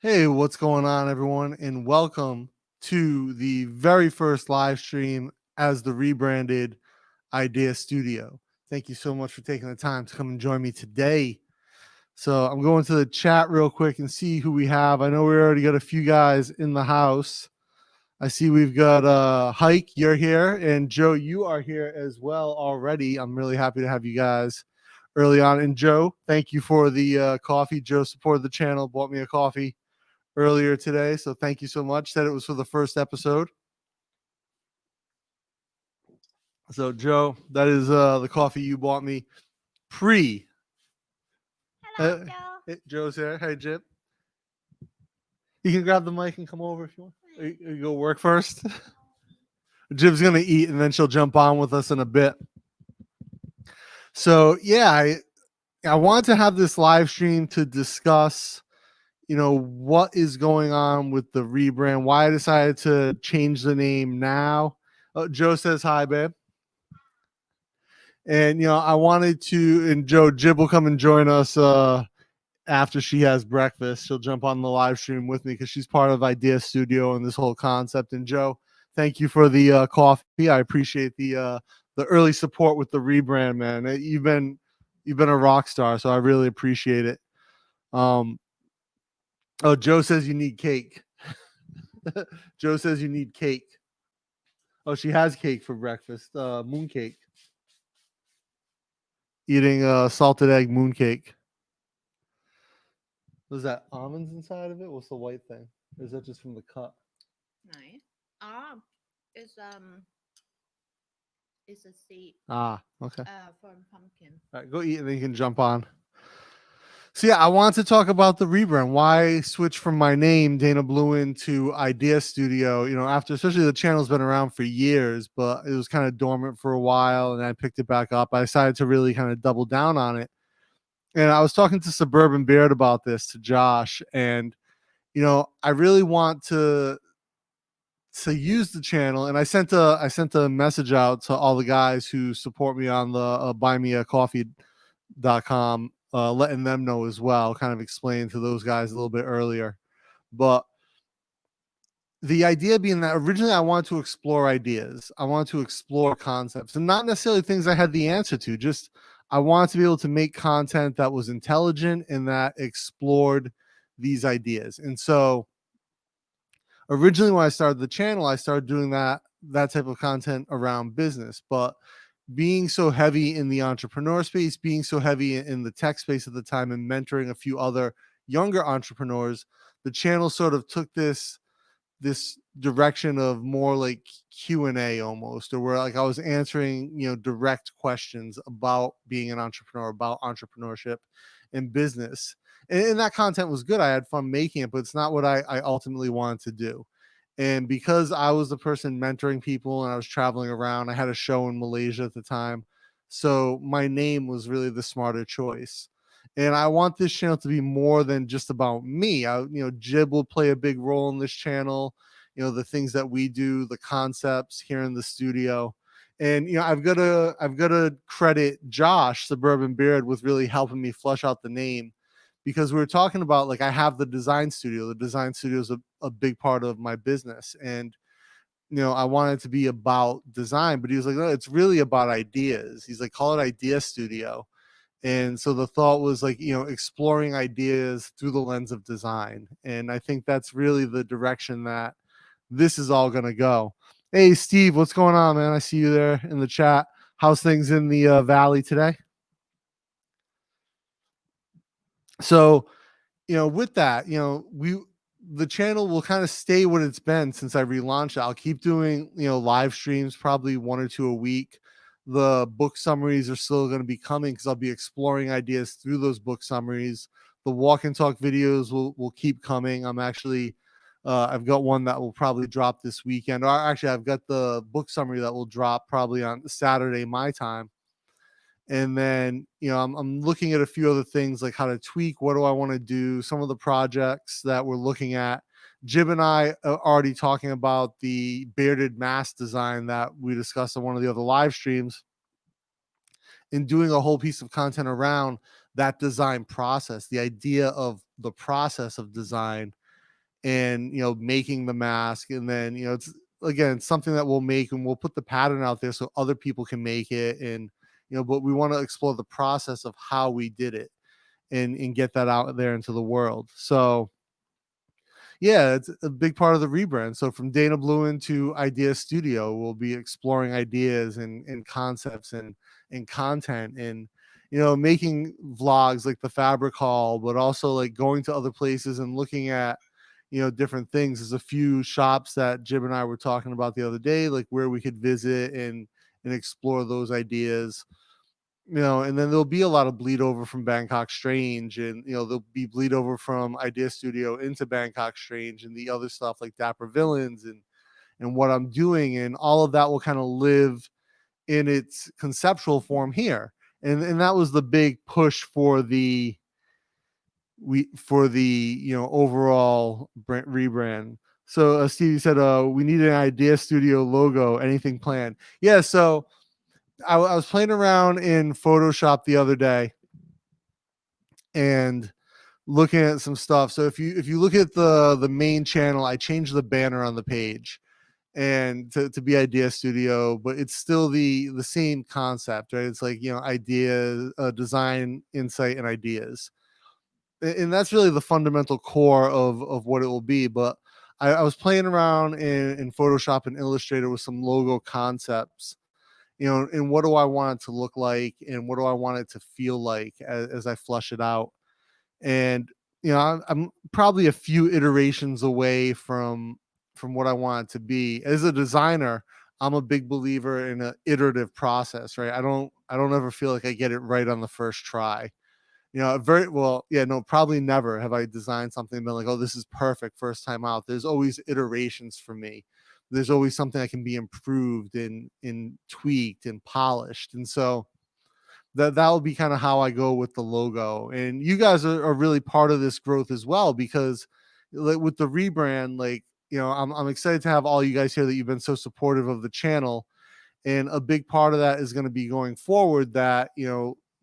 Hey, what's going on, everyone? And welcome to the very first live stream as the rebranded Idea Studio. Thank you so much for taking the time to come and join me today. So I'm going to the chat real quick and see who we have. I know we already got a few guys in the house. I see we've got Hike, you're here, and Joe, you are here as well already. I'm really happy to have you guys early on. And Joe, thank you for the coffee. Joe supported the channel, bought me a coffee earlier today, so thank you so much. Said it was for the first episode. So Joe, that is the coffee you bought me pre. Hello, Joe. Hey, Joe's here. Hey, Jip. You can grab the mic and come over if you want. You go work first. Jib's gonna eat and then she'll jump on with us in a bit. So yeah, I wanted to have this live stream to discuss, what is going on with the rebrand, why I decided to change the name now. Joe says hi, babe. And I wanted to, and Joe Jib will come and join us after she has breakfast. She'll jump on the live stream with me because she's part of Idea Studio and this whole concept. And Joe, thank you for the coffee. I appreciate the early support with the rebrand, man. You've been a rock star, so I really appreciate it. Oh, Joe says you need cake. Joe says you need cake. Oh, she has cake for breakfast. Moon cake. Eating salted egg moon cake. Was that almonds inside of it? What's the white thing? Or is that just from the cut? Nice. It's it's a seed. Okay. From pumpkin. All right, go eat and then you can jump on. So yeah, I want to talk about the rebrand. Why switch from my name, Dana Bluin, to Idea Studio? After especially the channel's been around for years, but it was kind of dormant for a while, and I picked it back up. I decided to really kind of double down on it. And I was talking to Suburban Beard about this, to Josh, and I really want to use the channel, and I sent a message out to all the guys who support me on the buymeacoffee.com, letting them know as well, kind of explain to those guys a little bit earlier. But the idea being that originally I wanted to explore ideas, I wanted to explore concepts, and not necessarily things I had the answer to. Just I wanted to be able to make content that was intelligent and that explored these ideas. And so originally when I started the channel, I started doing that type of content around business. But being so heavy in the entrepreneur space, being so heavy in the tech space at the time, and mentoring a few other younger entrepreneurs, the channel sort of took this direction of more like Q&A almost, or where like I was answering direct questions about being an entrepreneur, about entrepreneurship and business. And that content was good. I had fun making it, but it's not what I ultimately wanted to do. And because I was the person mentoring people and I was traveling around, I had a show in Malaysia at the time, so my name was really the smarter choice. And I want this channel to be more than just about me. Jib will play a big role in this channel. The things that we do, the concepts here in the studio. And I've got to credit Josh Suburban Beard with really helping me flush out the name, because we were talking about, like, I have the design studio. The design studio is a big part of my business, and I wanted it to be about design, but he was like, no, it's really about ideas. He's like, call it Idea Studio. And so the thought was like, exploring ideas through the lens of design. And I think that's really the direction that this is all going to go. Hey, Steve, what's going on, man? I see you there in the chat. How's things in the Valley today? So, with that, the channel will kind of stay what it's been since I relaunched it. I'll keep doing, live streams, probably 1 or 2 a week. The book summaries are still going to be coming because I'll be exploring ideas through those book summaries. The walk and talk videos will keep coming. I'm actually, I've got one that will probably drop this weekend. Or actually, I've got the book summary that will drop probably on Saturday, my time. And then, I'm looking at a few other things, like how to tweak. What do I want to do? Some of the projects that we're looking at. Jib and I are already talking about the bearded mask design that we discussed on one of the other live streams, and doing a whole piece of content around that design process, the idea of the process of design, and making the mask, and then it's again something that we'll make, and we'll put the pattern out there so other people can make it, and but we want to explore the process of how we did it, and get that out there into the world. So yeah, it's a big part of the rebrand. So from Dana Bluen to Idea Studio, we'll be exploring ideas and concepts and content, and making vlogs like the Fabric Hall, but also like going to other places and looking at different things. There's a few shops that Jib and I were talking about the other day, like where we could visit and explore those ideas. And then there'll be a lot of bleed over from Bangkok Strange, and there'll be bleed over from Idea Studio into Bangkok Strange and the other stuff like Dapper Villains and what I'm doing, and all of that will kind of live in its conceptual form here. And that was the big push for the overall rebrand. So Steve said we need an Idea Studio logo. Anything planned? Yeah, so I was playing around in Photoshop the other day and looking at some stuff. So if you look at the main channel, I changed the banner on the page and to be Idea Studio, but it's still the same concept, right? It's like ideas, design, insight, and ideas, and that's really the fundamental core of what it will be. But I was playing around in Photoshop and Illustrator with some logo concepts, and what do I want it to look like, and what do I want it to feel like as I flush it out. And I'm probably a few iterations away from what I want it to be. As a designer, I'm a big believer in an iterative process, right? I don't ever feel like I get it right on the first try. Very well, yeah, no, probably never have I designed something and been like, oh, this is perfect first time out. There's always iterations for me. There's always something that can be improved and tweaked and polished. And so that will be kind of how I go with the logo. And you guys are really part of this growth as well, because like with the rebrand, like, I'm excited to have all you guys here that you've been so supportive of the channel. And a big part of that is going to be going forward that,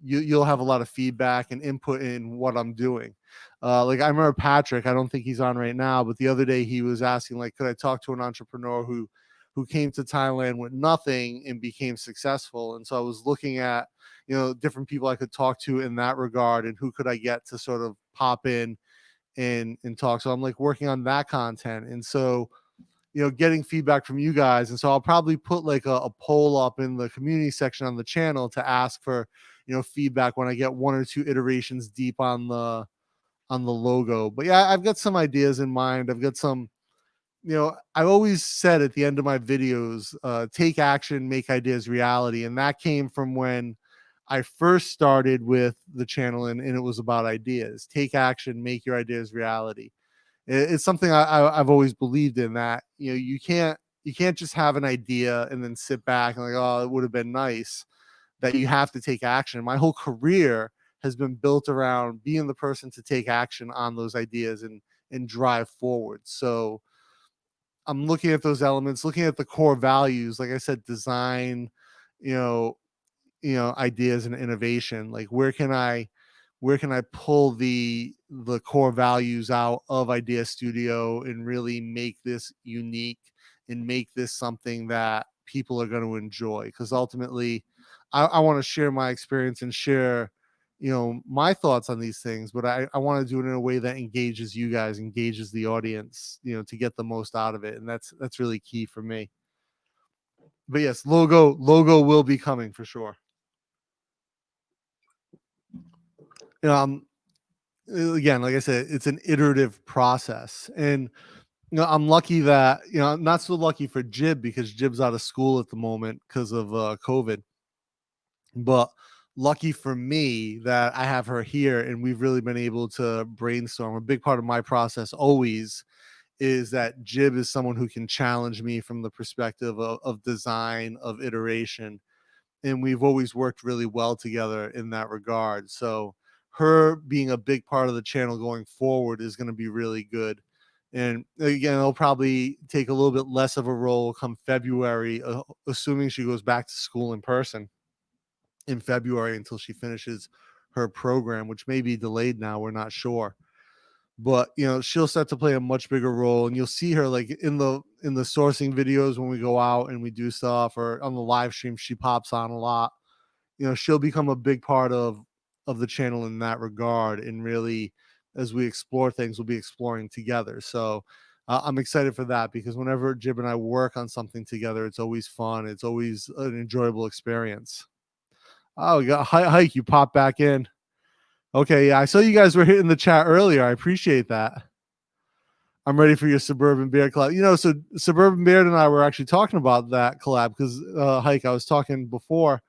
you'll have a lot of feedback and input in what I'm doing. Like I remember Patrick, I don't think he's on right now, but the other day he was asking, like, could I talk to an entrepreneur who came to Thailand with nothing and became successful? And so I was looking at, different people I could talk to in that regard, and who could I get to sort of pop in and talk. So I'm like working on that content. And so, getting feedback from you guys. And so I'll probably put like a poll up in the community section on the channel to ask for, feedback when I get one or two iterations deep on the logo. But yeah, I've got some ideas in mind. I've got some, I've always said at the end of my videos, take action, make ideas reality. And that came from when I first started with the channel, and it was about ideas. Take action, make your ideas reality. It's something I've always believed in, that you can't just have an idea and then sit back and like, oh, it would have been nice. That you have to take action. My whole career has been built around being the person to take action on those ideas and drive forward. So I'm looking at those elements, looking at the core values, like I said, design, you know ideas and innovation. Like where can I pull the core values out of Idea Studio and really make this unique and make this something that people are going to enjoy? Because ultimately, I want to share my experience and share, my thoughts on these things, but I want to do it in a way that engages you guys, engages the audience, to get the most out of it, and that's really key for me. But yes, logo will be coming for sure. Um, Again, like I said, it's an iterative process. And I'm lucky that, I'm not so lucky for Jib, because Jib's out of school at the moment because of COVID. But lucky for me that I have her here, and we've really been able to brainstorm. A big part of my process always is that Jib is someone who can challenge me from the perspective of design, of iteration, and we've always worked really well together in that regard. So her being a big part of the channel going forward is going to be really good. And again, it'll probably take a little bit less of a role come February, assuming she goes back to school in person in February until she finishes her program, which may be delayed now. We're not sure. but she'll start to play a much bigger role, and you'll see her like in the sourcing videos when we go out and we do stuff, or on the live stream she pops on a lot. She'll become a big part of the channel in that regard, and really, as we explore things, we'll be exploring together. So I'm excited for that, because whenever Jib and I work on something together, it's always fun, it's always an enjoyable experience. Oh, we got Hike, you popped back in. Okay, yeah, I saw you guys were hitting the chat earlier. I appreciate that. I'm ready for your Suburban Bear collab. So Suburban Bear and I were actually talking about that collab, because Hike, I was talking before,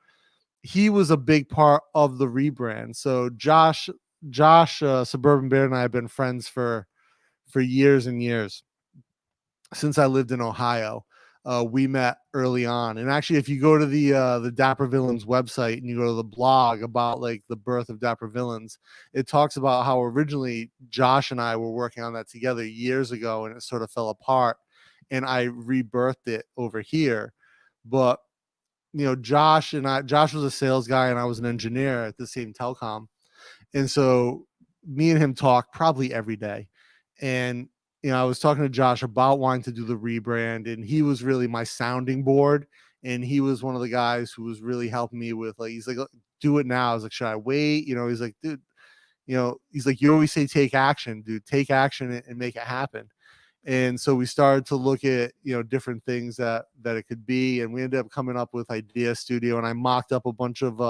he was a big part of the rebrand. So Josh, Suburban Bear and I have been friends for years and years, since I lived in Ohio. We met early on, and actually, if you go to the Dapper Villains website and you go to the blog about like the birth of Dapper Villains, it talks about how originally Josh and I were working on that together years ago, and it sort of fell apart, and I rebirthed it over here. But Josh was a sales guy, and I was an engineer at the same telecom, and so me and him talk probably every day. And I was talking to Josh about wanting to do the rebrand, and he was really my sounding board. And he was one of the guys who was really helping me with, like, he's like, do it now. I was like, should I wait? He's like, dude, he's like, you always say take action, dude, take action and make it happen. And so we started to look at different things that it could be, and we ended up coming up with Idea Studio. And I mocked up a bunch of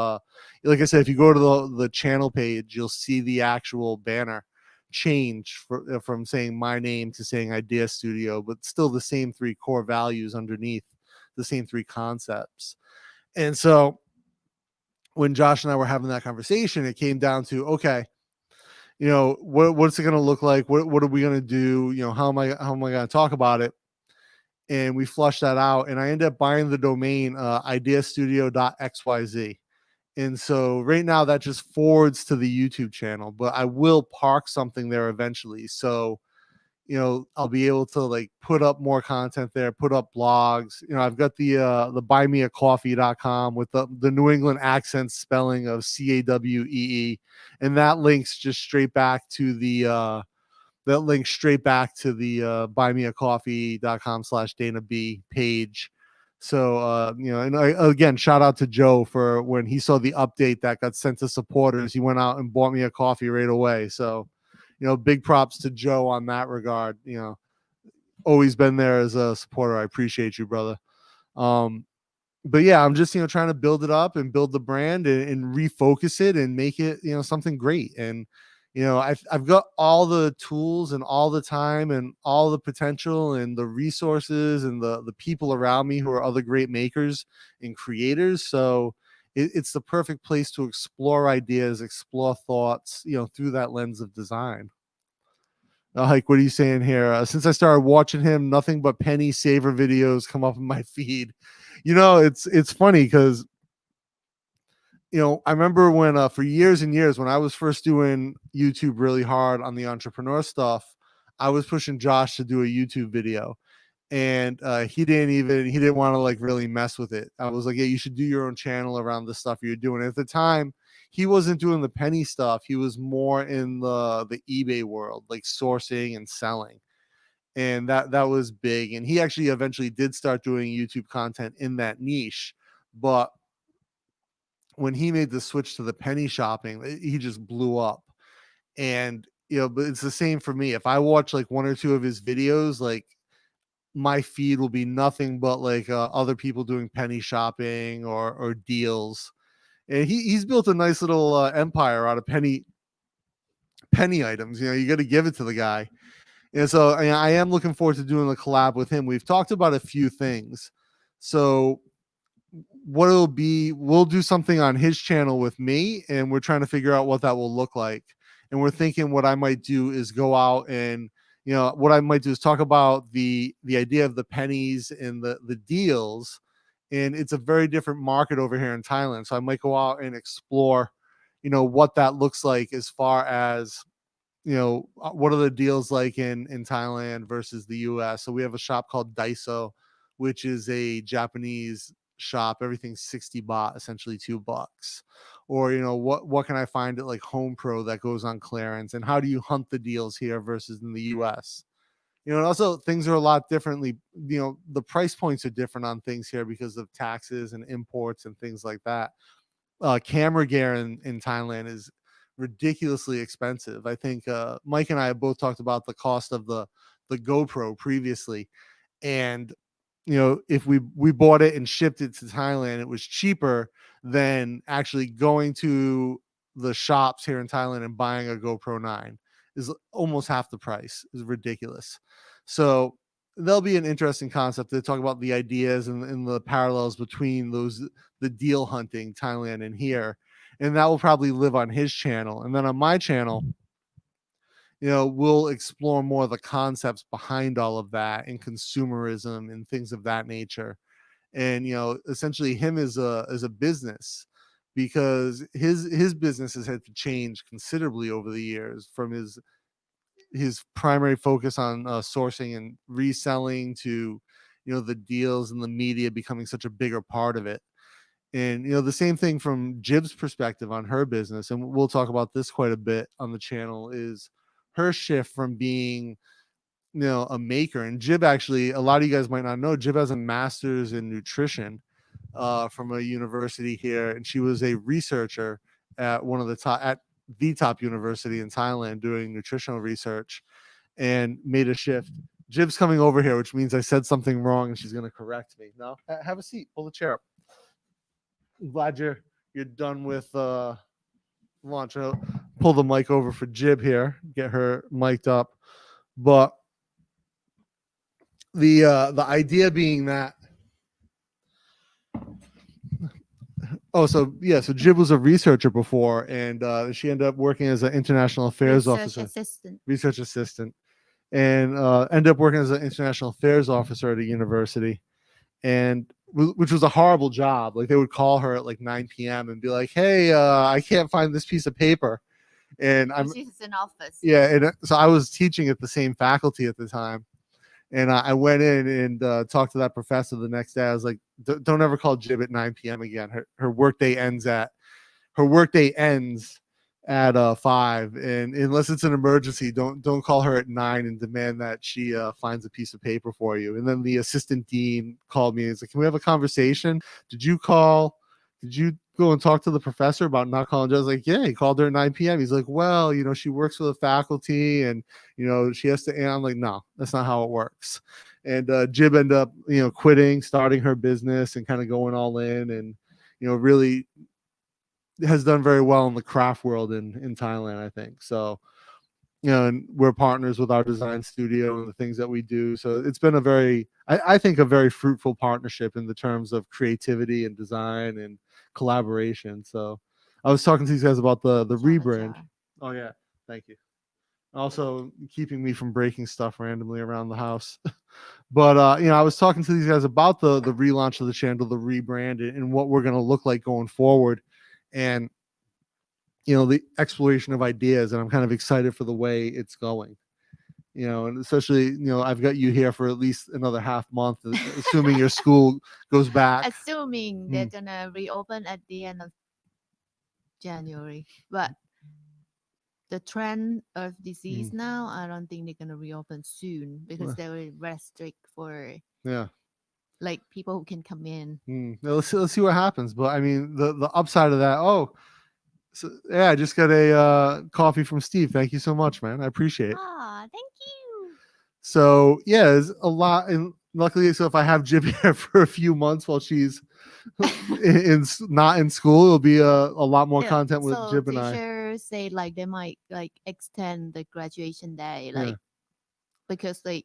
like I said, if you go to the channel page, you'll see the actual banner change from saying my name to saying Idea Studio, but still the same three core values underneath, the same three concepts. And so when Josh and I were having that conversation, it came down to, okay, what's it going to look like? What are we going to do? How am I going to talk about it? And we flushed that out, and I ended up buying the domain ideastudio.xyz. And so right now that just forwards to the YouTube channel, but I will park something there eventually. So, I'll be able to like put up more content there, put up blogs. I've got the buymeacoffee.com with the New England accent spelling of CAWEE. And that links just straight back to the buymeacoffee.com/Dana B page. So, and again, shout out to Joe for when he saw the update that got sent to supporters, he went out and bought me a coffee right away. So, big props to Joe on that regard. Always been there as a supporter. I appreciate you, brother. But yeah, I'm just, trying to build it up and build the brand and refocus it and make it, something great. And, I've got all the tools and all the time and all the potential and the resources and the people around me who are other great makers and creators. So it's the perfect place to explore ideas, explore thoughts, through that lens of design. Like, what are you saying here? Since I started watching him, nothing but penny saver videos come up in my feed. It's funny because I remember when for years and years when I was first doing YouTube really hard on the entrepreneur stuff, I was pushing Josh to do a YouTube video, and he didn't want to like really mess with it. I was like, yeah, you should do your own channel around the stuff you're doing. At the time, he wasn't doing the penny stuff. He was more in the eBay world, like sourcing and selling. And that was big. And he actually eventually did start doing YouTube content in that niche. But when he made the switch to the penny shopping, he just blew up. And but it's the same for me. If I watch like one or two of his videos, like my feed will be nothing but like other people doing penny shopping or deals. And he's built a nice little empire out of penny items. You got to give it to the guy. And so I am looking forward to doing a collab with him. We've talked about a few things. So what it'll be, we'll do something on his channel with me, and we're trying to figure out what that will look like. And we're thinking what I might do is go out and, what I might do is talk about the idea of the pennies and the deals. And it's a very different market over here in Thailand. So I might go out and explore, what that looks like as far as, what are the deals like in Thailand versus the US. So we have a shop called Daiso, which is a Japanese shop, everything's 60 baht, essentially $2. Or, what can I find at like Home Pro that goes on clearance, and how do you hunt the deals here versus in the US? And also things are a lot differently. The price points are different on things here because of taxes and imports and things like that. Camera gear in Thailand is ridiculously expensive. I think Mike and I have both talked about the cost of the GoPro previously, and if we bought it and shipped it to Thailand, it was cheaper than actually going to the shops here in Thailand and buying a GoPro 9. Is almost half the price. Is ridiculous. So there'll be an interesting concept to talk about the ideas and the parallels between the deal hunting Thailand and here, and that will probably live on his channel. And then on my channel, we'll explore more of the concepts behind all of that and consumerism and things of that nature. And essentially him as a business, because his business has had to change considerably over the years, from his primary focus on sourcing and reselling to the deals and the media becoming such a bigger part of it. And the same thing from Jib's perspective on her business, and we'll talk about this quite a bit on the channel, is her shift from being a maker. And Jib, actually, a lot of you guys might not know, Jib has a master's in nutrition from a university here, and she was a researcher at the top university in Thailand doing nutritional research, and made a shift. Jib's coming over here, which means I said something wrong and she's going to correct me. No, have a seat. Pull the chair up. I'm glad you're done with launch. I'll pull the mic over for Jib here, get her mic'd up. But the idea being that so Jib was a researcher before, and she ended up working as an international affairs research assistant, and ended up working as an international affairs officer at a university, and which was a horrible job. Like, they would call her at like 9 p.m. and be like, "Hey, I can't find this piece of paper," and she's in office. Yeah, and so I was teaching at the same faculty at the time. And I went in and talked to that professor the next day. I was like, "Don't ever call Jib at 9 p.m. again. Her workday ends at 5, and unless it's an emergency, don't call her at 9 and demand that she finds a piece of paper for you." And then the assistant dean called me and he's like, "Can we have a conversation? Did you go and talk to the professor about not calling?" I was like, "Yeah, he called her at 9 p.m. He's like, "Well, she works for the faculty and, she has to," and I'm like, "No, that's not how it works." And Jib ended up, quitting, starting her business and kind of going all in, and, really has done very well in the craft world in Thailand, I think. So, and we're partners with our design studio and the things that we do. So it's been I think a very fruitful partnership in the terms of creativity and design and collaboration. So I was talking to these guys about the rebrand. Oh yeah, thank you. Also keeping me from breaking stuff randomly around the house. But I was talking to these guys about the relaunch of the channel, the rebrand, and what we're going to look like going forward, and the exploration of ideas. And I'm kind of excited for the way it's going. And especially, I've got you here for at least another half month, assuming your school goes back. Assuming they're gonna reopen at the end of January, but the trend of disease now, I don't think they're gonna reopen soon, because they will restrict for like people who can come in. Now, let's see what happens. But I mean, the upside of that. So, yeah, I just got a coffee from Steve. Thank you so much, man. I appreciate it. Thank you. So yeah, there's a lot, and luckily, so if I have Jib here for a few months while she's not in school, it'll be a lot more content with Jib and I. Teachers say like they might like extend the graduation day, like because like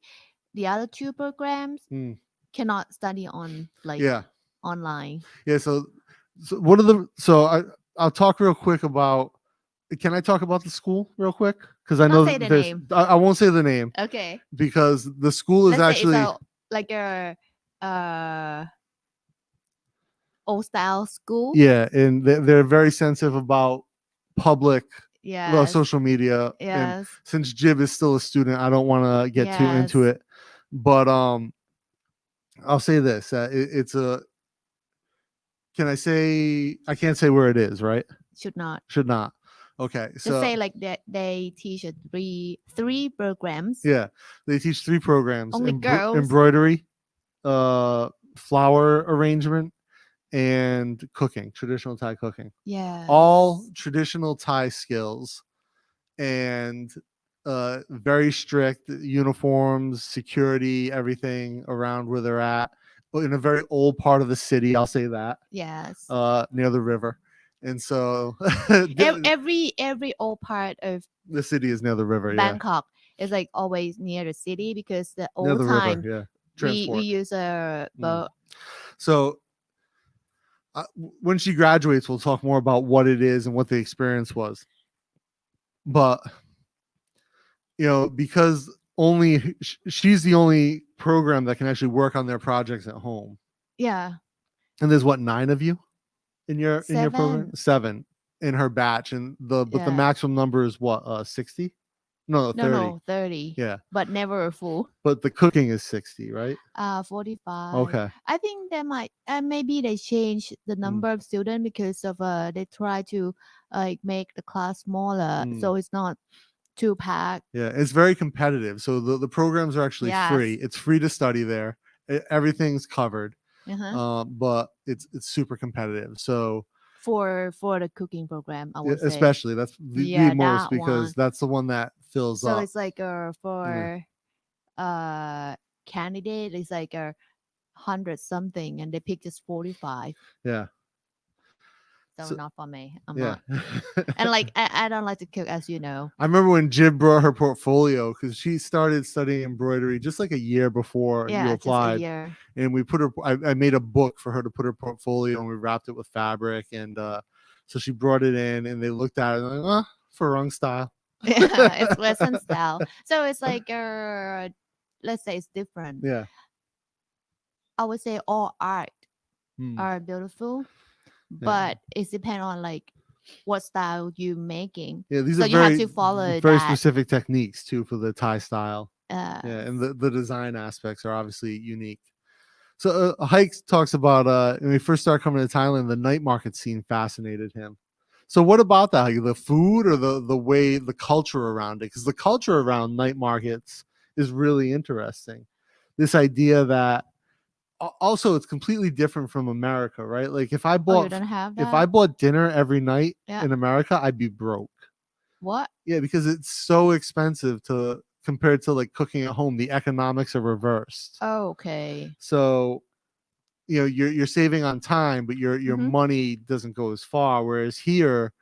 the other two programs cannot study on like online. Yeah. So what are the I'll talk real quick about. Can I talk about the school real quick? Because I know say the name. I won't say the name. Okay. Because the school is actually like a old style school. Yeah, and they're very sensitive about public social media. Yes. And since Jib is still a student, I don't want to get too into it. But I'll say this: it's a Can I say? I can't say where it is, right? Should not. Should not. Okay, Just so say like that they teach three programs. yeah, they teach 3 programs: Only girls. embroidery, flower arrangement, and cooking, traditional Thai cooking. Yeah. All traditional Thai skills, and very strict uniforms, security, everything around where they're at. But in a very old part of the city, I'll say that, Yes. near the river. And so every old part of the city is near the river. Bangkok is like always near the city because the Yeah, near old the time river. Yeah, we transport. use a boat. So when she graduates, we'll talk more about what it is and what the experience was. But because only she's the only program that can actually work on their projects at home. Yeah. And there's 9 of you in your program? 7. 7 in her batch, and but the maximum number is what? 60? No, 30. No, 30. Yeah. But never a full. But the cooking is 60, right? 45. Okay. I think they might maybe they change the number of students because of they try to like make the class smaller so it's not too packed. Yeah, it's very competitive. So the programs are actually free. It's free to study there. Everything's covered. But it's super competitive. So for the cooking program, I would say. Especially that's the most, because that's the one that fills up. So it's like for candidate it's like 100 something and they pick just 45. Yeah. So not for me. I'm Yeah. not. And like I don't like to cook, as you know. I remember when Jib brought her portfolio, because she started studying embroidery just like a year before you applied. Just a year. And we put her. I made a book for her to put her portfolio, and we wrapped it with fabric. And so she brought it in, and they looked at it and like, Farang style. Yeah, it's Western style. So it's like let's say it's different. Yeah. I would say all art are beautiful, but it depends on like what style you're making. Yeah, these so are you have to follow very that. specific techniques too for the Thai style. Yeah, and the design aspects are obviously unique. So Hike talks about when we first started coming to Thailand, the night market scene fascinated him. So what about that? Like the food or the way, the culture around it? Because the culture around night markets is really interesting. This idea that also it's completely different from America, right? Like if I bought dinner every night in America, I'd be broke. What? Yeah, because it's so expensive compared to like cooking at home. The economics are reversed. Oh, okay. So you're saving on time, but your money doesn't go as far. Whereas here,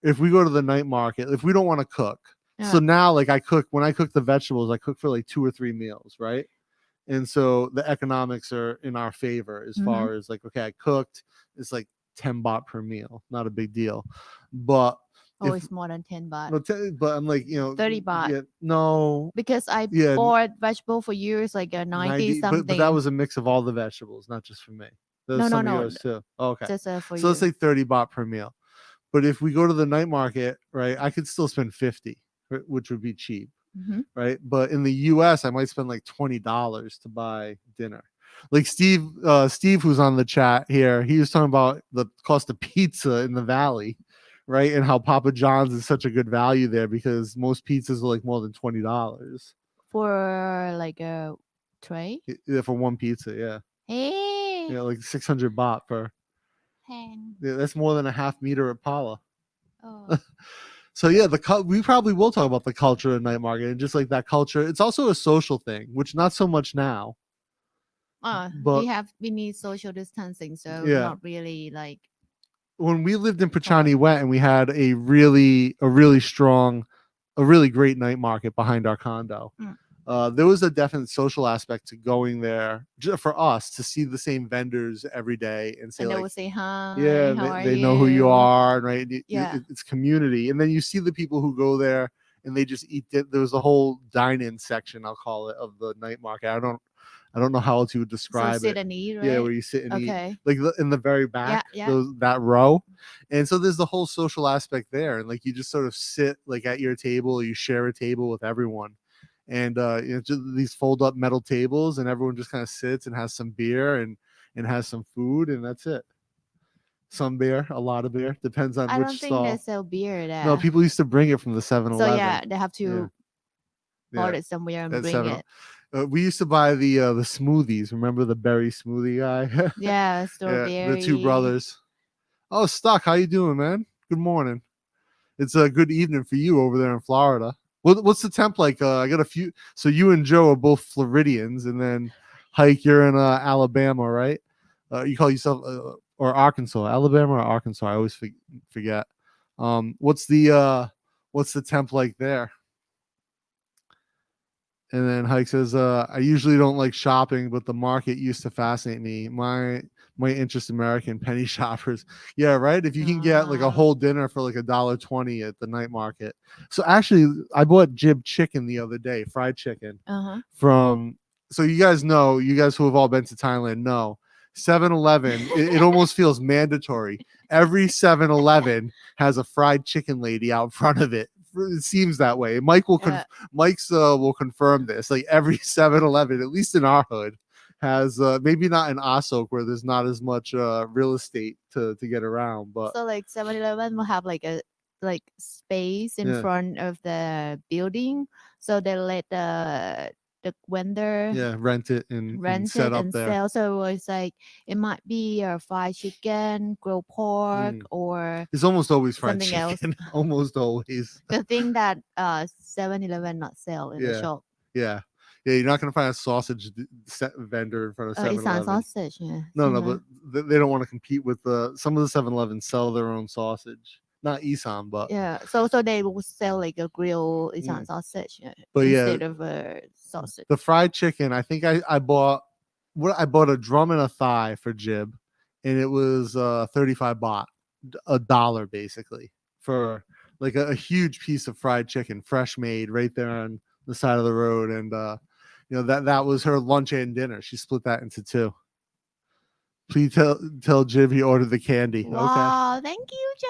if we go to the night market, if we don't want to cook, so now like when I cook the vegetables, I cook for like 2 or 3 meals, right? And so the economics are in our favor as far as like, okay, I cooked, it's like 10 baht per meal, not a big deal. But it's more than 10 baht. No, but I'm like 30 baht. Yeah, no, because I bought vegetable for years like a 90 something. But that was a mix of all the vegetables, not just for me. No. Yours too. Oh, okay, just for so let's say 30 baht per meal. But if we go to the night market, right, I could still spend 50, which would be cheap, right? But in the US, I might spend like $20 to buy dinner. Like Steve, who's on the chat here, he was talking about the cost of pizza in the Valley, right? And how Papa John's is such a good value there because most pizzas are like more than $20 for like a tray. Yeah, for one pizza, yeah. Hey. Yeah, like 600 baht per. Yeah, that's more than a half meter at Pala. Oh. So yeah, we probably will talk about the culture of night market, and just like that culture, it's also a social thing, which not so much now. But we need social distancing, so not really like. When we lived in Pachani Wet, and we had a really great night market behind our condo. There was a definite social aspect to going there just for us to see the same vendors every day and say, and they like, would say hi. Yeah, they know who you are, right? It's community, and then you see the people who go there and they just eat. There was a whole dine-in section, I'll call it, of the night market. I don't know how else you would describe sit and eat, right? Yeah, where you sit and eat, like in the very back, that row. And so there's the whole social aspect there, and like you just sort of sit like at your table, you share a table with everyone, and just these fold up metal tables, and everyone just kind of sits and has some beer and has some food, and that's it. some beer, a lot of beer. Depends on I which don't think they stall. sell beer there. No, people used to bring it from the 7-Eleven. So yeah, they have to Yeah. bought Yeah. it somewhere and At bring 7 it. We used to buy the smoothies. Remember the berry smoothie guy? Yeah, Yeah, strawberry. the two brothers. Oh, Stock, how you doing, man? Good morning. It's a good evening for you over there in Florida. What's the temp like? I got a few. So you and Joe are both Floridians, and then Hike, you're in Alabama, right? You call yourself or Arkansas, Alabama or Arkansas? I always forget. What's the temp like there? And then Hike says, I usually don't like shopping, but the market used to fascinate me. My interest American penny shoppers. Yeah, right. If you can get like a whole dinner for like $1.20 at the night market. So actually, I bought Jib chicken the other day, fried chicken from. So you guys who have all been to Thailand know 7-Eleven. It almost feels mandatory. Every 7-Eleven has a fried chicken lady out front of it. It seems that way. Mike's will confirm this. Like every 7-Eleven, at least in our hood, has maybe not in Asok where there's not as much real estate to get around. But so like 7-Eleven will have like a space in front of the building, so they let the vendor rent it and set up there. sell. So it's like it might be a fried chicken, grilled pork, or it's almost always fried something chicken. else. Almost always. The thing that 7-Eleven not sell in the shop. Yeah. Yeah, you're not gonna find a sausage vendor in front of 7-Eleven. It's not sausage. Yeah. No, but they don't want to compete with some of the 7-Eleven sell their own sausage. Not Isan, but yeah. So they will sell like a grilled Isan sausage but instead of a sausage. The fried chicken, I think I bought a drum and a thigh for Jib, and it was 35 baht, $1 basically, for like a huge piece of fried chicken, fresh made, right there on the side of the road. And that was her lunch and dinner. She split that into two. Please tell Jib he ordered the candy. Wow, okay. Thank you, Joe.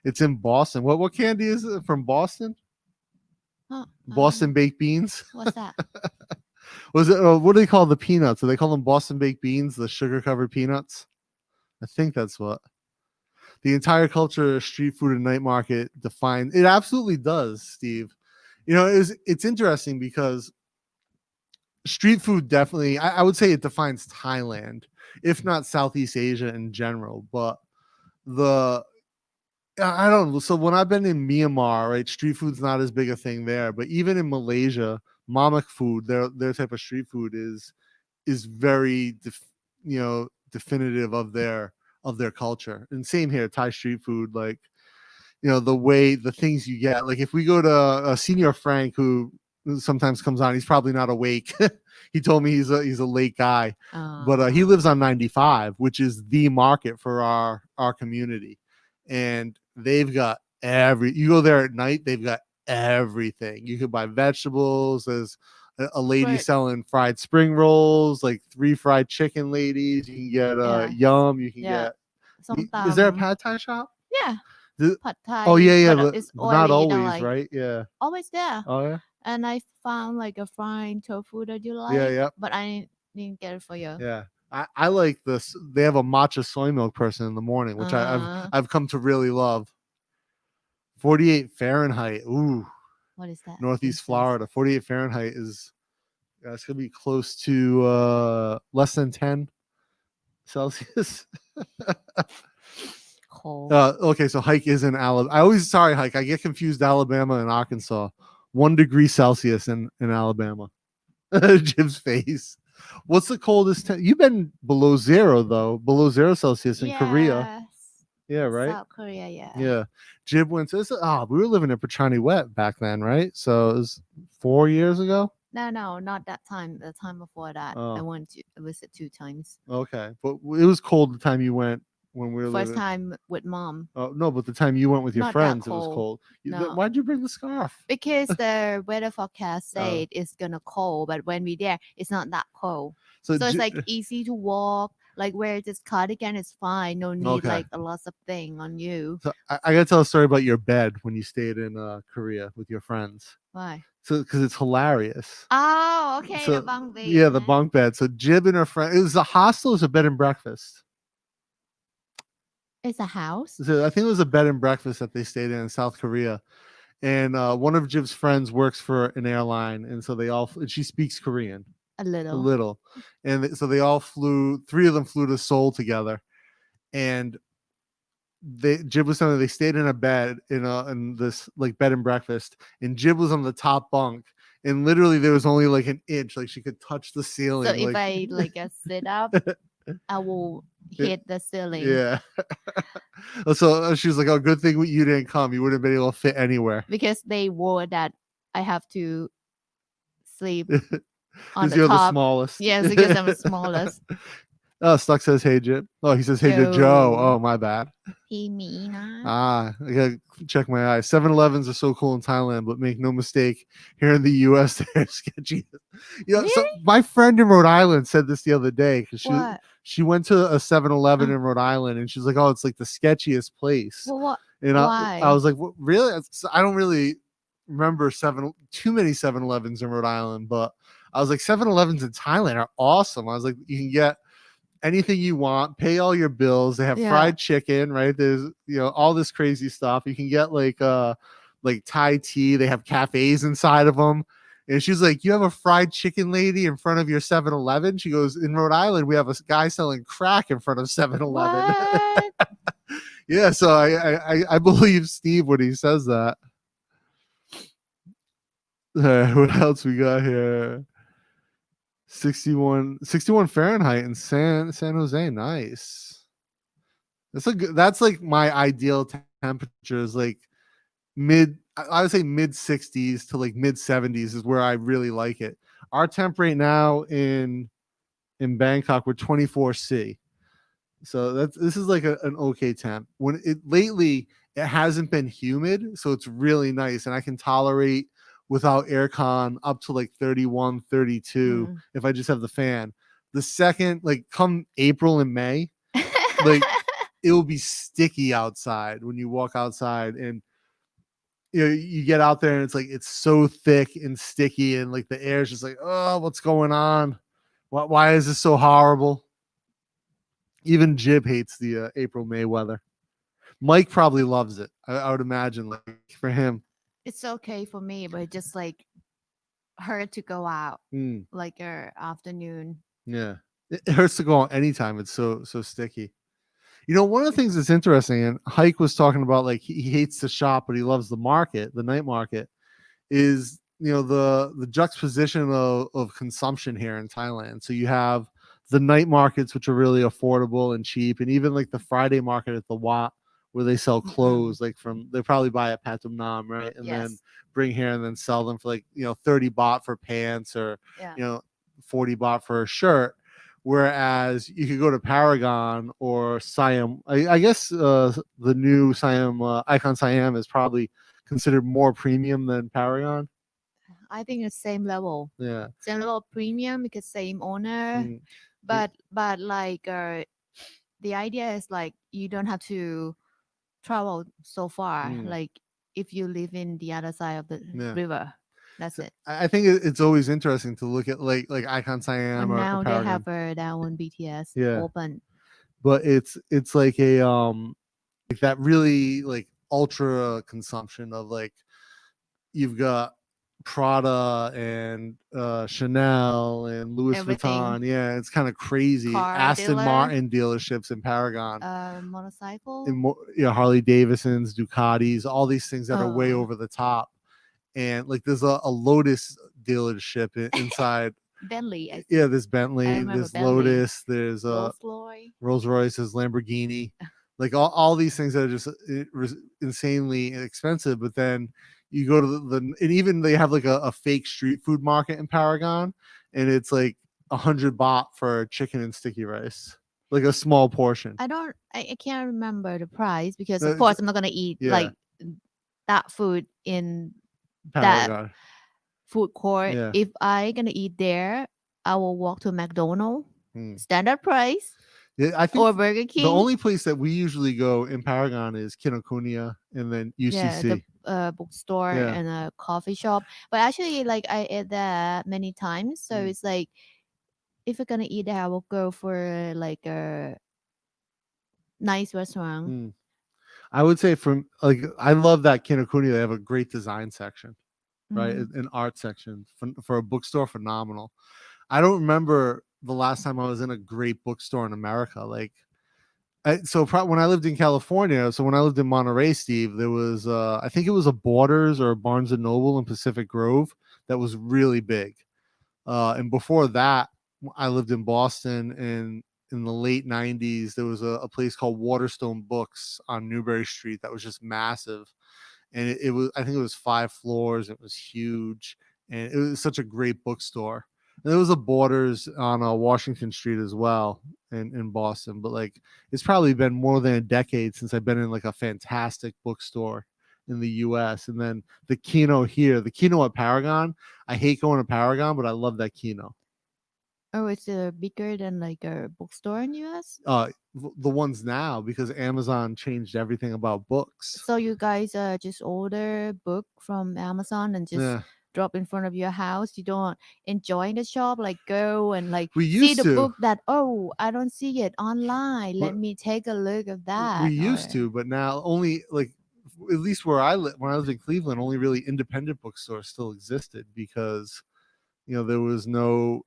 It's in Boston. What candy is it from Boston? Boston baked beans. What's that? Was it? What do they call the peanuts? Do they call them Boston baked beans? The sugar covered peanuts? I think that's what. The entire culture of street food and night market defines. It absolutely does, Steve. It's interesting because street food definitely, I would say it defines Thailand, if not Southeast Asia in general. But I don't know. So when I've been in Myanmar, right, street food's not as big a thing there. But even in Malaysia, Mamak food, their type of street food is very definitive of their culture. And same here, Thai street food, like the things you get. Like if we go to a Senior Frank who sometimes comes on, he's probably not awake. He told me he's a late guy, but he lives on 95, which is the market for our community, and they've got you go there at night, they've got everything. You could buy vegetables. There's a lady selling fried spring rolls, like 3 fried chicken ladies. You can get yum. You can get. Is there a pad thai shop? Yeah. Pad thai. Oh yeah, but it's oily, not always, right? Yeah. Always there. Oh yeah. And I found like a fried tofu that you like. Yeah. But I didn't get it for you. Yeah. I like this. They have a matcha soy milk person in the morning, which I've come to really love. 48 Fahrenheit. Ooh. What is that? Northeast Florida. 48 Fahrenheit is it's gonna be close to less than 10 Celsius. Cold. Okay, so Hike is in Alabama. Hike. I get confused Alabama and Arkansas. 1 degree Celsius in Alabama. Jim's face. What's the coldest? You've been below 0 though. Below 0 Celsius in Korea. Yeah, right. South Korea, yeah. Yeah. Jib went to we were living in Pachani Wet back then, right? So it was 4 years ago. No, not that time. The time before that, I went to visit 2 times. Okay, but it was cold the time you went when we were first time with mom. Oh no, but the time you went with your Not friends, that it was cold. No. Why'd you bring the scarf? Because the weather forecast said it's gonna cold, but when we there, it's not that cold. So it's like easy to walk. Like wear this cardigan is fine. No need like a lot of thing on you. So I gotta tell a story about your bed when you stayed in Korea with your friends. Why? So because it's hilarious. Oh, okay. So, the bunk bed. Yeah, the bunk bed. So Jib and her friend. It was a hostel. It was a bed and breakfast. It's a house. So I think it was a bed and breakfast that they stayed in South Korea. And one of Jib's friends works for an airline, and so they all. And she speaks Korean A a little. little, and so they all flew. 3 of them flew to Seoul together, and Jib was telling me they stayed in a bed in this like bed and breakfast, and Jib was on the top bunk, and literally there was only like an inch, like she could touch the So ceiling, if like I like sit up, I will yeah. hit the ceiling Yeah. So she was like, "Oh, good thing you didn't come. You wouldn't have been able to fit anywhere because they wore that I have to sleep on because the you're the top. smallest." Yes, because I'm the smallest. Oh, Stuck says, "Hey, Jib." Oh, he says, "Hey to Joe." Joe. Oh, my bad. He me na. I gotta check my eyes. 7-Elevens are so cool in Thailand, but make no mistake, here in the U.S., they're sketchy. So Really? my friend in Rhode Island said this the other day because What? she went to a 7-Eleven Uh, in Rhode Island, and she's like, "Oh, it's like the sketchiest place." well, what? And I Why? was like, really? I don't really remember too many 7-Elevens in Rhode Island, but I was like, 7-Elevens in Thailand are awesome. I was like, you can get anything you want, pay all your bills. They have Yeah. fried chicken, right? There's all this crazy stuff. You can get like Thai tea. They have cafes inside of them. And she's like, "You have a fried chicken lady in front of your 7-Eleven?" She goes, "In Rhode Island, we have a guy selling crack in front of 7-Eleven." What? Yeah, so I believe Steve when he says that. What else we got here? 61 Fahrenheit in San Jose. Nice. That's like my ideal temperature is like I would say mid 60s to like mid 70s is where I really like it. Our temp right now in Bangkok, we're 24°C. So this is like an okay temp. When it lately it hasn't been humid, so it's really nice, and I can tolerate without aircon up to like 31, 32 Mm. if I just have the fan. The second, like come April and May, like it will be sticky outside when you walk outside, and you get out there and it's so thick and sticky, and like the air is just like, oh, what's going on? Why is this so horrible? Even Jib hates the April May weather. Mike probably loves it. I would imagine, like for him. It's okay for me, but just like hurt to go out Mm, like afternoon. yeah, it hurts to go out anytime. It's so sticky. One of the things that's interesting, and Hike was talking about, like he hates to shop, but he loves the market, the night market, is the juxtaposition of consumption here in Thailand. So you have the night markets, which are really affordable and cheap, and even like the Friday market at the Wat, where they sell Mm-mm. clothes, like they probably buy at Patum Nam, right, and then Yes. bring here and then sell them for like 30 baht for pants, or Yeah. 40 baht for a shirt. Whereas you could go to Paragon or Siam. I guess the new Siam Icon Siam is probably considered more premium than Paragon. I think the same level. Yeah. Same level of premium because same owner. Mm, But like the idea is like you don't have to travel so far. mm, Like if you live in the other side of the yeah. river, that's So it. I think it's always interesting to look at like Icon Siam And or now they have Paragon. that one BTS Yeah. open. But it's like a like that really like ultra consumption of like you've got Prada and Chanel and Louis Everything. Vuitton. Yeah, it's kind of crazy. Car Aston dealer. Martin dealerships in Paragon. Motorcycle. And Harley Davidsons, Ducatis, all these things that are way Oh. over the top. And like there's a Lotus dealership inside. Bentley. Yeah, there's I Bentley, remember there's Bentley. Lotus, there's Rolls-Royce. Rolls Royce, there's Lamborghini, like all these things that are just insanely expensive. But then you go to and even they have like a fake street food market in Paragon, and it's like 100 baht for chicken and sticky rice, like a small portion. I can't remember the price because of It's- course I'm not gonna eat yeah, like that food in that Paragon. food court. Yeah. If I gonna eat there, I will walk to McDonald's, Hmm. standard price, Yeah, I think or Burger the King. only place that we usually go in Paragon is Kinokuniya and then Yeah, UCC. the bookstore Yeah. and a coffee shop. But actually, like I ate there many times, so Mm. it's like if I'm gonna eat there, I will go for like a nice restaurant. Mm. I would say from like I love that Kinokuni. They have a great design section, right? Mm. An art section for a bookstore, phenomenal. I don't remember the last time I was in a great bookstore in America. Like, when I lived in California, so when I lived in Monterey, Steve, there was I think it was a Borders or a Barnes and Noble in Pacific Grove that was really big. And before that, I lived in Boston, and in the late 90s, there was a place called Waterstone Books on Newbury Street that was just massive. And it was, I think it was 5 floors. It was huge. And it was such a great bookstore. And there was a Borders on Washington Street as well in Boston. But like, it's probably been more than a decade since I've been in like a fantastic bookstore in the US. And then the Kino here, the Kino at Paragon. I hate going to Paragon, but I love that Kino. Oh, it's bigger than like a bookstore in US. The ones now, because Amazon changed everything about books. So you guys just order book from Amazon and just Yeah, drop in front of your house. You don't enjoy the shop, like go and like we see used the to. book that, oh, I don't see it online. Let me take a look at We that. used to, but now only like at least where I live, when I lived in Cleveland, only really independent bookstores still existed because there was no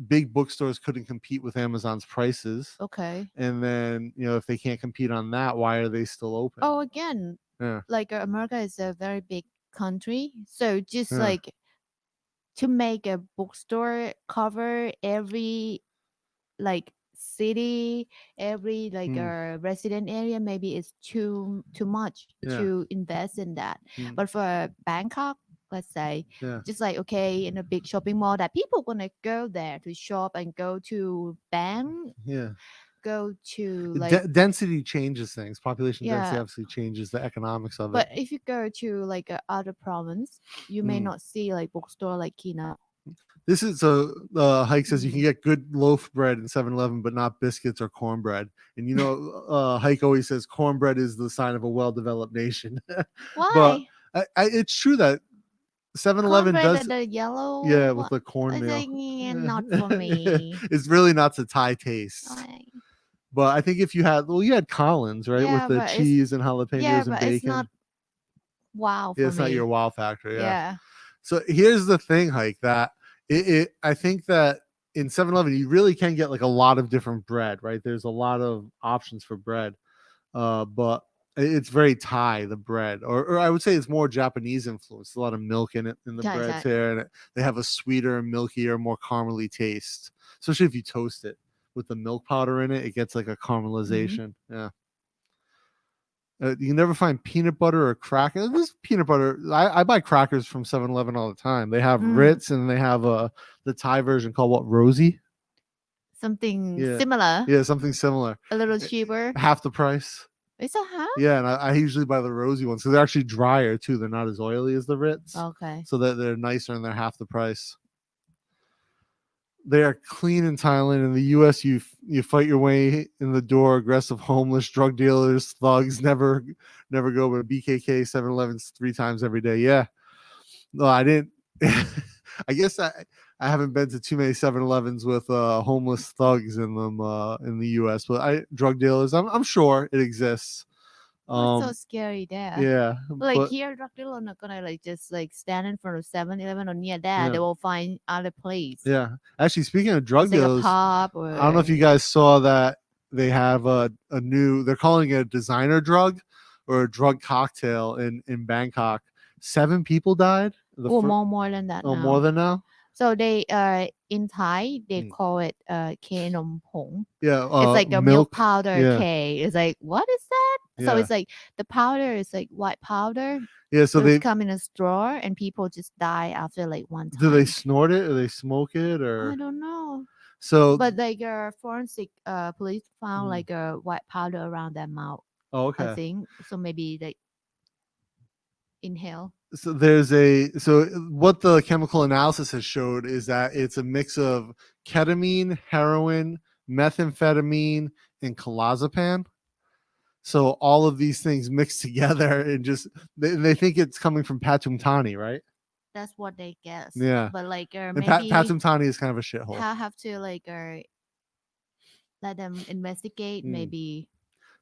big bookstores couldn't compete with Amazon's prices. Okay. And then if they can't compete on that, why are they still open? Oh, again, Yeah, like America is a very big country, so just yeah, like to make a bookstore cover every like city, every like mm, a resident area, maybe it's too much yeah, to invest in that. mm, But for Bangkok, let's say, yeah, just like okay, in a big shopping mall that people gonna go there to shop and go to Bang, yeah. go to like Density changes things. Population density yeah. obviously changes the economics of it. But if you go to like other province, you may Mm. not see like bookstore like Kina. This is so Hike says you can Mm. get good loaf bread in 7-Eleven, but not biscuits or cornbread. And Hike always says cornbread is the sign of a well-developed nation. But Why? it's true that 7-Eleven Cornbread does, at the yeah, yellow. with the I cornmeal. think not for me. It's really not to Thai taste. Like, But I think if you had Collins, right, with yeah, the but it's cheese and jalapenos and it's not bacon. wow Yeah, for it's not your me. wow factor. Yeah. Yeah. So here's the thing, Hike, that I think that in 7-Eleven you really can get like a lot of different bread, right? There's a lot of options for bread. But it's very Thai, the bread, or I would say it's more Japanese influence. A lot of milk in it in the ใช่ใช่ breads here, and they have a sweeter, milkier, more caramely taste. Especially if you toast it with the milk powder in it, it gets like a caramelization. Yeah. You can never find peanut butter or crackers. This peanut butter, I buy crackers from 7-Eleven all the time. They have อืม Ritz, and they have the Thai version called what, Rosie? something Yeah, similar, yeah, something similar. a little cheaper. Half the price. It's a half. Yeah, and I usually buy the Rosie ones because they're actually drier too. They're not as oily as the Ritz, Okay. so that they're nicer and they're half the price. They are clean in Thailand. In the U.S., you fight your way in the door. Aggressive homeless, drug dealers, thugs never go. But BKK, 7-Elevens 3 times every day. Yeah, no, I didn't. I guess I haven't been to too many 7-Elevens with homeless thugs in them in the U.S. But drug dealers, I'm sure it exists. What's so scary there? Yeah, Like but here, drug dealer not gonna like just like stand in front of 7-Eleven or near that. yeah, They will find other place. yeah. Actually, speaking of drug It's like a dealers, pub I don't know if or you guys saw that they have a new. They're calling it a designer drug or a drug cocktail in Bangkok. 7 people died. oh more than that now. More than now. So they in Thai they Mm. call it K nom pong. Yeah, It's like a milk powder Yeah, K. It's like what is that? So Yeah. it's like the powder is like white powder. yeah. So It's they come in a straw and people just die after like one time. do they snort it or they smoke it I or don't know. so? But like forensic police found Mm. like a white powder around their mouth. Oh, I okay. think so. Maybe like inhale. So what the chemical analysis has showed is that it's a mix of ketamine, heroin, methamphetamine, and clozapam. So all of these things mixed together and just they think it's coming from Patum Thani, right? That's what they guess. Yeah. But like And maybe Patum Thani is kind of a shithole. have to like let them investigate. Mm. Maybe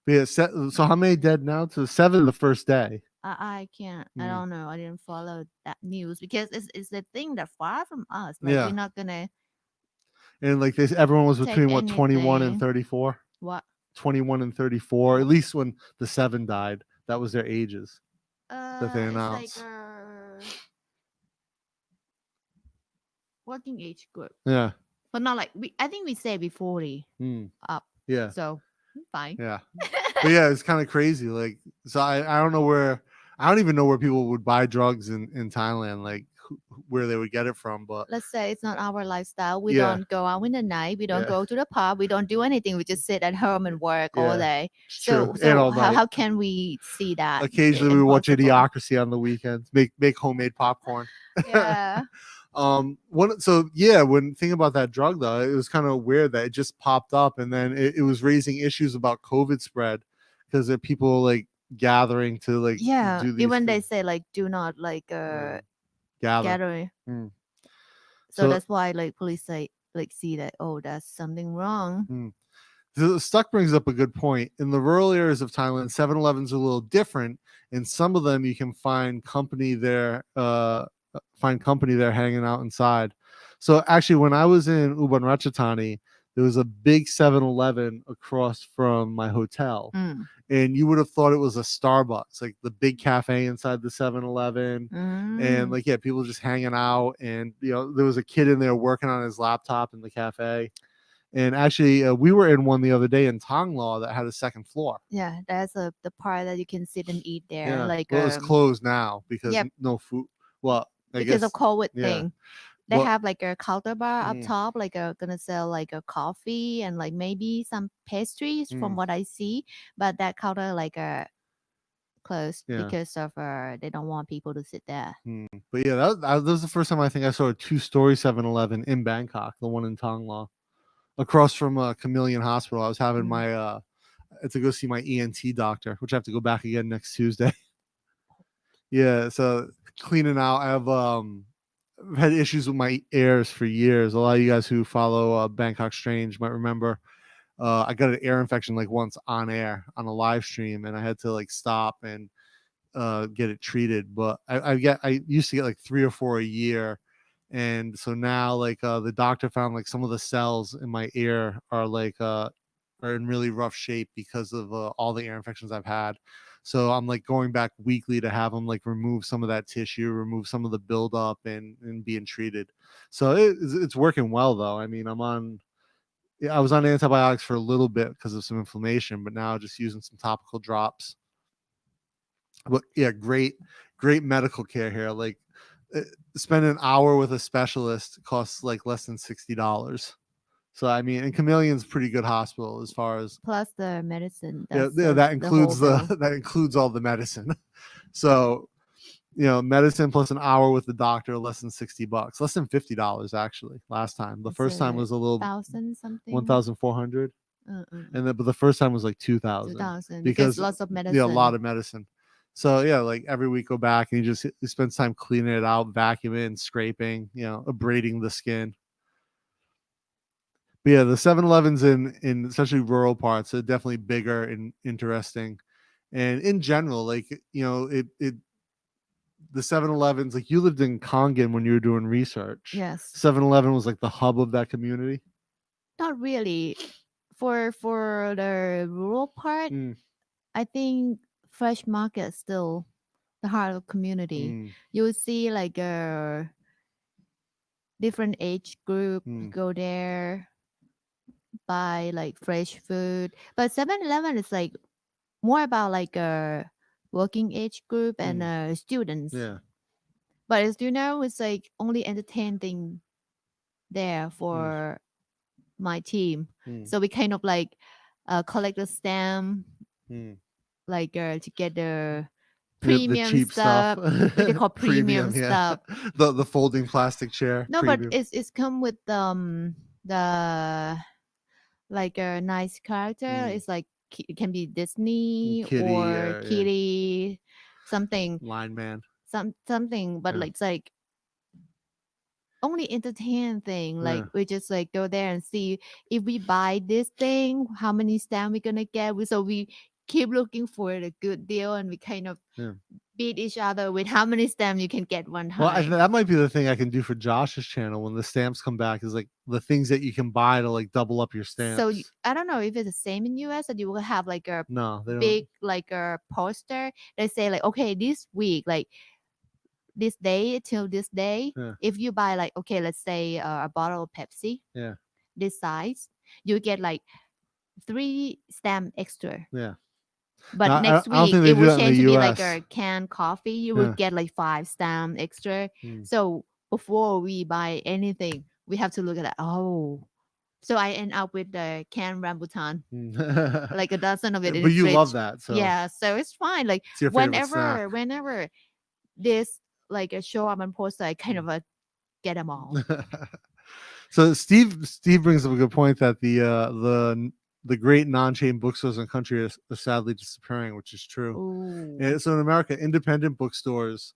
But yeah, so how many dead now? To 7 the first day. I can't. I Mm. don't know. I didn't follow that news because it's the thing that far from us. Like Yeah. we're not gonna And like this, everyone was take between what 21 and anything. 34. What? 21 and 34. At least when the 7 died, that was their ages that they It's like announced. working age group, Yeah. but not like we. I think we say be 40 Mm. up. Yeah. So fine. Yeah. But yeah, it's kind of crazy. Like, so I don't know where, I don't even know where people would buy drugs in Thailand, like where they would get it from. But Let's say it's not our lifestyle. We yeah, don't go out in the night. We don't yeah, go to the pub. We don't do anything. We just sit at home and work all yeah, day. it's true. And So all night. how can we see that? Occasionally we watch Impossible. Idiocracy on the weekends. Make homemade popcorn. Yeah. So yeah, when thinking about that drug though, it was kind of weird that it just popped up, and then it was raising issues about COVID spread because there are people like gathering to like Yeah. do these Even they things. say like do not like Gather. gathering. Mm. So that's why like police say like see that that's something wrong. So Stuck brings up a good point. In the rural areas of Thailand, 7-Elevens are a little different. In some of them, you can find company there, hanging out inside. So actually, when I was in Ubon Ratchathani, there was a big 7-Eleven across from my hotel. And you would have thought it was a Starbucks, like the big cafe inside the 7-Eleven. And like, yeah, people just hanging out. And, there was a kid in there working on his laptop in the cafe. And actually, we were in one the other day in Tonglaw that had a second floor. Yeah, that's the part that you can sit and eat there. Yeah. Like Well, it's closed now because yep. no food. Well, I because guess of COVID yeah. thing. They But have like a counter bar up top, like gonna sell like a coffee and like maybe some pastries from what I see. But that counter like closed because of they don't want people to sit there. But yeah, that was the first time I think I saw a 2-story 7-Eleven in Bangkok, the one in Tonglaw, across from Chameleon Hospital. I was having my to go see my ENT doctor, which I have to go back again next Tuesday. Yeah, so cleaning out. I've had issues with my ears for years. A lot of you guys who follow Bangkok Strange might remember I got an ear infection like once on air on a live stream, and I had to like stop and get it treated. But I used to get like 3 or 4 a year, and so now like the doctor found like some of the cells in my ear are like are in really rough shape because of all the ear infections I've had. So I'm like going back weekly to have them like remove some of that tissue, remove some of the buildup, and being treated. So it's working well though. I mean, I was on antibiotics for a little bit because of some inflammation, but now just using some topical drops. But yeah, great medical care here. Like spend an hour with a specialist costs like less than $60. So I mean, and Chameleon's pretty good hospital as far as plus the medicine. that includes that includes all the medicine. So medicine plus an hour with the doctor, less than $60, less than $50 actually. Last time, the first time was a little 1,000 something, 1,400, and but the first time was like 2,000 because lots of medicine. Yeah, a lot of medicine. So yeah, like every week go back and you spend time cleaning it out, vacuuming, scraping, abrading the skin. But yeah, the 7-Elevens in especially rural parts are definitely bigger and interesting. And in general, like the 7-Elevens, like you lived in Hangin when you were doing research. Yes. 7-Eleven was like the hub of that community. Not really. For the rural part, I think fresh market is still the heart of community. You see like a different age group go there, buy like fresh food. But 7-Eleven is like more about like a working age group and students. Yeah. But as you know, it's like only entertaining there for my team. So we kind of like collect the stamp, like to get the premium cheap stuff. What they call premium stuff. The folding plastic chair. No, premium. but it's come with the like a nice character. It's like it can be Disney Kitty, or Kitty, something lineman, something. But like it's like only entertain thing. Like we just like go there and see if we buy this thing, how many stamps we're gonna get. So we keep looking for the good deal, and we kind of Yeah. beat each other with how many stamps you can get one Well, time. that might be the thing I can do for Josh's channel when the stamps come back, is like the things that you can buy to like double up your So stamps. I don't know if it's the same in US, that you will have like a No, they don't. big like a poster. They say like, okay, this week, like this day till this day, Yeah. if you buy like, okay, let's say a bottle of Pepsi, Yeah. this size, you get like 3 stamp extra. Yeah. But No, next I don't week think they it do will that in change the to be like US. a canned coffee. You will Yeah. get like 5 stamp extra. Mm. So before we buy anything, we have to look at that. Oh, so I end up with the canned rambutan, like a dozen of it in But the you love fridge. that, so Yeah, so it's fine. Like it's your favorite snack. whenever this like a show up on poster, I kind of get them all. So Steve brings up a good point that the great non-chain bookstores in the country are sadly disappearing, which is true. Ooh. And so in America, independent bookstores,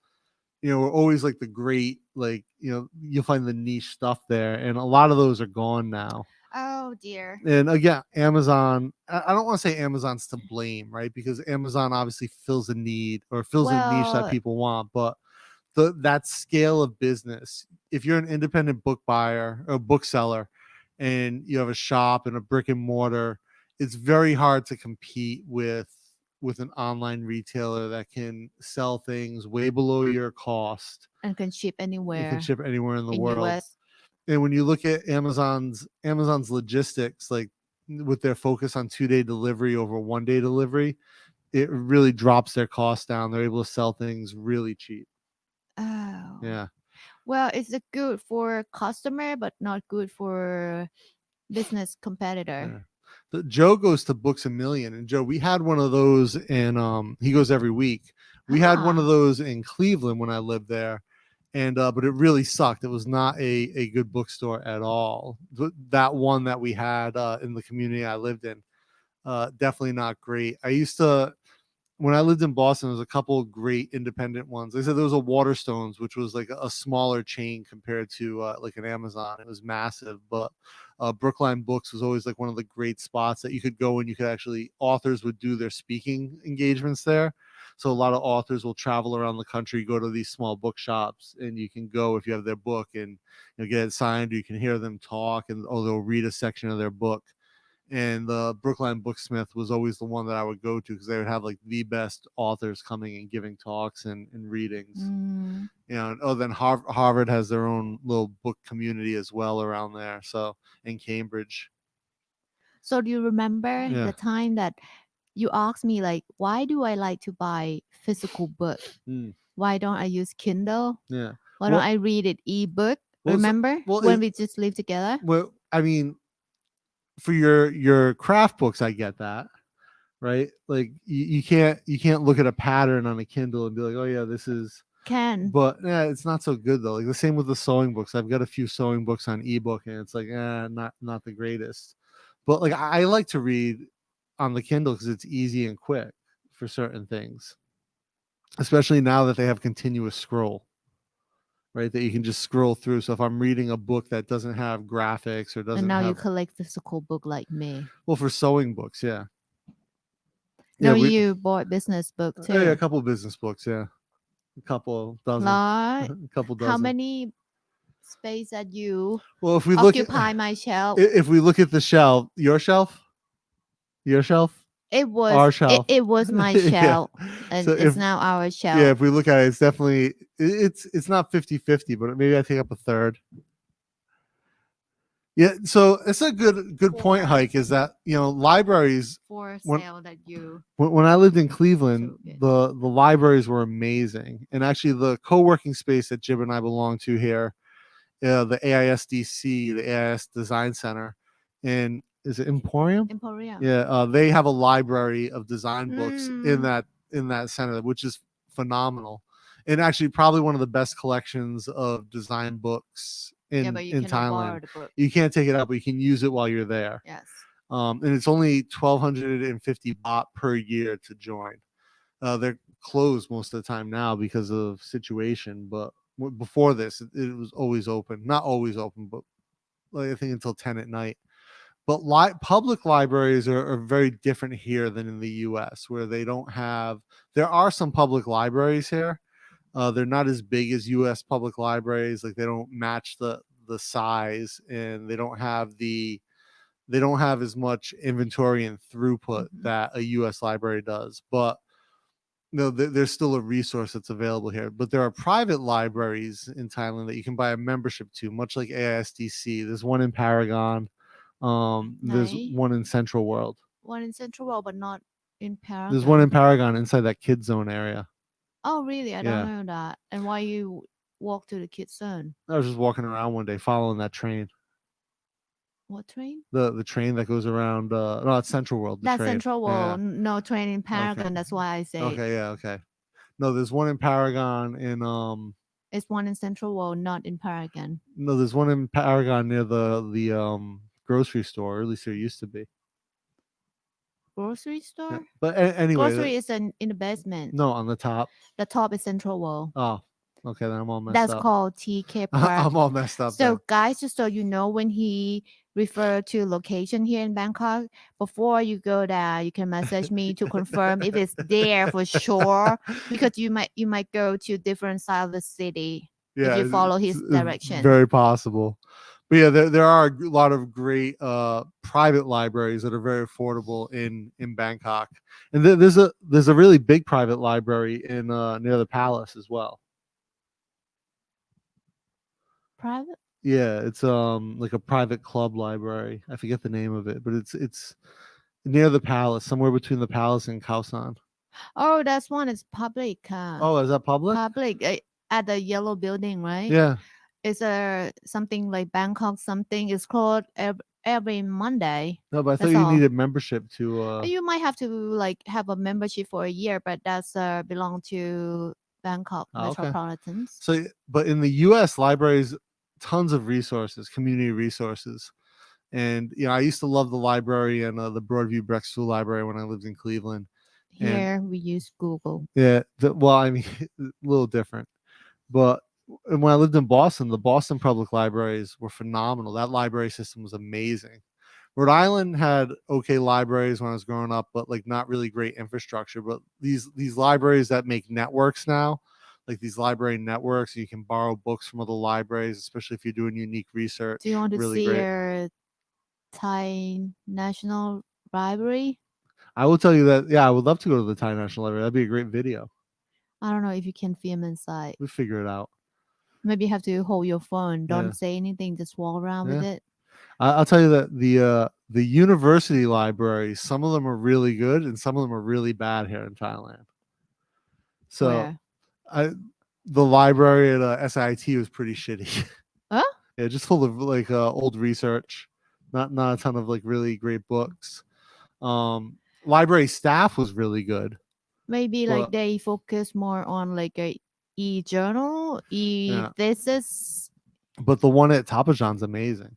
are always like the great, like, you'll find the niche stuff there, and a lot of those are gone now. Oh dear. And again, Amazon, I don't want to say Amazon's to blame, right? Because Amazon obviously fills a need, or fills a niche that Well, people want, but that scale of business, if you're an independent book buyer or bookseller and you have a shop and a brick and mortar, it's very hard to compete with an online retailer that can sell things way below your cost. and can ship It can anywhere ship anywhere in the in world. US. And when you look at Amazon's logistics, like with their focus on 2-day delivery over 1-day delivery, it really drops their costs down. They're able to sell things really cheap. Oh. Yeah. Well, it's a good for customer, but not good for business competitor. Yeah. Joe goes to Books a Million, and Joe, we had one of those, and he goes every week. We had one of those in Cleveland when I lived there, and but it really sucked. It was not a good bookstore at all. That one that we had in the community I lived in, definitely not great. I used to, when I lived in Boston, there was a couple of great independent ones. They said there was a Waterstones, which was like a smaller chain compared to like an Amazon. It was massive, but Brookline Books was always like one of the great spots that you could go and you could actually, authors would do their speaking engagements there. So a lot of authors will travel around the country, go to these small bookshops, and you can go if you have their book and get it signed, or you can hear them talk, and they'll read a section of their book. And the Brookline Booksmith was always the one that I would go to, because they would have like the best authors coming and giving talks and readings. Then Harvard has their own little book community as well around there. So, in Cambridge. So do you remember Yeah. the time that you asked me like, why do I like to buy physical book? Why don't I use Kindle? Yeah. Why don't I read it ebook? Remember when we just lived together? Well, I mean, for your craft books, I get that, right? Like you can't look at a pattern on a Kindle and be like, oh yeah, this is. But yeah, it's not so good though. Like the same with the sewing books. I've got a few sewing books on ebook, and it's like, not the greatest. But like I like to read on the Kindle because it's easy and quick for certain things, especially now that they have continuous scroll, right? That you can just scroll through. So if I'm reading a book that doesn't have graphics or doesn't, and now have, you collect physical book like me. Well, for sewing books, yeah. No, you bought business book too. Yeah, a couple of business books, yeah. A couple dozen. Like, a couple dozen. how many space that you if we occupy my shelf? If we look at the shelf, your shelf, it was our shelf. It was my shelf, and so it's now our shelf. Yeah, if we look at it, it's definitely it's not 50-50, but maybe I take up a third. Yeah, so it's a good point, Hike, is that libraries, for sale that you when I lived in Cleveland, the libraries were amazing. And actually the co-working space that Jib and I belong to here, the AISDC, the AIS Design Center, and is it Emporium? Yeah, they have a library of design books in that center, which is phenomenal. And actually probably one of the best collections of design books in Thailand. You can't take it out, but you can use it while you're there. Yes. And it's only 1,250 baht per year to join. They're closed most of the time now because of situation, but before this, it was always open. Not always open, but like, I think until 10 at night. But public libraries are very different here than in the US, where they don't have. There are some public libraries here. They're not as big as US public libraries. Like they don't match the size, and they don't have as much inventory and throughput that a US library does. But no, there's still a resource that's available here. But there are private libraries in Thailand that you can buy a membership to, much like AISDC. There's one in Paragon. There's Nice. one in Central World. One in Central World, but not in Paragon. There's one in Paragon inside that kid zone area. Oh, really? I don't Yeah. know that. And why you walk to the kids zone? I was just walking around one day following that train. What train? The train that goes around. No, it's Central World. That's train. Central World. Yeah. No train in Paragon. That's why I say. Okay. Yeah. Okay. No, there's one in Paragon in It's one in Central World, not in Paragon. No, there's one in Paragon near the grocery store. Or at least there used to be. Grocery store? Yeah. But anyway, grocery is in the basement. No, on the top. The top is Central World. Oh, okay. Then I'm all messed That's up. called TK Park. I'm all messed up. So, then. guys, just so you know, when he referred to location here in Bangkok, before you go there, you can message me to confirm if it's there for sure, because you might go to different side of the city if you follow his direction. Very possible. But yeah, there are a lot of great private libraries that are very affordable in Bangkok, and there's a really big private library in near the palace as well. Private? Yeah, it's like a private club library. I forget the name of it, but it's near the palace, somewhere between the palace and Khao San. Oh, that's one. It's public. Oh, is that public? Public at the yellow building, right? Yeah. It's something like Bangkok something. It's called every Monday. No, but I thought you needed membership to. You might have to like have a membership for a year, but that's belong to Bangkok Metropolitans. So, but in the U.S. libraries, tons of resources, community resources, and I used to love the library and the Broadview Breck School Library when I lived in Cleveland. Here we use Google. Yeah, well, I mean, a little different, but when I lived in Boston, the Boston public libraries were phenomenal. That library system was amazing. Rhode Island had okay libraries when I was growing up, but like not really great infrastructure. But these libraries that make networks now, like these library networks, you can borrow books from other libraries, especially if you're doing unique research. Do you want to see your Thai National Library? I will tell you that, yeah, I would love to go to the Thai National Library. That'd be a great video. I don't know if you can film inside. We'll figure it out. Maybe you have to hold your phone. Don't say anything. Just walk around with it. I'll tell you that the university libraries, some of them are really good and some of them are really bad here in Thailand. So, the library at SIT was pretty shitty. Huh? Yeah, just full of like old research, not a ton of like really great books. Library staff was really good. Maybe like they focus more on like a e-journal, e-thesis. But the one at Tapajan's amazing.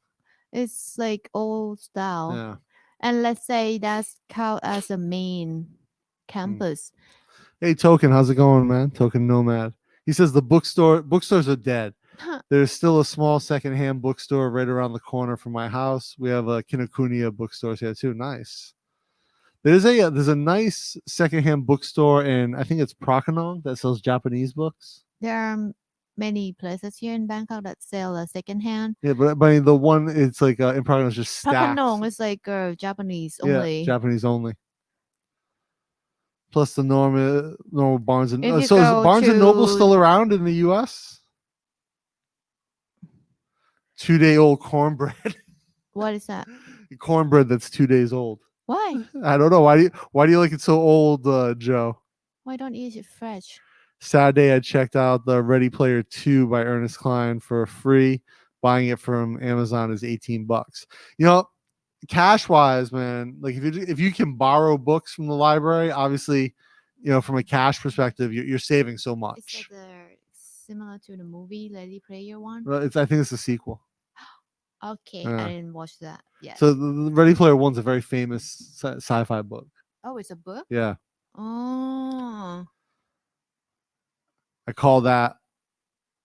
It's like old style. Yeah. And let's say that's count as a main campus. Hey, Token, how's it going, man? Token Nomad. He says the bookstores are dead. There's still a small secondhand bookstore right around the corner from my house. We have a Kinokuniya bookstores here too. Nice. There's a nice secondhand bookstore in, I think it's Prakanong, that sells Japanese books. There are many places here in Bangkok that sell a secondhand. Yeah, but I mean, the one it's like in Prakanong is just stacked. Prakanong is like Japanese only. Yeah, Japanese only. Plus the normal Barnes and so is Barnes and Noble still around in the U.S.? 2-day-old cornbread. What is that? Cornbread that's 2 days old. Why? I don't know. Why do you like it so old, Joe? Why don't you eat it fresh? Saturday, I checked out the Ready Player 2 by Ernest Cline for free. Buying it from Amazon is $18. Cash wise, man, like if you can borrow books from the library, obviously, from a cash perspective, you're saving so much. Is it similar to the movie Ready Player One? I think it's a sequel. Okay, I didn't watch that yet. So the Ready Player One's a very famous sci-fi book. Oh, it's a book? Yeah. Oh. I call that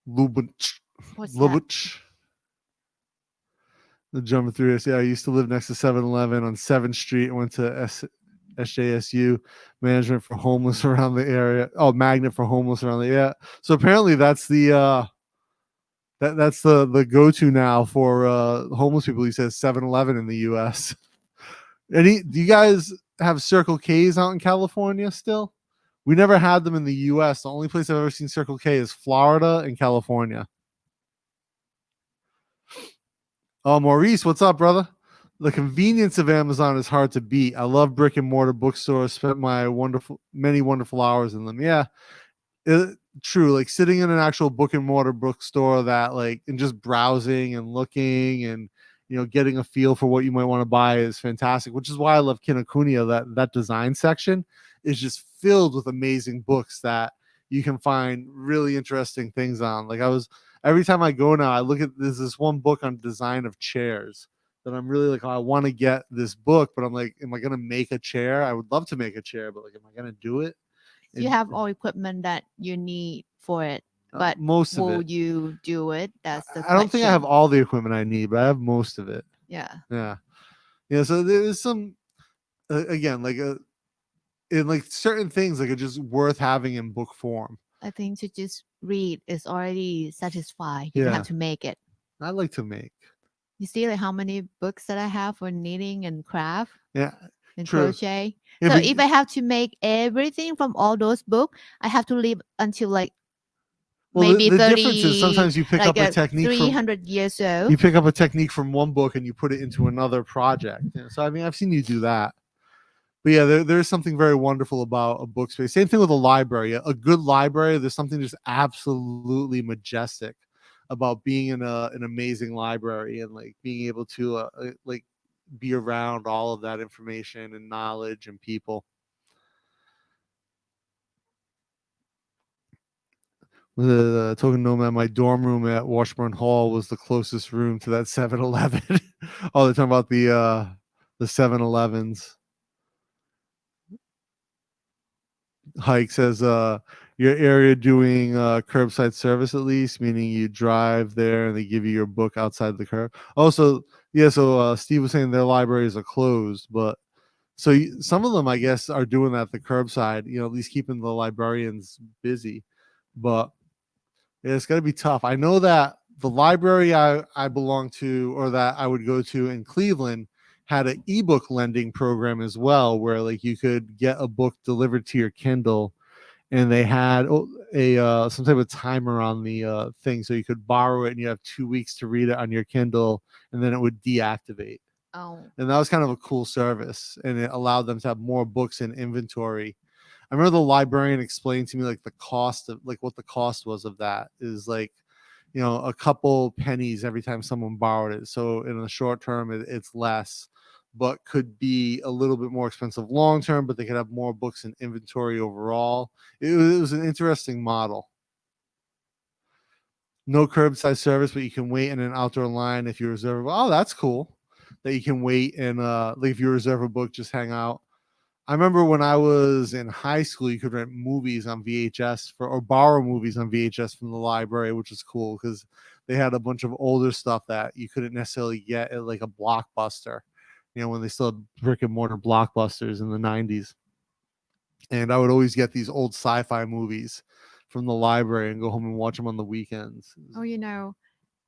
Lubitsch. What's that? The jumping through this. Yeah, I used to live next to 7-Eleven on 7th Street. I went to SJSU, management for homeless around the area. Oh, magnet for homeless around the area. So apparently that's the that's the go-to now for homeless people. He says 7-Eleven in the US. Do you guys have Circle K's out in California still? We never had them in the US. The only place I've ever seen Circle K is Florida and California. Oh, Maurice, what's up, brother? The convenience of Amazon is hard to beat. I love brick and mortar bookstores. Spent my many wonderful hours in them. Yeah, true. Like sitting in an actual book and mortar bookstore and just browsing and looking and getting a feel for what you might want to buy is fantastic. Which is why I love Kinokuniya. That design section is just filled with amazing books that you can find really interesting things on. Every time I go now, I look at there's this one book on design of chairs that I'm really like, oh, I want to get this book, but I'm like, am I gonna make a chair? I would love to make a chair, but am I gonna do it? You have all equipment that you need for it, but most of will it. you do it? That's the question. I don't think I have all the equipment I need, but I have most of it. Yeah. So there's some again in certain things are just worth having in book form. I think to just read is already satisfied. You don't have to make it. I like to make. You see how many books that I have for knitting and craft? Yeah. And crochet. Yeah, so if I have to make everything from all those books, I have to live until maybe the 30, difference is sometimes you pick up a technique 300 years old. You pick up a technique from one book and you put it into another project. So I mean, I've seen you do that. But yeah, there's something very wonderful about a book space. Same thing with a library. A good library, there's something just absolutely majestic about being in an amazing library and being able to be around all of that information and knowledge and people. The token nomad, my dorm room at Washburn Hall was the closest room to that 7-Eleven. Oh, they're talking about the 7-Elevens. Hike says your area doing curbside service at least, meaning you drive there and they give you your book outside the curb. Also, Steve was saying their libraries are closed, but some of them I guess are doing that the curbside, at least keeping the librarians busy. But yeah, it's got to be tough. I know that the library I belong to, or that I would go to in Cleveland, had an ebook lending program as well, where you could get a book delivered to your Kindle, and they had some type of timer on the thing, so you could borrow it and you have 2 weeks to read it on your Kindle, and then it would deactivate. Oh. And that was kind of a cool service, and it allowed them to have more books in inventory. I remember the librarian explained to me the cost of what the cost was of that is a couple pennies every time someone borrowed it. So in the short term, it's less, but could be a little bit more expensive long term, but they could have more books in inventory overall. It was an interesting model. No curbside service, but you can wait in an outdoor line if you reserve. Oh, that's cool that you can wait and if you reserve a book, just hang out. I remember when I was in high school, you could rent movies on VHS or borrow movies on VHS from the library, which is cool because they had a bunch of older stuff that you couldn't necessarily get at a Blockbuster, when they still had brick and mortar Blockbusters in the 90s. And I would always get these old sci-fi movies from the library and go home and watch them on the weekends. Oh,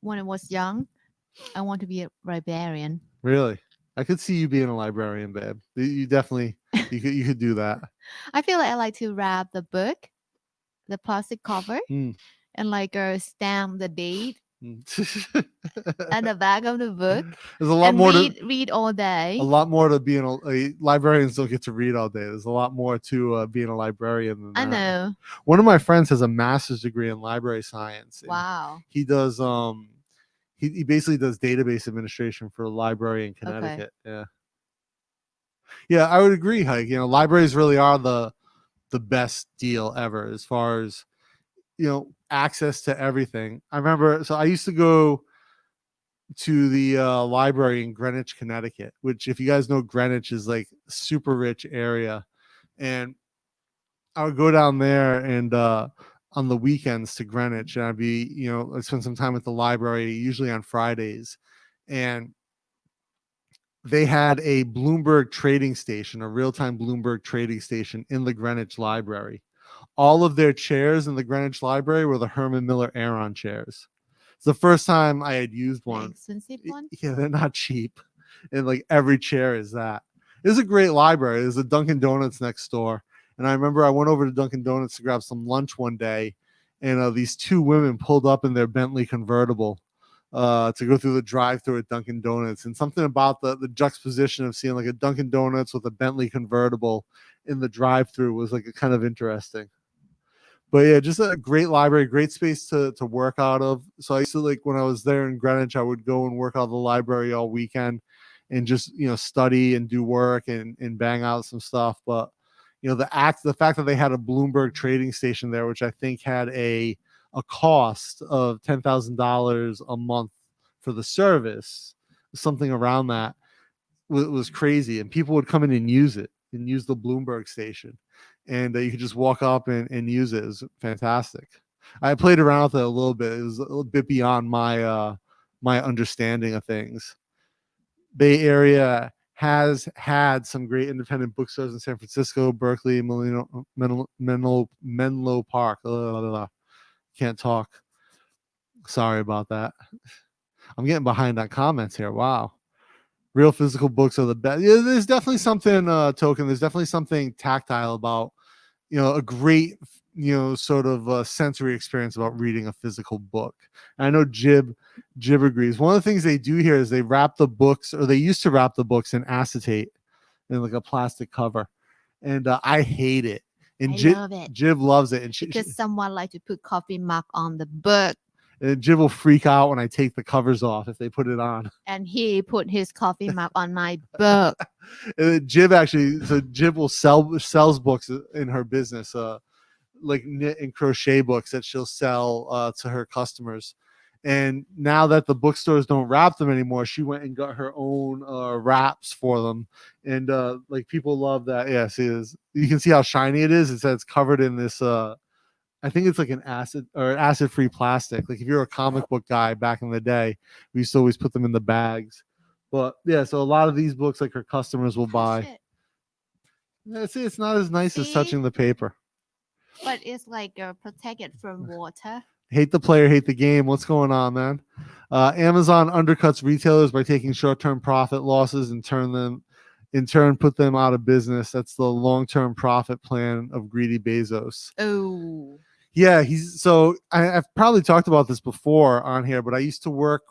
when I was young, I want to be a librarian. Really? I could see you being a librarian, babe. You definitely you could do that. I feel I like to wrap the book, the plastic cover, and stamp the date at the back of the book. There's a lot more to read all day. A lot more to being a librarians don't get to read all day. There's a lot more to being a librarian than that. I know. One of my friends has a master's degree in library science. Wow. He does he basically does database administration for a library in Connecticut. Okay. Yeah, I would agree, Hike. Libraries really are the best deal ever as far as access to everything. I remember, so I used to go to the library in Greenwich, Connecticut, which, if you guys know, Greenwich is super rich area, and I would go down there and on the weekends to Greenwich, and I'd spend some time at the library, usually on Fridays, and they had a Bloomberg trading station, a real-time Bloomberg trading station in the Greenwich Library. All of their chairs in the Greenwich Library were the Herman Miller Aeron chairs. It's the first time I had used The one. expensive one? Yeah, they're not cheap. And like every chair is that. It was a great library. There's a Dunkin' Donuts next door. And I remember I went over to Dunkin' Donuts to grab some lunch one day. And these two women pulled up in their Bentley convertible to go through the drive-thru at Dunkin' Donuts. And something about the juxtaposition of seeing like a Dunkin' Donuts with a Bentley convertible in the drive-thru was like kind of interesting. But yeah, just a great library, great space to work out of. So I used to, like, when I was there in Greenwich, I would go and work out of the library all weekend and just, study and do work and bang out some stuff. But the fact that they had a Bloomberg trading station there, which I think had a cost of $10,000 a month for the service, something around that, was crazy. And people would come in and use it and use the Bloomberg station. And you could just walk up and use it. It was fantastic. I played around with it a little bit. It was a little bit beyond my my understanding of things. Bay Area has had some great independent bookstores in San Francisco, Berkeley, Menlo Park. Can't talk. Sorry about that. I'm getting behind on comments here. Wow. Real physical books are the best. Yeah, there's definitely something token. There's definitely something tactile about a great sort of sensory experience about reading a physical book. And I know Jib agrees. One of the things they do here is they wrap the books, or they used to wrap the books in acetate in like a plastic cover, and I hate it. And I love it. Jib loves it, and because someone like to put coffee mark on the book. And Jib will freak out when I take the covers off if they put it on. And he put his coffee mark on my book. Jib will sells books in her business, like knit and crochet books that she'll sell to her customers. And now that the bookstores don't wrap them anymore, she went and got her own wraps for them. And like people love that. Yes, it is. You can see how shiny it is. It says it's covered in this I think it's like an acid-free plastic. Like if you're a comic book guy back in the day, we used to always put them in the bags. But yeah, so a lot of these books, like her customers will buy. It's not as nice as touching the paper. But it's like protected from water. Hate the player, hate the game. What's going on, man? Amazon undercuts retailers by taking short-term profit losses and in turn put them out of business. That's the long-term profit plan of greedy Bezos. Oh. Yeah, I've probably talked about this before on here, but I used to work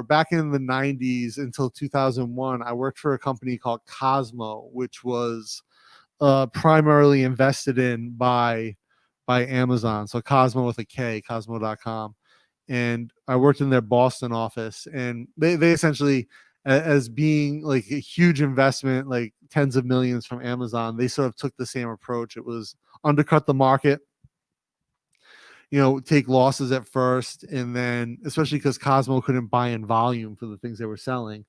back in the 90s until 2001. I worked for a company called Cosmo, which was primarily invested in by Amazon. So Cosmo with a K, Cosmo.com. And I worked in their Boston office, and they essentially, as being like a huge investment, like tens of millions from Amazon, they sort of took the same approach. It was undercut the market, take losses at first, and then especially because Cosmo couldn't buy in volume for the things they were selling,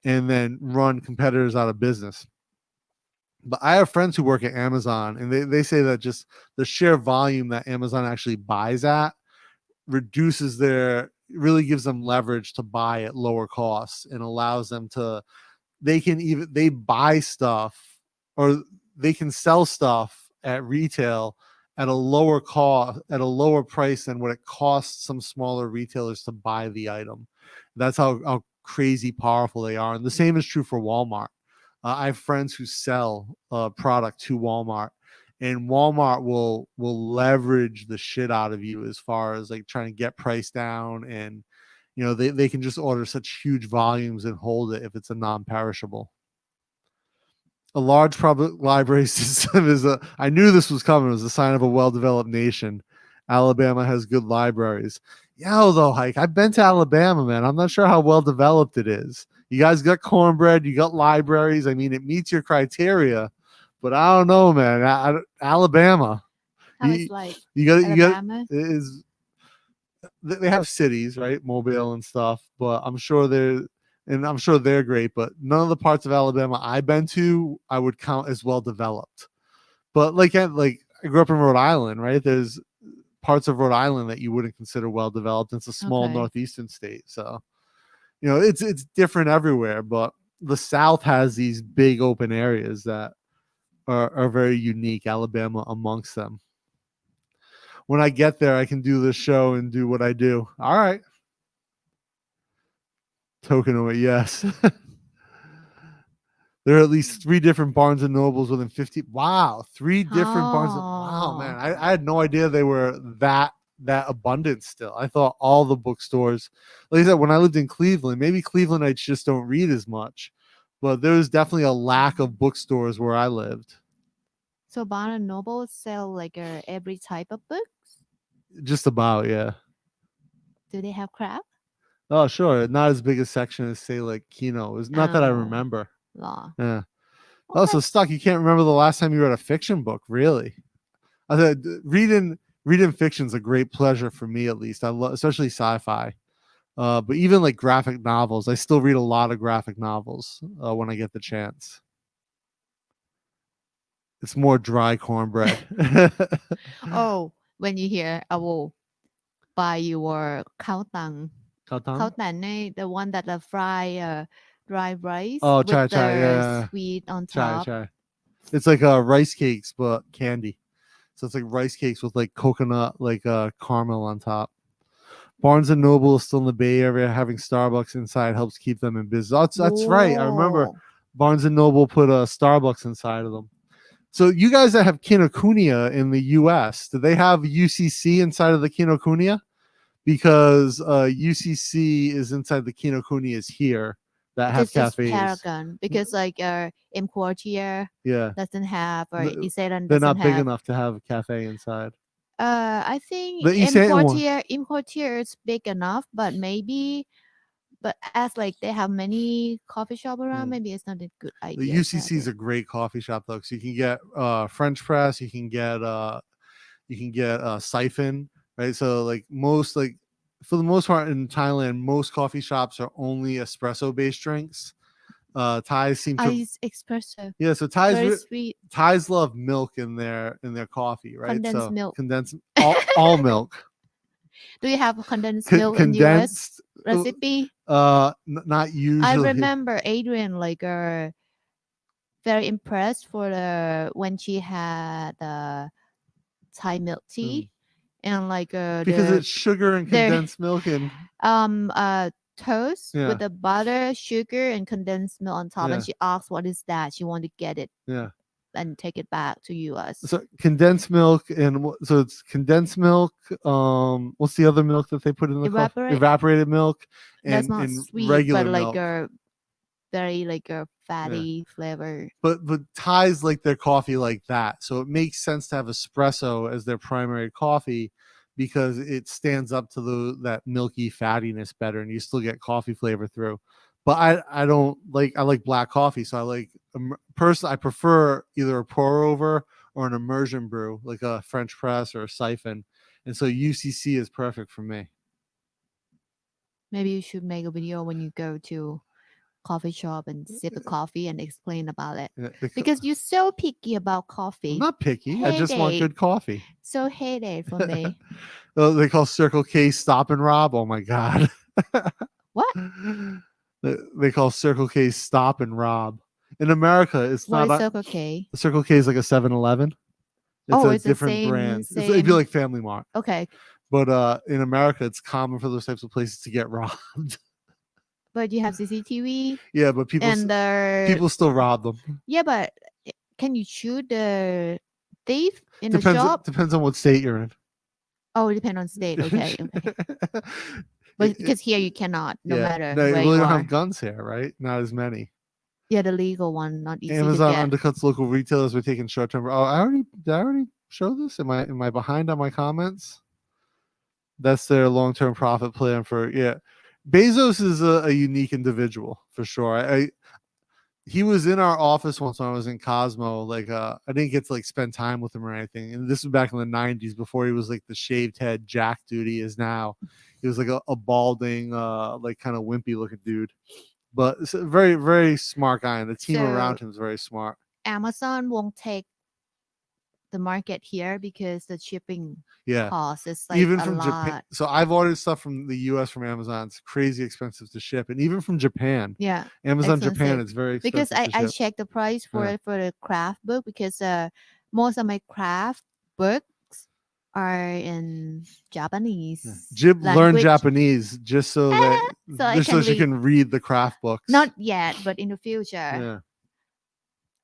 and then run competitors out of business. But I have friends who work at Amazon, and they say that just the sheer volume that Amazon actually buys at really gives them leverage to buy at lower costs and allows them to, they buy stuff, or they can sell stuff at retail at a lower price than what it costs some smaller retailers to buy the item. That's how crazy powerful they are. And the same is true for Walmart. I have friends who sell product to Walmart, and Walmart will leverage the shit out of you as far as like trying to get price down. And they can just order such huge volumes and hold it if it's a non-perishable. A large public library system I knew this was coming. It was a sign of a well-developed nation. Alabama has good libraries. Yeah, although, Hike, I've been to Alabama, man. I'm not sure how well-developed it is. You guys got cornbread. You got libraries. I mean, it meets your criteria, but I don't know, man. Alabama. You got they have cities, right? Mobile and stuff, but I'm sure they're great, but none of the parts of Alabama I've been to I would count as well developed. But like I grew up in Rhode Island, right? There's parts of Rhode Island that you wouldn't consider well developed. It's a small northeastern state, so it's different everywhere. But the South has these big open areas that are very unique, Alabama amongst them. When I get there, I can do this show and do what I do. All right. Token of it, yes. There are at least 3 different Barnes and Nobles within 50. Wow, 3 different Barnes. Wow, man, I had no idea they were that abundant still. I thought all the bookstores, like I said, when I lived in Cleveland, maybe Clevelandites just don't read as much, but there was definitely a lack of bookstores where I lived. So Barnes and Noble sell like every type of books? Just about, yeah. Do they have craft? Oh, sure. Not as big a section as, say, like Kino. It's not that I remember. Law. Yeah. Okay. Oh, so Stuck, you can't remember the last time you read a fiction book, really? I said reading fiction's a great pleasure for me, at least. I love, especially sci-fi. But even like graphic novels, I still read a lot of graphic novels when I get the chance. It's more dry cornbread. Oh, when you hear I will buy your khao tang. Khao tang, the one that fry dry rice with chai, the yeah. sweet on top. Chai. It's like rice cakes, but candy. So it's like rice cakes with like coconut, like caramel on top. Barnes and Noble is still in the Bay Area. Having Starbucks inside helps keep them in business. That's right. I remember Barnes and Noble put a Starbucks inside of them. So you guys that have Kinokuniya in the U.S., do they have UCC inside of the Kinokuniya? Because UCC is inside the Kinokuniyas here that have cafes. Paragon, because like M Quartier doesn't have, or Iseran they're not big enough to have a cafe inside. I think M Quartier is big enough, but as like they have many coffee shop around, maybe it's not a good idea. The UCC is a great coffee shop though, because you can get French press, you can get siphon, right? So like for the most part in Thailand, most coffee shops are only espresso based drinks. Thais seem to espresso. Yeah, so Thais love milk in their coffee, right? Condensed milk. Condensed all milk. Do you have condensed milk in US recipe? Not usually. I remember Adrian very impressed when she had Thai milk tea and because it's sugar and condensed milk and toast with the butter, sugar, and condensed milk on top. And she asked, "What is that?" She wanted to get it. Yeah. And take it back to US. So condensed milk so it's condensed milk. What's the other milk that they put in the coffee? Evaporated milk and, that's not sweet, regular but milk. a very fatty flavor. But Thais like their coffee like that, so it makes sense to have espresso as their primary coffee because it stands up to that milky fattiness better, and you still get coffee flavor through. But I don't like, I like black coffee, so I like I prefer either a pour over or an immersion brew, like a French press or a siphon, and so UCC is perfect for me. Maybe you should make a video when you go to coffee shop and sip a coffee and explain about it, because you're so picky about coffee. I'm not picky. I just want good coffee. So hate it for me. They call Circle K Stop and Rob. Oh my god. What? They call Circle K Stop and Rob. In America, it's what not is Circle K. Circle K is like a 7-Eleven. It's a different brand. It'd be like Family Mart. Okay. But in America, it's common for those types of places to get robbed. But you have CCTV. Yeah, but people still rob them. Yeah, but can you shoot the thief in the shop? Depends on what state you're in. Oh, it depends on state. Okay. But because here you cannot, no matter where we you don't are. have guns here, right? Not as many. Yeah, the legal one, not easy Amazon to get. undercuts local retailers. We're taking short-term. Oh, did I already show this? Am I behind on my comments? That's their long-term profit plan for Bezos is a unique individual for sure. He was in our office once when I was in Cosmo. Like I didn't get to spend time with him or anything. And this was back in the 90s before he was like the shaved head jack dude he is now. He was like a balding, like kind of wimpy looking dude. But it's a very, very smart guy, and the team around him is very smart. Amazon won't take the market here because the shipping Yeah. cost is like Even a from Japan. lot. So I've ordered stuff from the US from Amazon. It's crazy expensive to ship. And even from Japan, Yeah, Amazon Japan, expensive. it's very Because expensive to I ship. checked the price Yeah. for the craft book because most of my craft books are in Japanese Jib learned language. Japanese just so that So I just so can she read. can read the craft books. Not yet, but in the future, Yeah.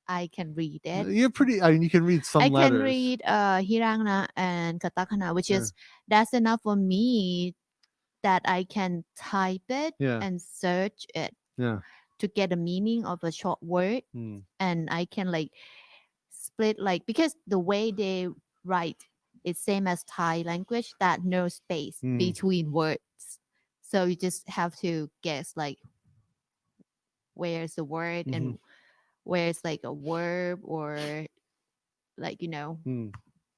I can read it. You're pretty. I mean, you can read some I letters. can read hiragana and katakana, which Yeah. is that's enough for me that I can type it Yeah. and search it Yeah. to get the meaning of a short word, and I can like split like because the way they write is same as Thai language that no space between words, so you just have to guess like where's the word and where's like a verb or like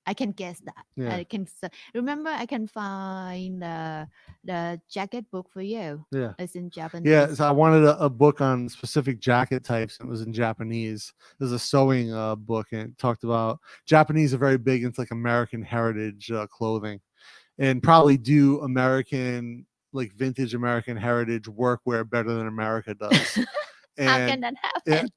I can guess that. Yeah. I can remember. I can find the jacket book for you. Yeah. It's in Japanese. Yeah. So I wanted a book on specific jacket types. It was in Japanese. There's a sewing book, and it talked about Japanese are very big into like American heritage clothing, and probably do American like vintage American heritage workwear better than America does. How can that happen?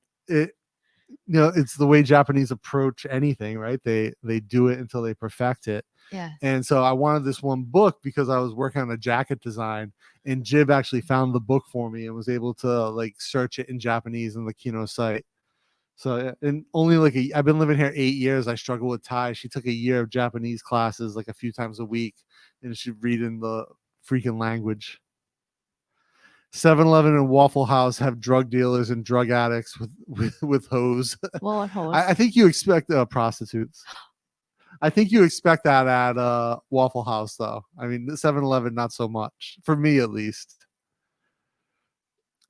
It's the way Japanese approach anything, right? They do it until they perfect it. Yeah. And so I wanted this one book because I was working on a jacket design, and Jib actually found the book for me and was able to like search it in Japanese in the Kino site. So, and only like I've been living here 8 years. I struggle with Thai. She took a year of Japanese classes like a few times a week, and she'd read in the freaking language. 7-Eleven and Waffle House have drug dealers and drug addicts with hose. What hose? I think you expect prostitutes. I think you expect that at Waffle House, though. I mean, 7-Eleven, not so much. For me, at least.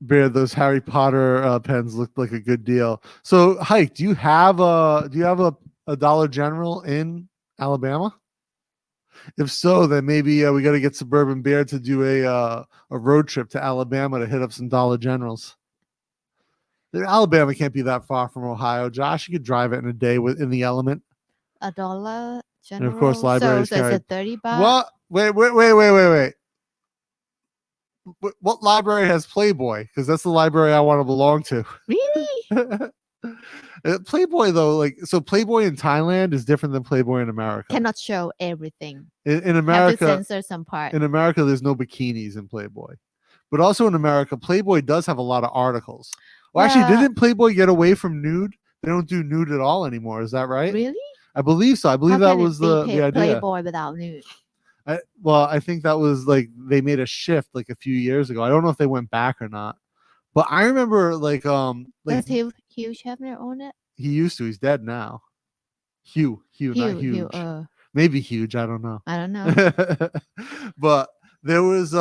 Bear, those Harry Potter pens looked like a good deal. So, Hike, do you have a Dollar General in Alabama? If so, then maybe we got to get Suburban Bear to do a road trip to Alabama to hit up some Dollar Generals. Alabama can't be that far from Ohio. Josh, you could drive it in a day in the element. A Dollar General. And of course, libraries. So it's a 30 baht. What? Wait. What library has Playboy? Because that's the library I want to belong to. Really? Playboy though, so Playboy in Thailand is different than Playboy in America. Cannot show everything. In America, have to censor some part. In America, there's no bikinis in Playboy, but also in America, Playboy does have a lot of articles. Well, actually, didn't Playboy get away from nude? They don't do nude at all anymore. Is that right? Really? I believe so. I believe that was the idea. Playboy without nude. I think that was like they made a shift like a few years ago. I don't know if they went back or not, but I remember does Hugh Hefner own it? He used to. He's dead now. Hugh, not huge. Maybe huge. I don't know. But there was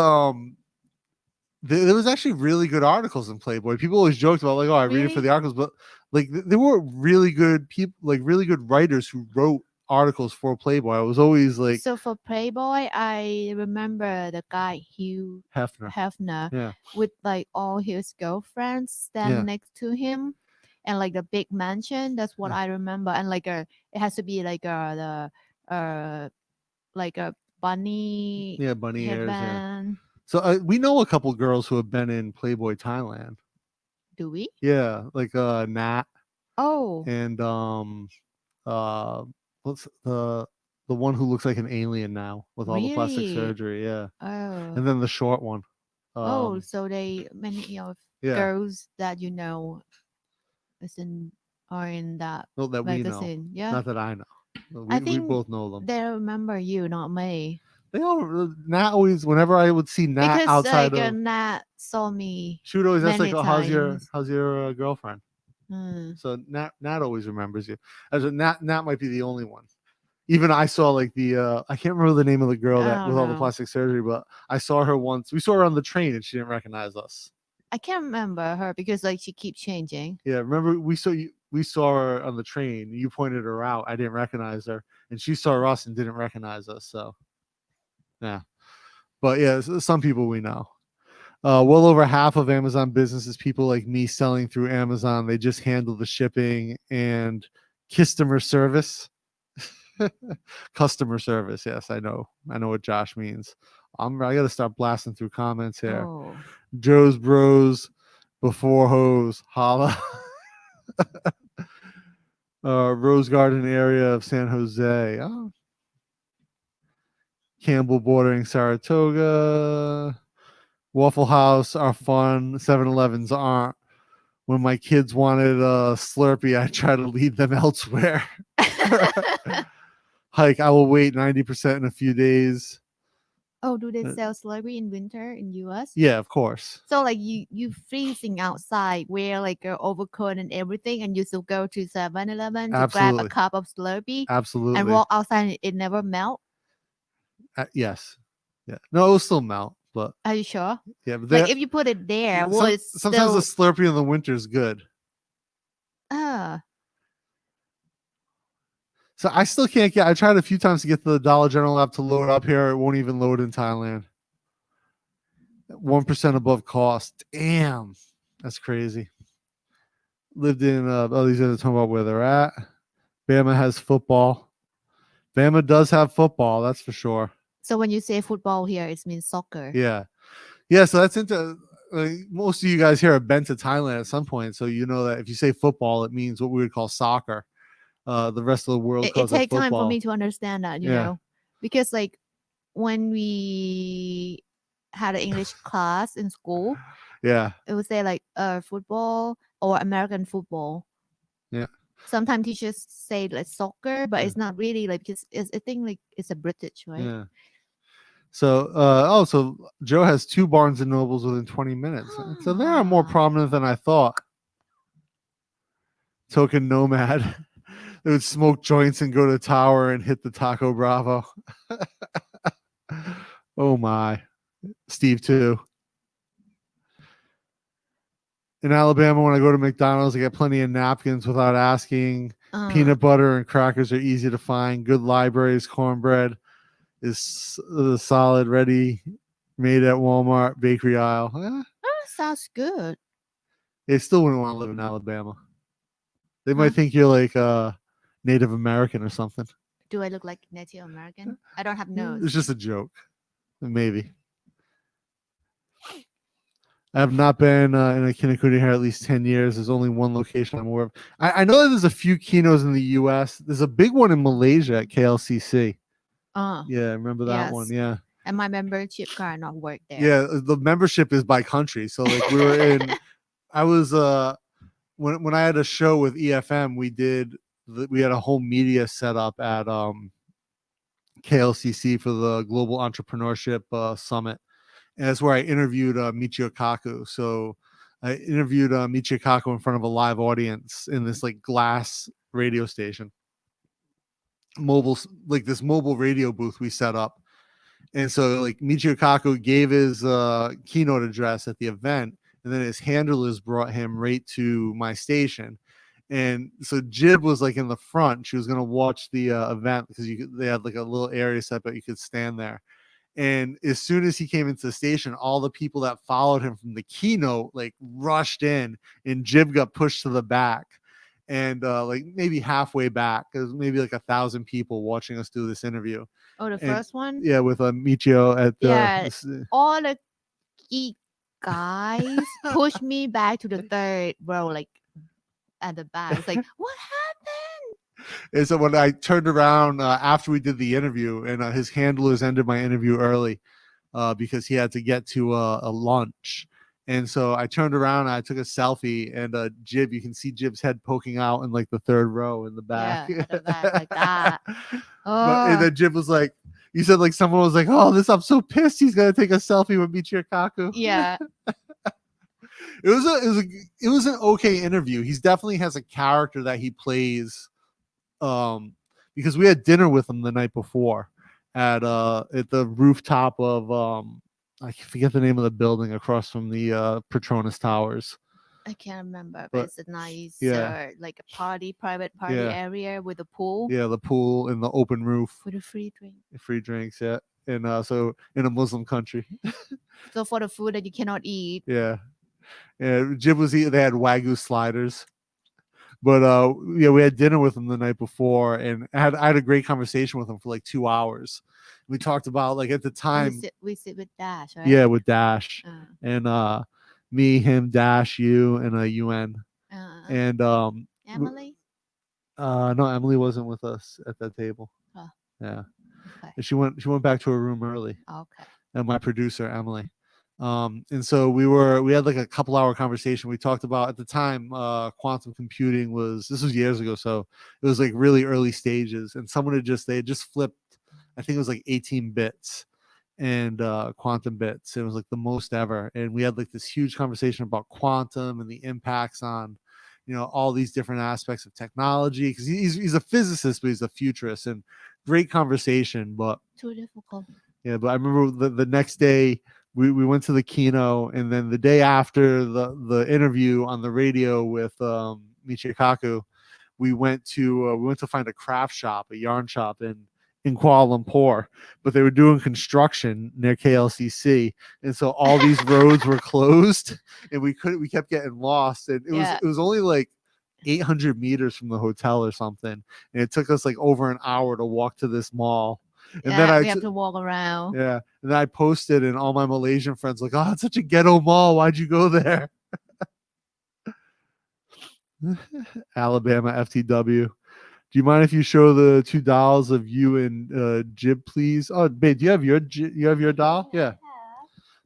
there was actually really good articles in Playboy. People always joked about like, oh, I read it for the articles, but like there were really good people, like really good writers who wrote articles for Playboy. I was always like, so for Playboy, I remember the guy Hugh Hefner with like all his girlfriends stand next to him, and like the big mansion. That's what I remember. And like it has to be like the like a bunny bunny headband. ears. So we know a couple girls who have been in Playboy Thailand. Do we? Yeah, like Nat. Oh. And what's the one who looks like an alien now with all the plastic surgery? Yeah. Oh. And then the short one. So many of girls that you know are in that magazine. We know. Not that I know. I think we both know them. They remember you, not me. They all Nat always. Whenever I would see Nat because outside like, of Nat saw me. She would always ask like, how's your girlfriend? So Nat always remembers you. As Nat might be the only one. Even I saw like the I can't remember the name of the girl that with all the plastic surgery, but I saw her once. We saw her on the train and she didn't recognize us. I can't remember her because like she keeps changing. Yeah, remember we saw her on the train. You pointed her out. I didn't recognize her, and she saw us and didn't recognize us. So, yeah. But yeah, some people we know. Well over half of Amazon business is people like me selling through Amazon. They just handle the shipping and customer service. Customer service. Yes, I know what Josh means. I gotta start blasting through comments here. Oh. Joe's Bros before hose. Holla. Rose Garden area of San Jose. Oh. Campbell bordering Saratoga. Waffle House are fun. 7-Elevens aren't. When my kids wanted a Slurpee, I try to lead them elsewhere. Hike, I will wait 90% in a few days. Oh, do they sell Slurpee in winter in US? Yeah, of course. So like you freezing outside, wear like an overcoat and everything, and you still go to 7-Eleven to grab a cup of Slurpee. Absolutely. And walk outside and it never melt? Yes. Yeah. No, it will still melt, but. Are you sure? Yeah, but like if you put it there, sometimes the Slurpee in the winter is good. So I still can't I tried a few times to get the Dollar General app to load up here. It won't even load in Thailand. 1% above cost. Damn. That's crazy. Lived in, these guys are talking about where they're at. Bama has football. Bama does have football, that's for sure. So when you say football here, it means soccer. Yeah. Yeah, so that's into, most of you guys here have been to Thailand at some point. So you know that if you say football, it means what we would call soccer. The rest of the world calls it football. It takes time for me to understand that, you know, because like when we had an English class in school, it would say like football or American football. Yeah. Sometimes teachers say like soccer, but it's not really like, because I think like it's a British, right? Yeah. So, so Joe has 2 Barnes and Nobles within 20 minutes. So they are more prominent than I thought. Token nomad. They would smoke joints and go to the tower and hit the Taco Bravo. Oh my. Steve too. In Alabama, when I go to McDonald's, I get plenty of napkins without asking. Peanut butter and crackers are easy to find. Good libraries, cornbread is solid, ready, made at Walmart, bakery aisle. Sounds good. They still wouldn't want to live in Alabama. They might think you're like Native American or something. Do I look like Native American? I don't have nose. It's just a joke. Maybe. I have not been in a Kinnikuni here at least 10 years. There's only one location I'm aware of. I know that there's a few kinos in the U.S. There's a big one in Malaysia at KLCC. Yeah, remember that one? Yeah. And my membership card not work there. Yeah, the membership is by country. So like we were in, I was when I had a show with EFM, we had a whole media set up at KLCC for the Global Entrepreneurship Summit. And that's where I interviewed Michio Kaku. So I interviewed Michio Kaku in front of a live audience in this like glass radio station. This mobile radio booth we set up. And so like Michio Kaku gave his keynote address at the event, and then his handlers brought him right to my station. And so Jib was like in the front. She was going to watch the event because they had like a little area set, but you could stand there. And as soon as he came into the station, all the people that followed him from the keynote like rushed in, and Jib got pushed to the back. And like maybe halfway back, there's maybe like 1,000 people watching us do this interview. Oh, the first one? Yeah, with Michio at the all the geek guys pushed me back to the third row, like at the back. It's like, what happened? And so when I turned around after we did the interview, and his handlers ended my interview early because he had to get to a lunch. And so I turned around and I took a selfie, and Jib, you can see Jib's head poking out in like the third row in the back. Yeah, at the back, like that. And then Jib was like, you said like someone was like, oh, I'm so pissed he's gonna take a selfie with Michio Kaku. Yeah. It was an okay interview. He definitely has a character that he plays. Because we had dinner with him the night before at the rooftop of I forget the name of the building across from the Petronas Towers. I can't remember, but it's a nice like a private party area with a pool. Yeah, the pool and the open roof with a free drink. Free drinks, yeah. And so in a Muslim country. So for the food that you cannot eat. Yeah. Yeah, Jib was eating. They had Wagyu sliders. But yeah, we had dinner with him the night before, and I had a great conversation with him for like 2 hours. We talked about like at the time, we sit with Dash, right? yeah, with Dash and me, him, Dash, you, and UN. And Emily. No, Emily wasn't with us at that table. Oh. Yeah, okay. and she went back to her room early. Okay. And my producer Emily. And so we had like a couple hour conversation. We talked about at the time quantum computing this was years ago, so it was like really early stages, and they had just flipped, I think it was like 18 bits and quantum bits. It was like the most ever, and we had like this huge conversation about quantum and the impacts on all these different aspects of technology, because he's a physicist, but he's a futurist, and great conversation. But too difficult. Yeah, but I remember the next day we went to the kino, and then the day after the interview on the radio with Michikaku, we went to find a craft shop, a yarn shop in Kuala Lumpur, but they were doing construction near KLCC, and so all these roads were closed, and we kept getting lost, and it was only like 800 meters from the hotel or something, and it took us like over an hour to walk to this mall. And then we have to walk around. Yeah, and then I posted, and all my Malaysian friends like, "Oh, it's such a ghetto mall. Why'd you go there?" Alabama FTW. Do you mind if you show the two dolls of you and Jib, please? Oh, babe, do you have your doll? Yeah.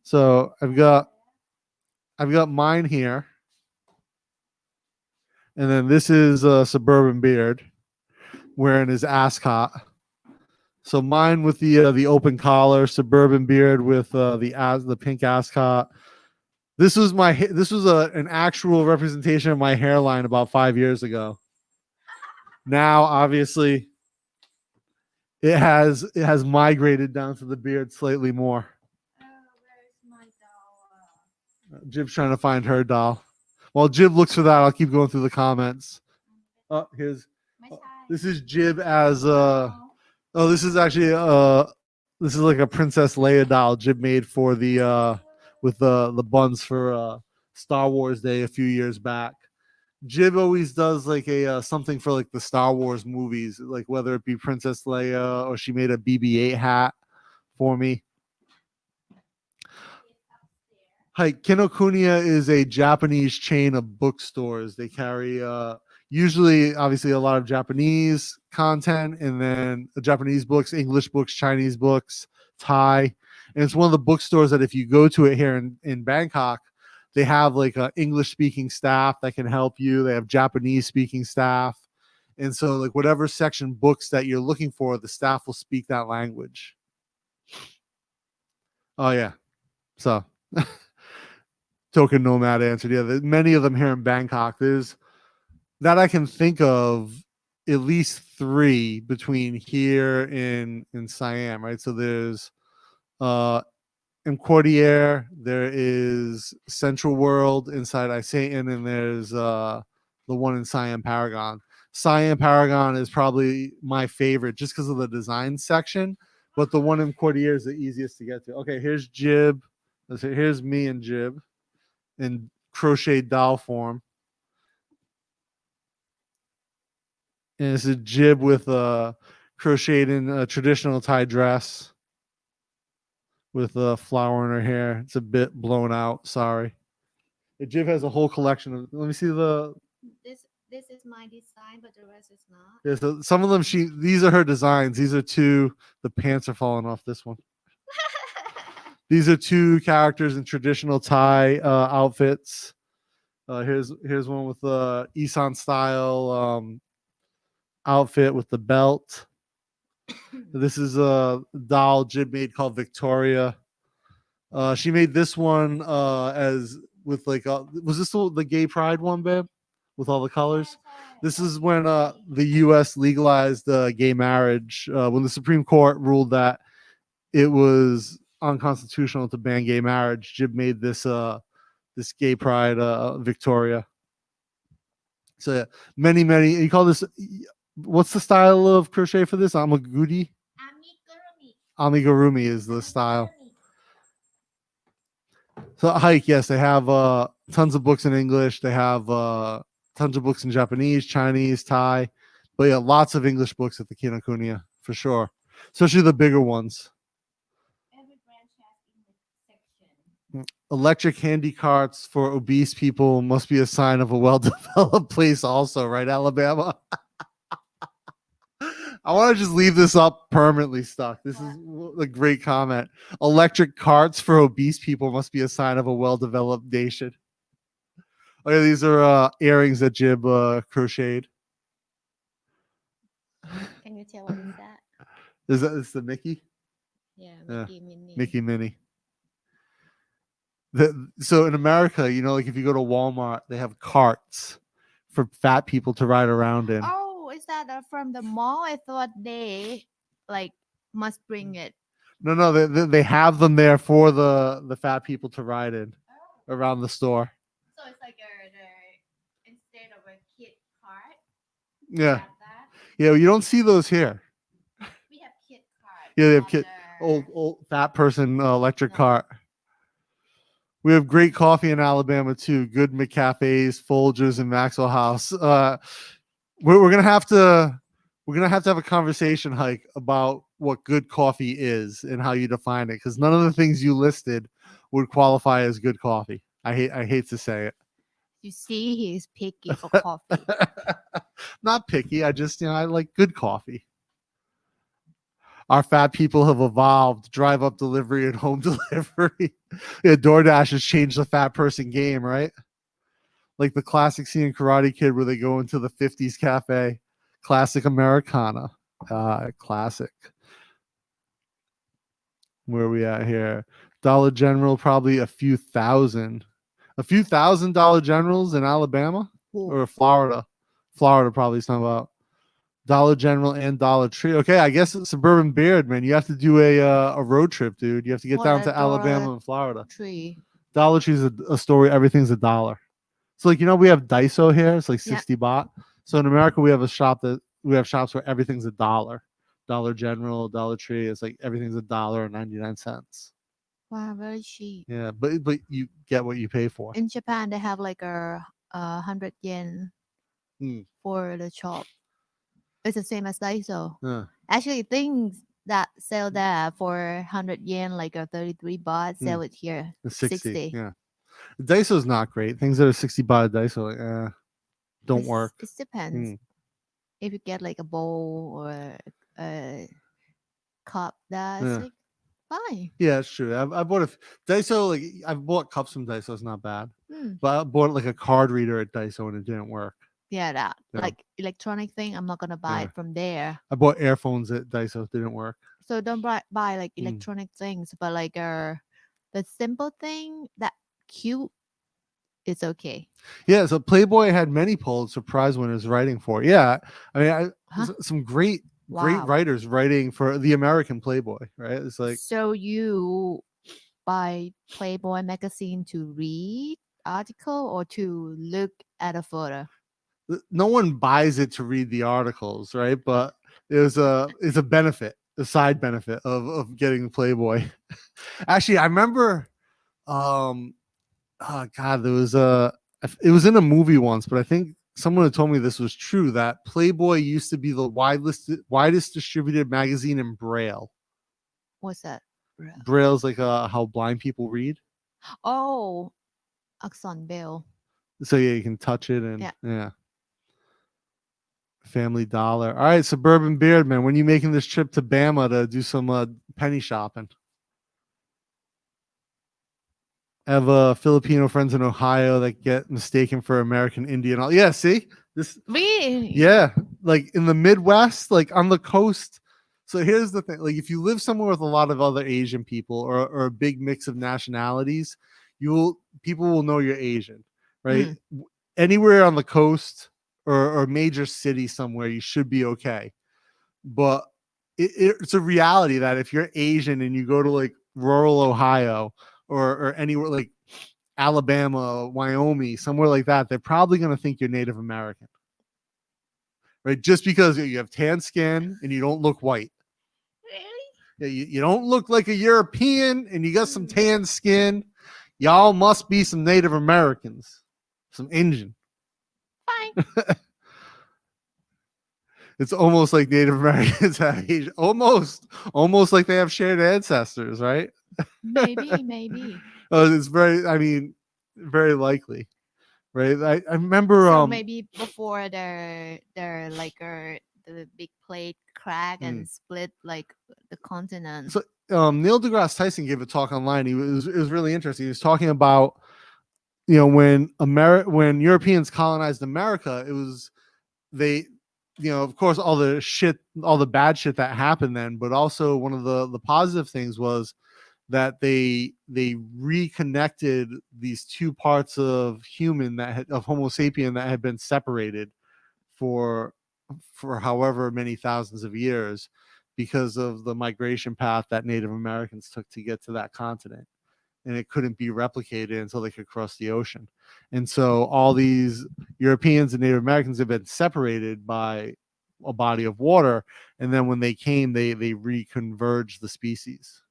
So I've got mine here, and then this is Suburban Beard wearing his ascot. So mine with the open collar, Suburban Beard with the pink ascot. This was an actual representation of my hairline about 5 years ago. Now, obviously, it has migrated down to the beard slightly more. Where's my doll? Jib's trying to find her doll. While Jib looks for that, I'll keep going through the comments. This is Jib as this is actually this is like a Princess Leia doll Jib made for the with the buns for Star Wars Day a few years back. Jib always does like a something for like the Star Wars movies, like whether it be Princess Leia, or she made a BB-8 hat for me. Hi, Kinokuniya is a Japanese chain of bookstores. They carry usually, obviously, a lot of Japanese content, and then Japanese books, English books, Chinese books, Thai. And it's one of the bookstores that if you go to it here in Bangkok, they have like a English speaking staff that can help you. They have Japanese speaking staff. And so like whatever section books that you're looking for, the staff will speak that language. Oh yeah. So Token Nomad answered. Yeah, many of them here in Bangkok. There's that I can think of at least 3 between here in Siam, right? So there's in Quartier, there is Central World inside Isaitan, and there's the one in Siam Paragon. Siam Paragon is probably my favorite just because of the design section, but the one in Quartier is the easiest to get to. Okay, here's Jib. Here's me and Jib in crochet doll form. And it's a Jib with crocheted in a traditional Thai dress with a flower in her hair. It's a bit blown out. Sorry. Jib has a whole collection of. Let me see the. This is my design, but the rest is not. Yeah, so some of them these are her designs. These are 2. The pants are falling off this one. These are 2 characters in traditional Thai outfits. Here's one with the Isan style outfit with the belt. This is a doll Jib made called Victoria. She made this one as with like was this the gay pride one, babe, with all the colors? This is when the U.S. legalized gay marriage, when the Supreme Court ruled that it was unconstitutional to ban gay marriage. Jib made this this gay pride Victoria. So yeah, many you call this. What's the style of crochet for this? Amigurumi. Amigurumi is the style. So Hike, yes, they have tons of books in English. They have tons of books in Japanese, Chinese, Thai, but yeah, lots of English books at the Kinokuniya for sure, especially the bigger ones. Every branch has English section. Electric handy carts for obese people must be a sign of a well-developed place also, right, Alabama? I want to just leave this up permanently stuck. This is a great comment. Electric carts for obese people must be a sign of a well-developed nation. Okay, these are earrings that Jib crocheted. Can you tell what is that? Is the Mickey? Yeah, Yeah. Mickey Minnie. Mickey Minnie. So in America, you know, like if you go to Walmart, they have carts for fat people to ride around in. Oh, is that from the mall? I thought they like must bring it. No, they have them there for the fat people to ride in around the store. So it's like instead of a kid cart. Yeah. Yeah, you don't see those here. We have kid cart. Yeah, they have kid old fat person electric cart. We have great coffee in Alabama too. Good McCafes, Folgers, and Maxwell House. We're gonna have to have a conversation, Hike, about what good coffee is and how you define it, because none of the things you listed would qualify as good coffee. I hate to say it. You see, he's picky for coffee. Not picky. I just, I like good coffee. Our fat people have evolved. Drive up delivery and home delivery. Yeah, DoorDash has changed the fat person game, right? Like the classic scene in Karate Kid where they go into the 50s cafe. Classic Americana. Classic. Where are we at here? Dollar General, probably a few thousand Dollar Generals in Alabama or Florida. Florida probably is talking about Dollar General and Dollar Tree. Okay, I guess it's Suburban Beard, man. You have to do a road trip, dude. You have to get down to Alabama and Florida. Tree. Dollar Tree is a story. Everything's $1. So like, we have Daiso here. It's like 60 baht. So in America, we have shops where everything's $1. Dollar General, Dollar Tree. It's like everything's $1.99. Wow, very cheap. Yeah, but you get what you pay for. In Japan, they have like a 100 yen for the shop. It's the same as Daiso. Actually, things that sell there for 100 yen, like a 33 baht, sell it here 60. Yeah, Daiso's not great. Things that are 60 baht at Daiso, like, don't work. It depends. If you get like a bowl or a cup, that's like fine. Yeah, it's true. I bought Daiso. Like I've bought cups from Daiso. It's not bad. But I bought like a card reader at Daiso and it didn't work. Yeah, like electronic thing. I'm not gonna buy it from there. I bought earphones at Daiso. It didn't work. So don't buy like electronic things, but like the simple thing that cute, it's okay. Yeah. So Playboy had many Pulitzer Prize winners writing for it. Yeah. I mean, some great writers writing for the American Playboy, right? It's like, so you buy Playboy magazine to read article or to look at a photo? No one buys it to read the articles, right? But it's a benefit, a side benefit of getting Playboy. Actually, I remember, oh God, there was it was in a movie once, but I think someone had told me this was true, that Playboy used to be the widest distributed magazine in Braille. What's that? Braille's like how blind people read. Oh, Axon Bill. So yeah, you can touch it and yeah. Family Dollar. All right, Suburban Beard, man. When are you making this trip to Bama to do some penny shopping? I have Filipino friends in Ohio that get mistaken for American Indian. Yeah, see this? Really? Yeah, like in the Midwest, like on the coast. So here's the thing: like if you live somewhere with a lot of other Asian people or a big mix of nationalities, people will know you're Asian, right? Anywhere on the coast or major city somewhere, you should be okay. But it's a reality that if you're Asian and you go to like rural Ohio or anywhere like Alabama, Wyoming, somewhere like that, they're probably going to think you're Native American, right? Just because you have tan skin and you don't look white. Really? Yeah, you don't look like a European and you got some tan skin. Y'all must be some Native Americans, some Indian. Fine. It's almost like Native Americans have almost like they have shared ancestors, right? Maybe. It's very, I mean, very likely, right? I remember, So maybe before their like the big plate crack and split like the continent. So Neil deGrasse Tyson gave a talk online. It was really interesting. He was talking about, when Europeans colonized America, it was they, of course, all the bad shit that happened then, but also one of the positive things was that they reconnected these two parts of of Homo sapien that had been separated for however many thousands of years because of the migration path that Native Americans took to get to that continent, and it couldn't be replicated until they could cross the ocean. And so all these Europeans and Native Americans have been separated by a body of water, and then when they came, they reconverged the species.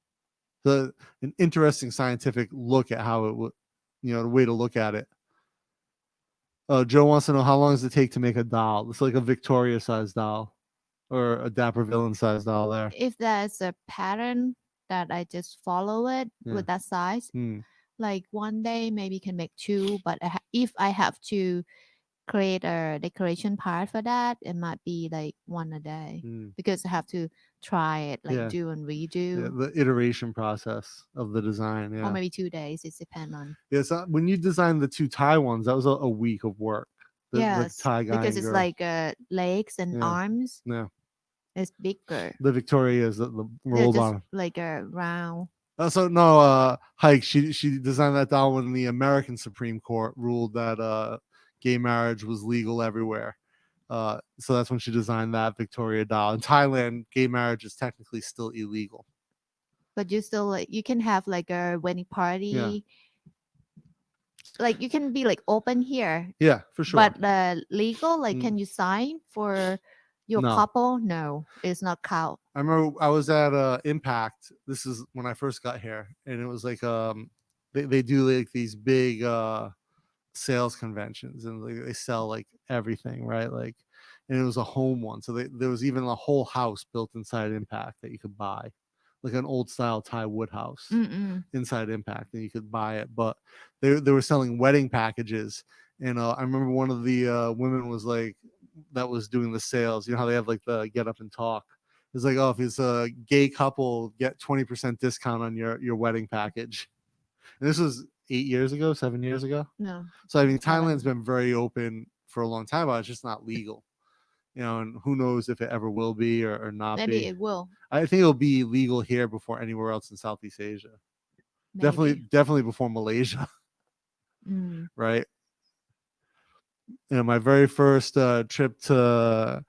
So an interesting scientific look at how it would, the way to look at it. Joe wants to know, how long does it take to make a doll? It's like a Victoria sized doll or a Dapper villain sized doll there. If there's a pattern that I just follow it with that size, like one day maybe can make two, but if I have to create a decoration part for that, it might be like one a day because I have to try it, like do and redo. The iteration process of the design, or maybe 2 days. It depends on. So when you designed the two Thai ones, that was a week of work. Yes, the Thai because it's girl. like legs and arms. Yeah, it's bigger. The Victoria is the roll bottom, like a round. So no, Hike. She designed that doll when the American Supreme Court ruled that gay marriage was legal everywhere. So that's when she designed that Victoria doll. In Thailand, gay marriage is technically still illegal. But you still you can have like a wedding party. Yeah. Like you can be like open here. Yeah, for sure. But legal, like can you sign for your couple? No, it's not count. I remember I was at Impact. This is when I first got here, and it was like they do like these big sales conventions, and they sell like everything, right? Like, and it was a home one, so there was even a whole house built inside Impact that you could buy, like an old style Thai wood house inside Impact, and you could buy it. But they were selling wedding packages, and I remember one of the women was like, that was doing the sales. You know how they have like the get up and talk. It's like, oh, if it's a gay couple, get 20% discount on your wedding package. And this was 7 years ago. No. So I mean, Thailand's been very open for a long time, but it's just not legal. And who knows if it ever will be or not. Maybe it will. I think it'll be legal here before anywhere else in Southeast Asia. Maybe. Definitely before Malaysia. Right. My very first trip to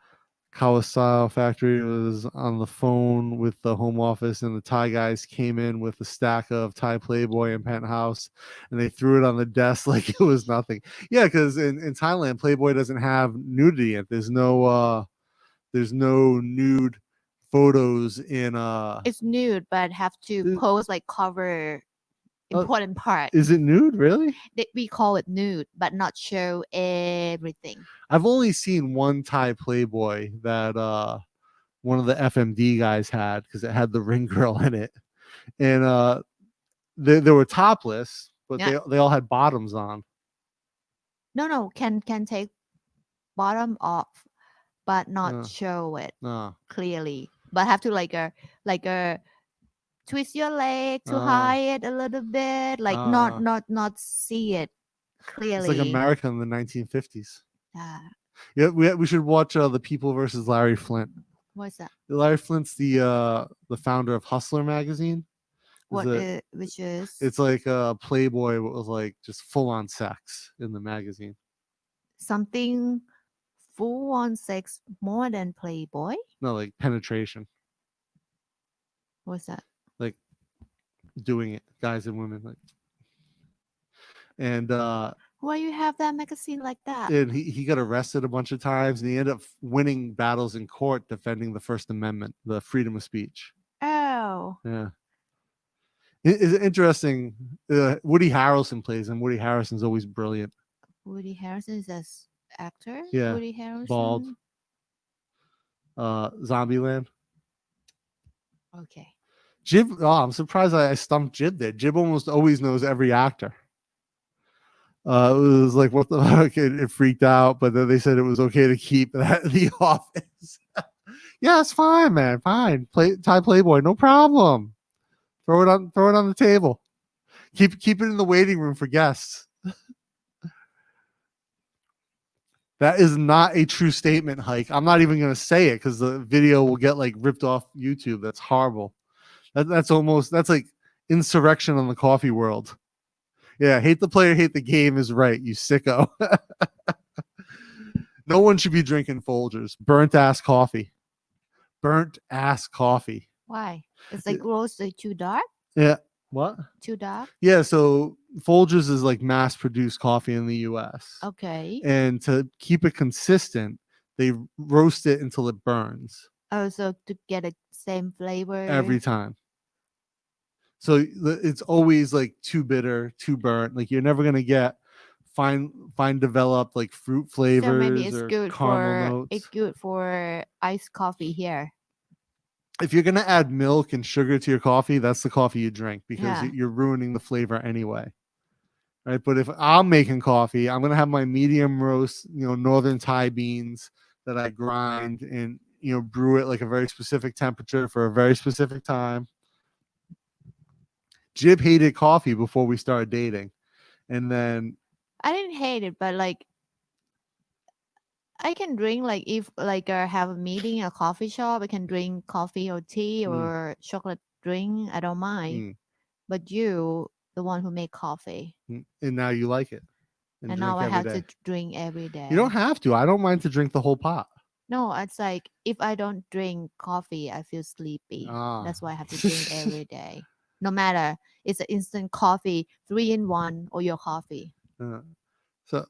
Kawasaki factory was on the phone with the home office, and the Thai guys came in with a stack of Thai Playboy and Penthouse, and they threw it on the desk like it was nothing. Yeah, because in Thailand, Playboy doesn't have nudity in it. There's no nude photos in it's nude, but have to pose like cover important part. Is it nude, really? We call it nude, but not show everything. I've only seen one Thai Playboy that one of the FMD guys had, because it had the ring girl in it, and they were topless, but they all had bottoms on. No, can take bottom off, but not show it clearly. But have to like a twist your leg to hide it a little bit, like not see it clearly. It's like America in the 1950s. Yeah, we should watch The People versus Larry Flint. What's that? Larry Flint's the founder of Hustler magazine. Which is? It's like a Playboy with like just full on sex in the magazine. Something full on sex more than Playboy? No, like penetration. What's that? Like doing it, guys and women, like. And why you have that magazine like that? And he got arrested a bunch of times, and he ended up winning battles in court defending the First Amendment, the freedom of speech. Oh. Yeah. It's interesting. Woody Harrelson plays him. Woody Harrelson's always brilliant. Woody Harrelson is actor? Yeah, Woody bald. Harrelson. Zombieland. Okay. Jib. Oh, I'm surprised I stumped Jib there. Jib almost always knows every actor. It was like, what the fuck? It freaked out, but then they said it was okay to keep that in the office. Yeah, it's fine, man. Fine. Thai Playboy, no problem. Throw it on the table. Keep it in the waiting room for guests. That is not a true statement, Hike. I'm not even gonna say it because the video will get like ripped off YouTube. That's horrible. That's like insurrection on the coffee world. Yeah, hate the player, hate the game is right, you sicko. No one should be drinking Folgers. Burnt ass coffee. Why? It's like gross, like too dark. Yeah. What? Too dark. Yeah. So Folgers is like mass produced coffee in the US. Okay. And to keep it consistent, they roast it until it burns. Oh, so to get a same flavor every time. So it's always like too bitter, too burnt. Like you're never gonna get fine developed like fruit flavors so maybe it's or good caramel for notes. it's good for iced coffee here. If you're gonna add milk and sugar to your coffee, that's the coffee you drink because Yeah. you're ruining the flavor anyway. Right. But if I'm making coffee, I'm gonna have my medium roast, northern Thai beans that I grind and brew it like a very specific temperature for a very specific time. Jib hated coffee before we started dating. And then I didn't hate it, but like I can drink like if like I have a meeting at a coffee shop, I can drink coffee or tea or chocolate drink. I don't mind. But you, the one who make coffee, and now you like it. and now I have to drink every day. You don't have to. I don't mind to drink the whole pot. No, it's like if I don't drink coffee, I feel sleepy. That's why I have to drink every day. No matter it's an instant coffee, 3-in-1, or your coffee. So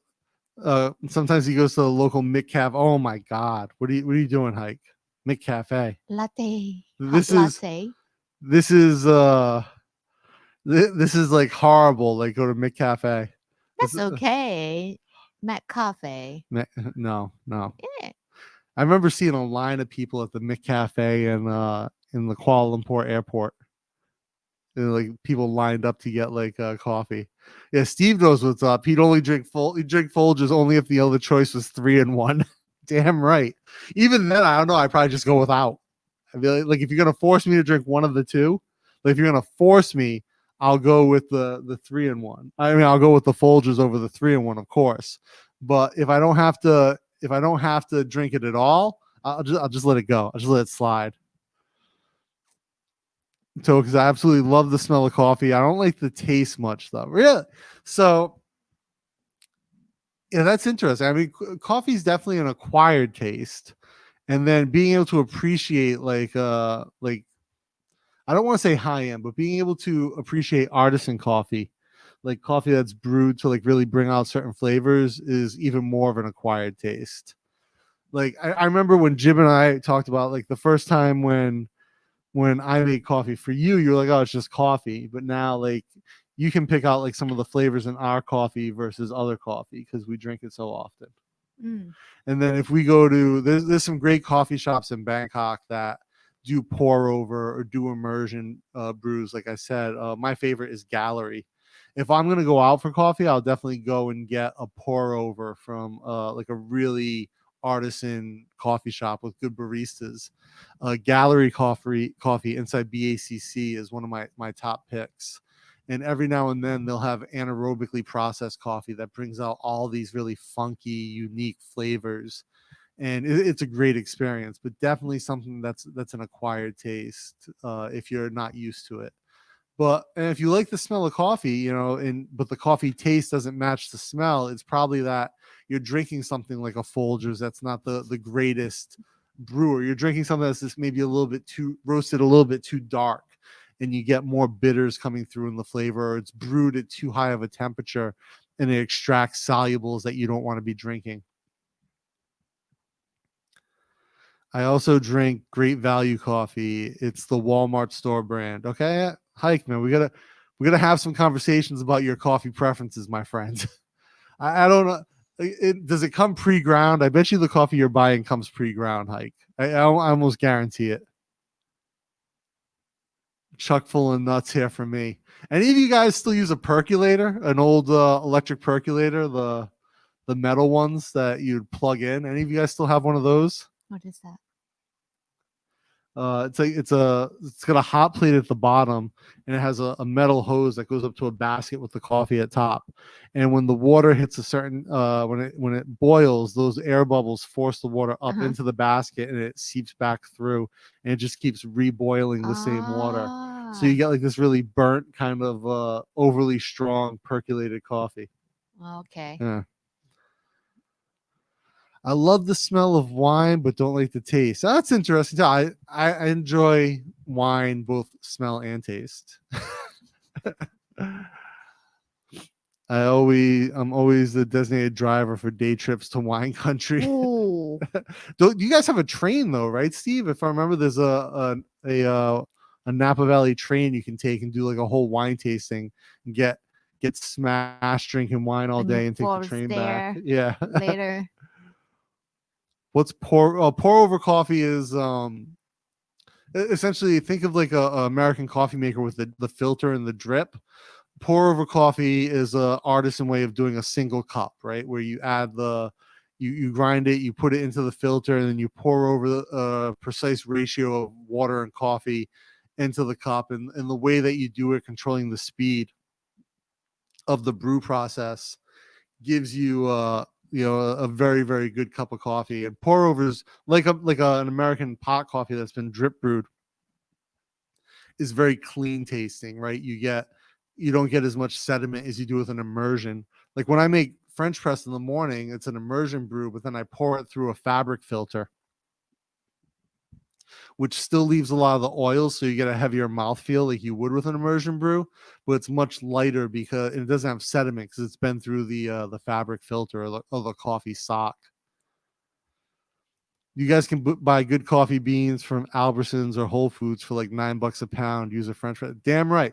sometimes he goes to the local McCafe. Oh my God, what are you doing, Hike? McCafe latte. This latte. This is like horrible. Like go to McCafe. That's okay. McCafe. No. Yeah. I remember seeing a line of people at the McCafe in the Kuala Lumpur airport. And like people lined up to get like coffee. Yeah, Steve knows what's up. He'd only drink Folgers only if the other choice was 3-in-1. Damn right. Even then, I don't know. I'd probably just go without. I'd be like, if you're gonna force me to drink one of the two, like if you're gonna force me, I'll go with the 3-in-1. I mean, I'll go with the Folgers over the 3-in-1, of course. But if I don't have to drink it at all, I'll just let it go. I'll just let it slide. So, because I absolutely love the smell of coffee. I don't like the taste much, though. Really? So, yeah, that's interesting. I mean, coffee is definitely an acquired taste, and then being able to appreciate like I don't want to say high end, but being able to appreciate artisan coffee, like coffee that's brewed to like really bring out certain flavors, is even more of an acquired taste. Like I remember when Jim and I talked about like the first time when I made coffee for you, you're like, oh, it's just coffee. But now like you can pick out like some of the flavors in our coffee versus other coffee because we drink it so often. And then if we go to there's some great coffee shops in Bangkok that do pour over or do immersion brews. Like I said, my favorite is Gallery. If I'm gonna go out for coffee, I'll definitely go and get a pour over from like a really artisan coffee shop with good baristas. Gallery coffee inside BACC is one of my top picks. And every now and then they'll have anaerobically processed coffee that brings out all these really funky, unique flavors. And it's a great experience, but definitely something that's an acquired taste if you're not used to it. But if you like the smell of coffee, but the coffee taste doesn't match the smell, it's probably that you're drinking something like a Folgers that's not the greatest brewer. You're drinking something that's just maybe a little bit too roasted, a little bit too dark, and you get more bitters coming through in the flavor, or it's brewed at too high of a temperature and it extracts solubles that you don't want to be drinking. I also drink Great Value coffee. It's the Walmart store brand. Okay, Hike, man, we gotta have some conversations about your coffee preferences, my friend. I don't know. Does it come pre-ground? I bet you the coffee you're buying comes pre-ground, Hike. I almost guarantee it. Chuck full of nuts here for me. Any of you guys still use a percolator, an old electric percolator, the metal ones that you'd plug in? Any of you guys still have one of those? What is that? It's got a hot plate at the bottom, and it has a metal hose that goes up to a basket with the coffee at top. And when the water hits a certain when it boils, those air bubbles force the water up into the basket, and it seeps back through, and it just keeps reboiling the same water. So you get like this really burnt kind of overly strong percolated coffee. Okay. Yeah. I love the smell of wine, but don't like the taste. That's interesting too. I enjoy wine, both smell and taste. I'm always the designated driver for day trips to wine country. Don't you guys have a train though, right, Steve? If I remember, there's a Napa Valley train you can take and do like a whole wine tasting and get smashed drinking wine all day and take the train back. Yeah. Later. What's pour over coffee is essentially, think of like a American coffee maker with the filter and the drip. Pour over coffee is a artisan way of doing a single cup, right? Where you add you grind it, you put it into the filter, and then you pour over the precise ratio of water and coffee into the cup. And the way that you do it, controlling the speed of the brew process, gives you a very, very good cup of coffee. And pour overs, like an American pot coffee that's been drip brewed, is very clean tasting, right? You don't get as much sediment as you do with an immersion. Like when I make French press in the morning, it's an immersion brew, but then I pour it through a fabric filter, which still leaves a lot of the oils, so you get a heavier mouthfeel like you would with an immersion brew, but it's much lighter because it doesn't have sediment because it's been through the fabric filter or the coffee sock. You guys can buy good coffee beans from Albertsons or Whole Foods for like $9 a pound. Use a French press. Damn right.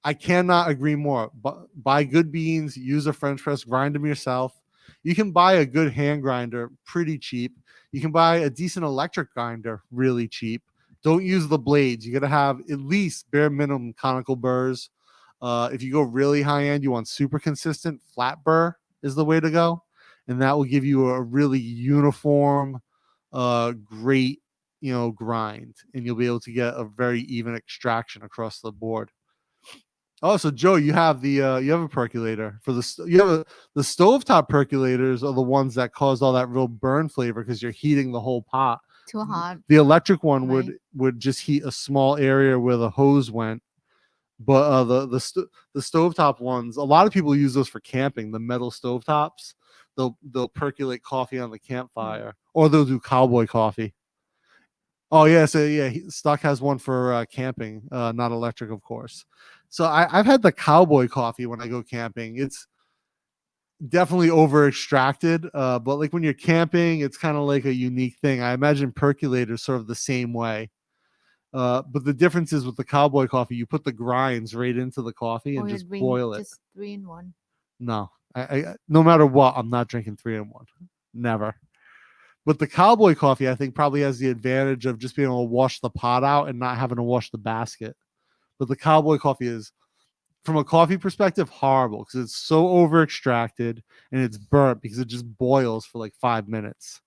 I cannot agree more. Buy good beans, use a French press, grind them yourself. You can buy a good hand grinder pretty cheap. You can buy a decent electric grinder really cheap. Don't use the blades. You got to have at least bare minimum conical burrs. If you go really high end, you want super consistent. Flat burr is the way to go. And that will give you a really uniform, great, grind. And you'll be able to get a very even extraction across the board. Oh, so Joe, you have a percolator for the stovetop percolators are the ones that cause all that real burn flavor because you're heating the whole pot. Too hot. The electric one would just heat a small area where the hose went. But the stovetop ones, a lot of people use those for camping. The metal stovetops, they'll percolate coffee on the campfire, or they'll do cowboy coffee. Oh yeah, so yeah, Stock has one for camping, not electric, of course. So I've had the cowboy coffee when I go camping. It's definitely over extracted, but like when you're camping, it's kind of like a unique thing. I imagine percolators sort of the same way. But the difference is with the cowboy coffee, you put the grinds right into the coffee and just boil it. Just 3-in-1. No, I no matter what, I'm not drinking 3-in-1. Never. But the cowboy coffee, I think, probably has the advantage of just being able to wash the pot out and not having to wash the basket. But the cowboy coffee is, from a coffee perspective, horrible because it's so over extracted and it's burnt because it just boils for like 5 minutes.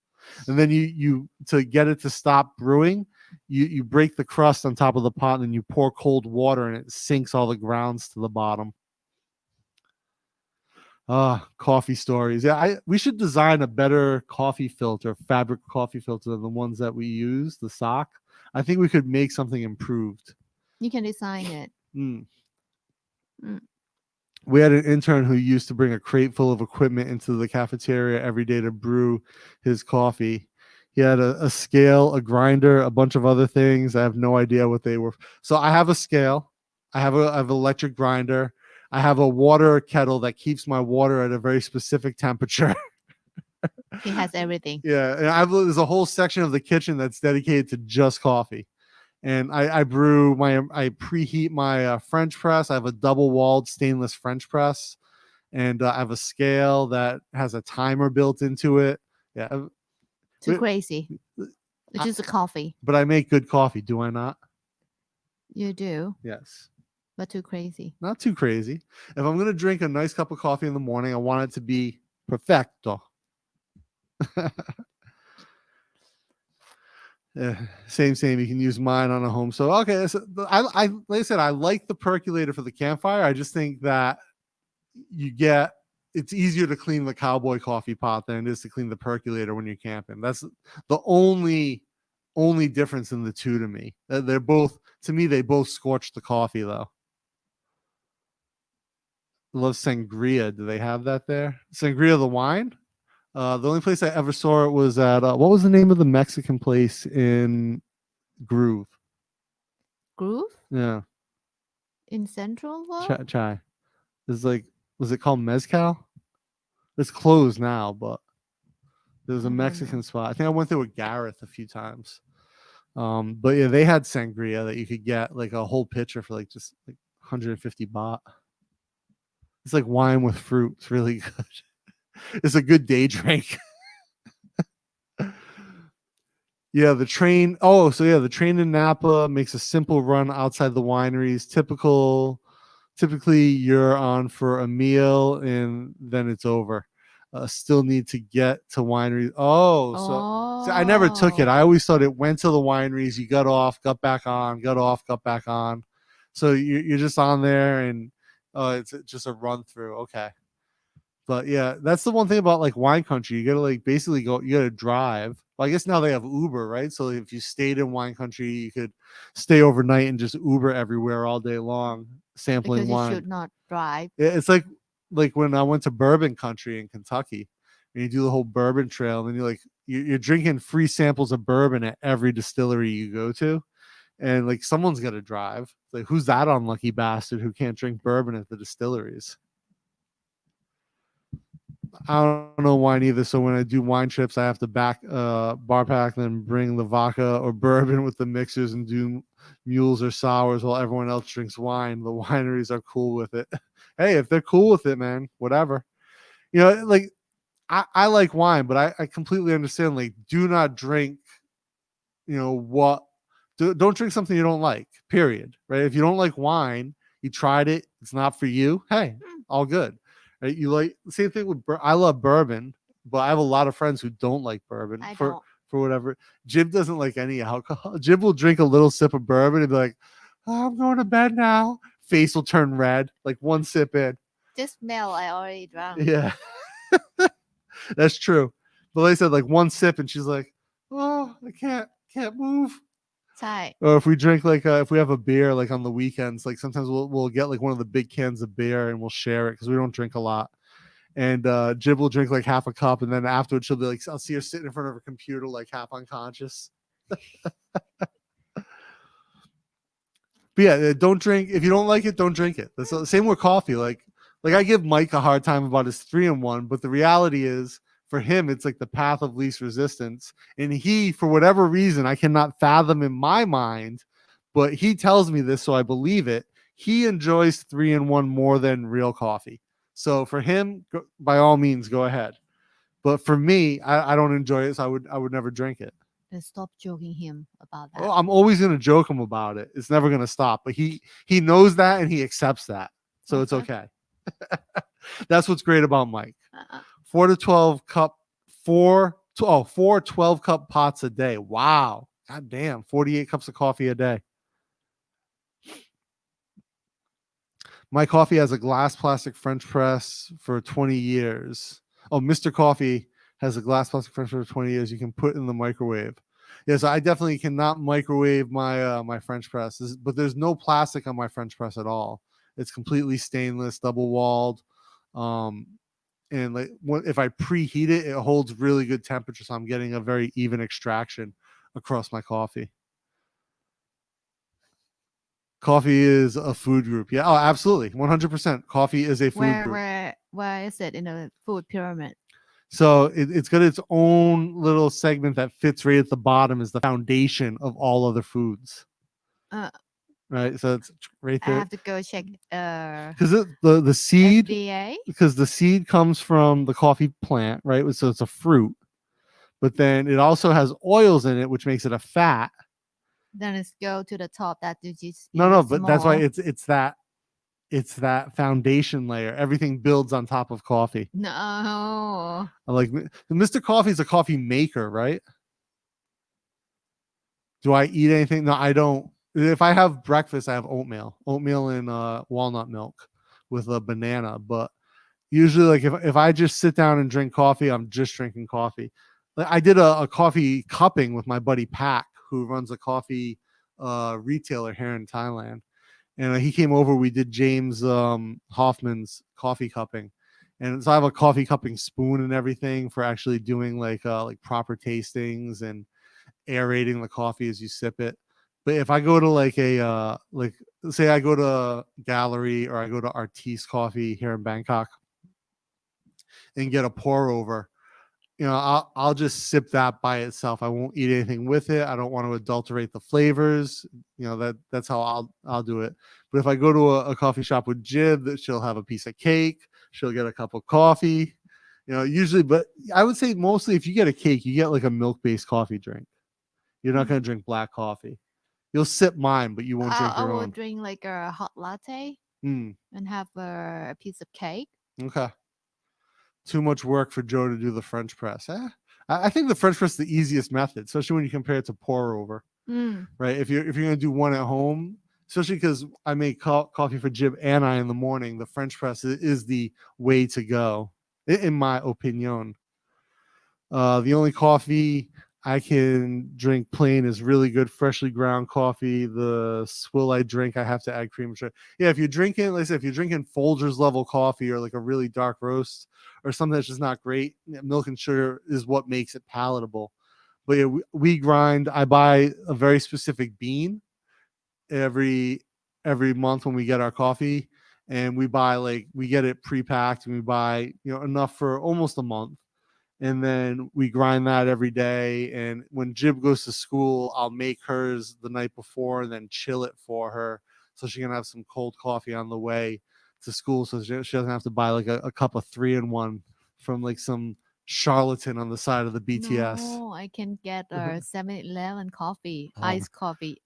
And then you to get it to stop brewing, you break the crust on top of the pot and then you pour cold water and it sinks all the grounds to the bottom. Coffee stories. Yeah, we should design a better coffee filter, fabric coffee filter than the ones that we use, the sock. I think we could make something improved. You can design it. We had an intern who used to bring a crate full of equipment into the cafeteria every day to brew his coffee. He had a scale, a grinder, a bunch of other things. I have no idea what they were. So I have a scale. I have an electric grinder. I have a water kettle that keeps my water at a very specific temperature. He has everything. Yeah, and there's a whole section of the kitchen that's dedicated to just coffee. And I preheat my French press. I have a double-walled stainless French press. and I have a scale that has a timer built into it. Yeah, Too crazy. It's just a coffee. but I make good coffee, do I not? You do, Yes. but too crazy. Not too crazy. If I'm gonna drink a nice cup of coffee in the morning, I want it to be perfecto. Yeah, same. You can use mine on a home. So okay, so I like I said, I like the percolator for the campfire. I just think that it's easier to clean the cowboy coffee pot than it is to clean the percolator when you're camping. That's the only difference in the two to me. They're both, to me, they both scorch the coffee though. I love sangria. Do they have that there? Sangria, the wine. The only place I ever saw it was at what was the name of the Mexican place in Groove? Groove Yeah, in Central World? chai. It's like, was it called Mezcal? It's closed now, but there's a Mexican spot. I think I went there with Gareth a few times. But yeah, they had sangria that you could get like a whole pitcher for like just like 150 baht. It's like wine with fruit. It's really good. It's a good day drink. Yeah, the train. Oh, so yeah, the train in Napa makes a simple run outside the wineries. Typically, you're on for a meal and then it's over. Still need to get to wineries. So I never took it. I always thought it went to the wineries. You got off, got back on, got off, got back on. So you're just on there, and it's just a run through. Okay. But yeah, that's the one thing about like wine country. You gotta like basically go. You gotta drive. Well, I guess now they have Uber, right? So if you stayed in wine country, you could stay overnight and just Uber everywhere all day long, sampling because wine. You should not drive. It's like when I went to bourbon country in Kentucky, and you do the whole bourbon trail, and then you're drinking free samples of bourbon at every distillery you go to, and like someone's got to drive. Like, who's that unlucky bastard who can't drink bourbon at the distilleries? I don't know wine either. So when I do wine trips, I have to bar pack, then bring the vodka or bourbon with the mixers and do mules or sours while everyone else drinks wine. The wineries are cool with it. Hey, if they're cool with it, man, whatever. Like I like wine, but I completely understand. Like, do not drink, don't drink something you don't like, period. Right? If you don't like wine, you tried it, it's not for you. Hey, all good. Right? You like the same thing with I love bourbon, but I have a lot of friends who don't like bourbon for whatever. Jib doesn't like any alcohol. Jib will drink a little sip of bourbon and be like, oh, I'm going to bed now. Face will turn red, like one sip in. Just smell, I already drunk. Yeah. That's true. But like I said, like one sip and she's like, oh, I can't move. Right. Or if we drink if we have a beer like on the weekends, like sometimes we'll get like one of the big cans of beer and we'll share it because we don't drink a lot. And Jib will drink like half a cup, and then afterwards she'll be like, I'll see her sitting in front of her computer like half unconscious. But yeah, don't drink if you don't like it. Don't drink it. That's the same with coffee. Like I give Mike a hard time about his 3-in-1, but the reality is, for him, it's like the path of least resistance. And he, for whatever reason, I cannot fathom in my mind, but he tells me this, so I believe it. He enjoys 3-in-1 more than real coffee. So for him, by all means, go ahead. But for me, I don't enjoy it, so I would never drink it. And stop joking him about that. Oh, I'm always going to joke him about it. It's never going to stop. But he knows that and he accepts that. So it's okay. That's what's great about Mike. 4 12 cup pots a day. Wow. God damn. 48 cups of coffee a day. My coffee has a glass plastic French press for 20 years. Oh, Mr. Coffee has a glass plastic French press for 20 years. You can put in the microwave. Yes, I definitely cannot microwave my my French press, but there's no plastic on my French press at all. It's completely stainless, double walled. And like if I preheat it, it holds really good temperature, so I'm getting a very even extraction across my coffee. Coffee is a food group. Yeah, oh, absolutely, 100%. Coffee is a food group. Where is it in a food pyramid? So it's got its own little segment that fits right at the bottom, is the foundation of all other foods. right? So it's right I there. have to go check Because the seed, FDA. because the seed comes from the coffee plant, right? So it's a fruit, but then it also has oils in it, which makes it a fat. Then it's go to the top that you just No, use but that's why more. it's that foundation layer. Everything builds on top of coffee. No. Like Mr. Coffee is a coffee maker, right? Do I eat anything? No, I don't. If I have breakfast, I have oatmeal and walnut milk with a banana. But usually, like if I just sit down and drink coffee, I'm just drinking coffee. Like I did a coffee cupping with my buddy Pac, who runs a coffee retailer here in Thailand, and he came over. We did James Hoffman's coffee cupping, and so I have a coffee cupping spoon and everything for actually doing like proper tastings and aerating the coffee as you sip it. But if I go to like like say I go to Gallery or I go to Artiste Coffee here in Bangkok and get a pour over, I'll just sip that by itself. I won't eat anything with it. I don't want to adulterate the flavors. That's how I'll do it. But if I go to a coffee shop with Jib, that she'll have a piece of cake, she'll get a cup of coffee. Usually, but I would say mostly if you get a cake, you get like a milk-based coffee drink. You're not going to drink black coffee. You'll sip mine, but you won't drink I your will own. drink like a hot latte and have a piece of cake. Okay. Too much work for Joe to do the French press. I think the French press is the easiest method, especially when you compare it to pour over. Right? If you're going to do one at home, especially because I make coffee for Jib and I in the morning, the French press is the way to go, in my opinion. The only coffee I can drink plain is really good freshly ground coffee. The swill I drink, I have to add cream. Yeah, if you're drinking, like I said, if you're drinking Folgers level coffee or like a really dark roast or something that's just not great, milk and sugar is what makes it palatable. But yeah, we grind. I buy a very specific bean every month when we get our coffee, and we get it pre-packed, and we buy enough for almost a month, and then we grind that every day. And when Jib goes to school, I'll make hers the night before and then chill it for her so she can have some cold coffee on the way to school, so she doesn't have to buy like a cup of 3-in-1 from like some charlatan on the side of the BTS. No, I can get a 7-Eleven coffee, Iced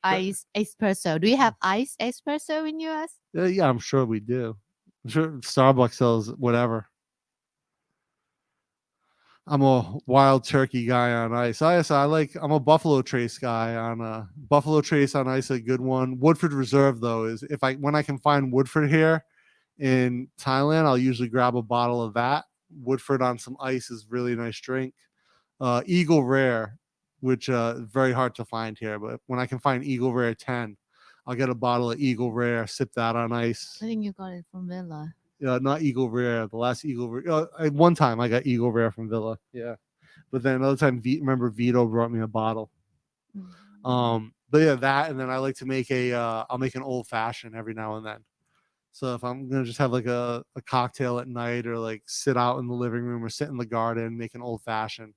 iced espresso. Do you have iced espresso in US? Yeah, I'm sure we do. I'm sure Starbucks sells whatever. I'm a wild turkey guy on ice. I'm a Buffalo Trace guy on Buffalo Trace on ice, a good one. Woodford Reserve though is when I can find Woodford here in Thailand, I'll usually grab a bottle of that. Woodford on some ice is really nice drink. Eagle Rare, which very hard to find here, but when I can find Eagle Rare 10, I'll get a bottle of Eagle Rare, sip that on ice. I think you got it from Villa. Not Eagle Rare. The last Eagle Rare. One time I got Eagle Rare from Villa. Yeah, but then another time, remember Vito brought me a bottle. But yeah, that, and then I like to make I'll make an old fashioned every now and then. So if I'm gonna just have like a cocktail at night, or like sit out in the living room or sit in the garden, make an old fashioned.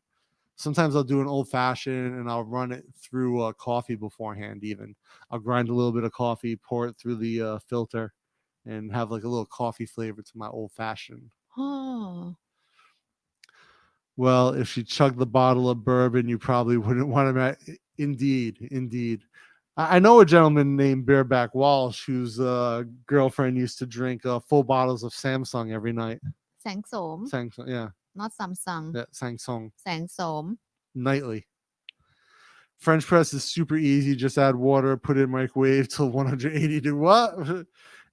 Sometimes I'll do an old fashioned and I'll run it through coffee beforehand. Even I'll grind a little bit of coffee, pour it through the filter, and have like a little coffee flavor to my old fashioned. Oh. Well, if she chugged the bottle of bourbon, you probably wouldn't want to. Indeed. I know a gentleman named Bareback Walsh whose girlfriend used to drink full bottles of Samsung every night. Samsung. Samsung, yeah. Not Samsung. Yeah, Samsung. Samsung. Nightly. French press is super easy. Just add water, put it in microwave till 180 to what?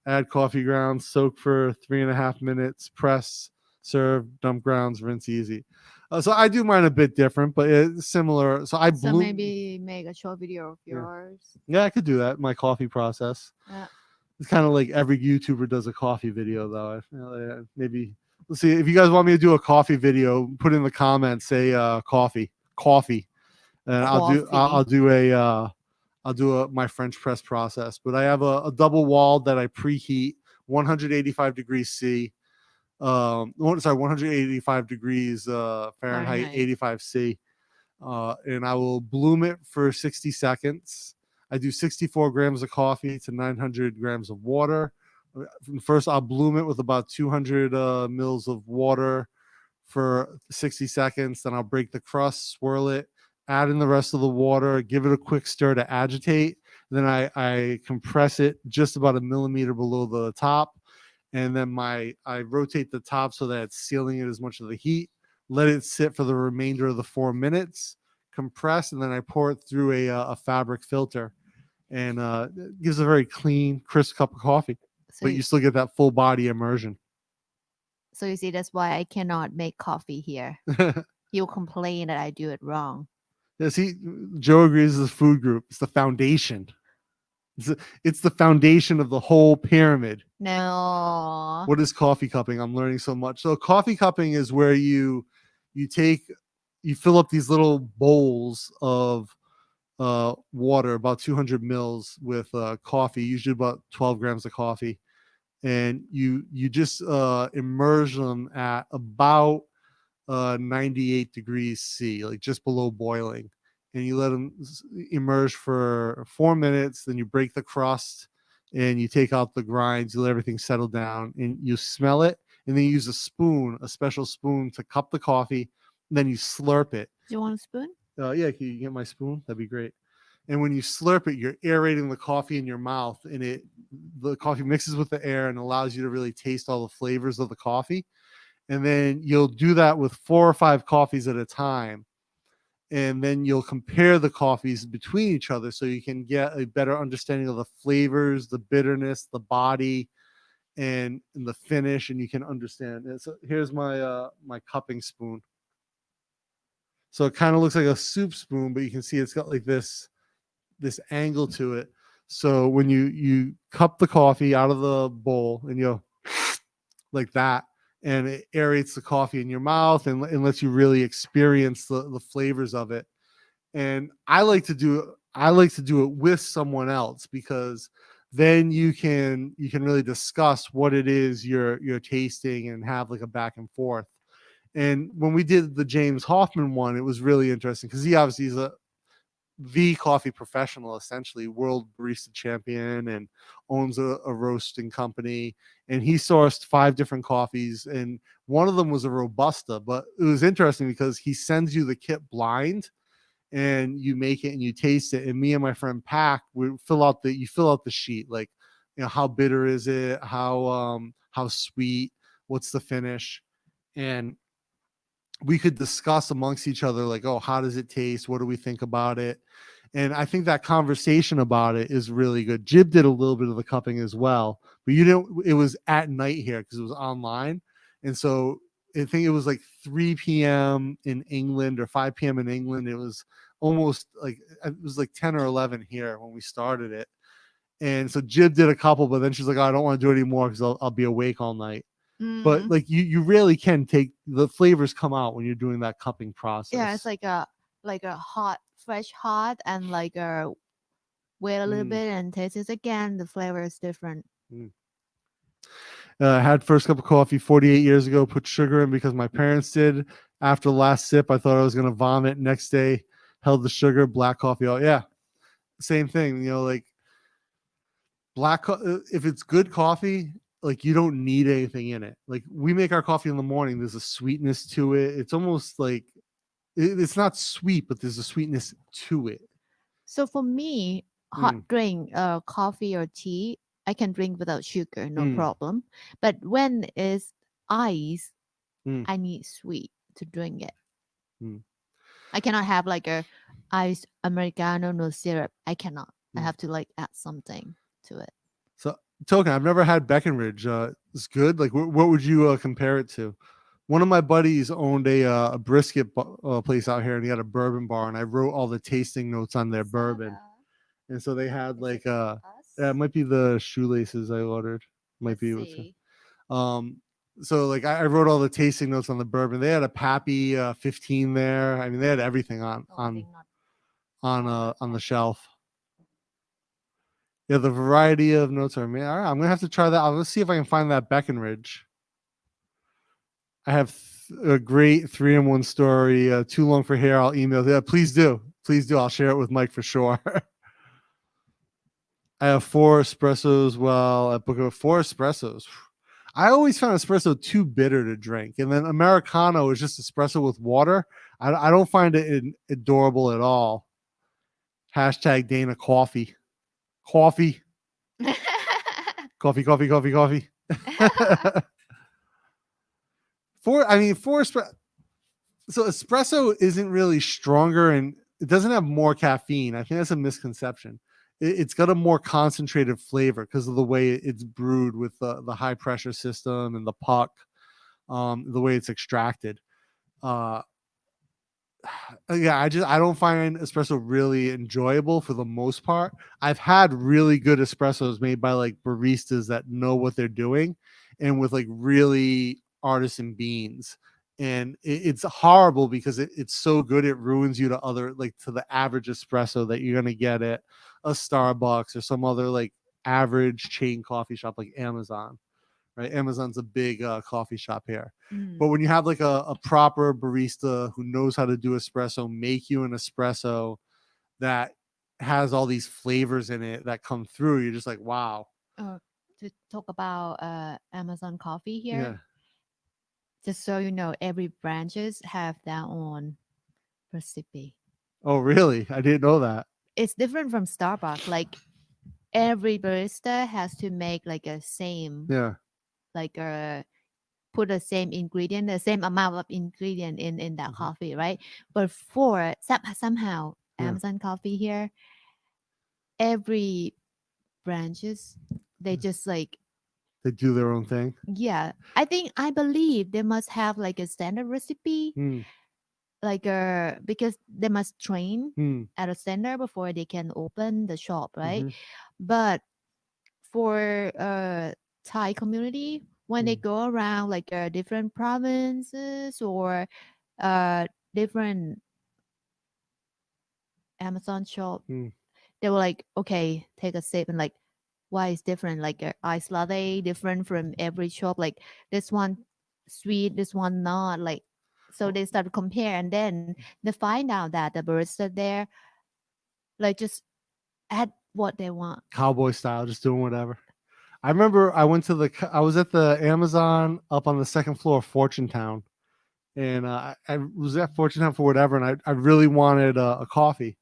Add coffee grounds, soak for 3.5 minutes, press, serve, dump grounds, rinse easy. So I do mine a bit different, but it's similar. So maybe make a short video of yours. Yeah, I could do that. My coffee process. Yeah. It's kind of like every YouTuber does a coffee video, though. Maybe let's see if you guys want me to do a coffee video. Put in the comments, say coffee, and I'll do my French press process. But I have a double wall that I preheat 185 degrees C. 185 degrees Fahrenheit, 85 C. And I will bloom it for 60 seconds. I do 64 grams of coffee to 900 grams of water. First, I'll bloom it with about 200 mils of water for 60 seconds. Then I'll break the crust, swirl it, add in the rest of the water, give it a quick stir to agitate. Then I compress it just about a millimeter below the top. And then I rotate the top so that it's sealing it as much of the heat. Let it sit for the remainder of the 4 minutes, compress, and then I pour it through a fabric filter. And it gives a very clean, crisp cup of coffee. So But you still get that full body immersion. So you see, that's why I cannot make coffee here. He'll complain that I do it wrong. Yeah, see, Joe agrees as a food group. It's the foundation. It's the foundation of the whole pyramid. No. What is coffee cupping? I'm learning so much. So coffee cupping is where you fill up these little bowls of water, about 200 mils with coffee, usually about 12 grams of coffee. And you just immerse them at about 98 degrees C, like just below boiling. And you let them immerse for 4 minutes. Then you break the crust and you take out the grinds. You let everything settle down and you smell it. And then you use a special spoon to cup the coffee. And then you slurp it. Do you want a spoon? Yeah, can you get my spoon? That'd be great. And when you slurp it, you're aerating the coffee in your mouth, and the coffee mixes with the air and allows you to really taste all the flavors of the coffee. And then you'll do that with 4 or 5 coffees at a time. And then you'll compare the coffees between each other so you can get a better understanding of the flavors, the bitterness, the body, and the finish, and you can understand. And so here's my my cupping spoon. So it kind of looks like a soup spoon, but you can see it's got like this angle to it. So when you cup the coffee out of the bowl and you like that, and it aerates the coffee in your mouth and lets you really experience the flavors of it. And I like to do it with someone else, because then you can really discuss what it is you're tasting and have like a back and forth. And when we did the James Hoffman one, it was really interesting because he obviously is the coffee professional, essentially world barista champion, and owns a roasting company. And he sourced 5 different coffees, and one of them was a Robusta. But it was interesting because he sends you the kit blind, and you make it and you taste it. And me and my friend Pac, you fill out the sheet, like, how bitter is it, how sweet, what's the finish, and we could discuss amongst each other, like, oh, how does it taste? What do we think about it? And I think that conversation about it is really good. Jib did a little bit of the cupping as well, but it was at night here because it was online. And so I think it was like 3 p.m. in England or 5 p.m. in England. It was almost like, it was like 10 or 11 here when we started it. And so Jib did a couple, but then she's like, oh, I don't want to do it anymore because I'll be awake all night. But like you really can take the flavors come out when you're doing that cupping process. Yeah, it's like a fresh hot, and like wait a little bit and taste it again. The flavor is different. I had first cup of coffee 48 years ago, put sugar in because my parents did. After the last sip, I thought I was going to vomit. Next day, held the sugar, black coffee. Oh, yeah. Same thing, like if it's good coffee, like you don't need anything in it. Like we make our coffee in the morning. There's a sweetness to it. It's almost like it's not sweet, but there's a sweetness to it. So for me, hot drink, coffee or tea, I can drink without sugar, no problem. But when it's ice, I need sweet to drink it. I cannot have like a iced Americano, no syrup. I cannot. I have to like add something to it. So Token, I've never had Breckenridge. It's good. Like what would you compare it to? One of my buddies owned a brisket place out here, and he had a bourbon bar, and I wrote all the tasting notes on their bourbon. And so they had like it might be the shoelaces I ordered. Might be. So like I wrote all the tasting notes on the bourbon. They had a Pappy 15 there. I mean, they had everything on the shelf. Yeah, the variety of notes are made. All right, I'm gonna have to try that. Let's see if I can find that Breckenridge. I have a great 3-in-1 story. Too long for hair. I'll email. Yeah, please do. I'll share it with Mike for sure. I have 4 espressos. Well, I book 4 espressos. I always found espresso too bitter to drink, and then Americano is just espresso with water. I don't find it adorable at all. Hashtag Dana coffee. Coffee. Coffee, coffee, coffee, coffee. Four espresso. So espresso isn't really stronger and it doesn't have more caffeine. I think that's a misconception. It's got a more concentrated flavor because of the way it's brewed with the high pressure system and the puck, the way it's extracted. Yeah, I don't find espresso really enjoyable for the most part. I've had really good espressos made by like baristas that know what they're doing and with like really artisan beans. And it's horrible because it's so good it ruins you to other like to the average espresso that you're gonna get at a Starbucks or some other like average chain coffee shop like Amazon. Right, Amazon's a big coffee shop here. But when you have like a proper barista who knows how to do espresso make you an espresso that has all these flavors in it that come through, you're just like, wow. To talk about Amazon coffee Yeah. here, just so you know, every branches have their own recipe. Oh, really? I didn't know that. It's different from Starbucks. Like every barista has to make like a same, Yeah. like put the same ingredient, the same amount of ingredient in that coffee, right? But for somehow Amazon coffee here, every branches they just like They do their own thing. yeah. I believe they must have like a standard recipe, like because they must train at a center before they can open the shop, right? But for Thai community, when they go around like different provinces or different Amazon shop, they were like, okay, take a sip and like, why is different? Like ice latte different from every shop. Like this one sweet, this one not. Like so they start to compare, and then they find out that the barista there like just add what they want. Cowboy style, just doing whatever. I remember I was at the Amazon up on the second floor of Fortune Town, and I was at Fortune Town for whatever, and I really wanted a coffee,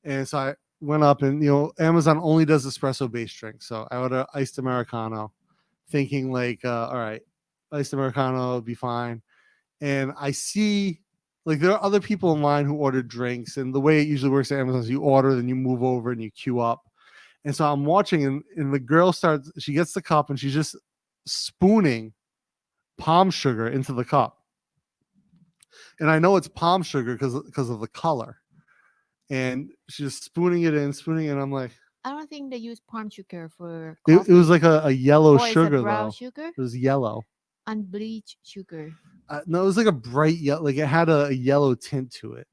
and so I went up, and Amazon only does espresso based drinks, so I ordered iced Americano, thinking like, all right, iced Americano will be fine, and I see like there are other people in line who ordered drinks, and the way it usually works at Amazon is you order, then you move over and you queue up. And so I'm watching, and the girl she gets the cup and she's just spooning palm sugar into the cup. And I know it's palm sugar because of the color. And she's just spooning it in. I'm like, I don't think they use palm sugar for it coffee. was like a yellow Or sugar, is it brown though. sugar? It was yellow. Unbleached sugar. No, it was like a bright yellow, like it had a yellow tint to it.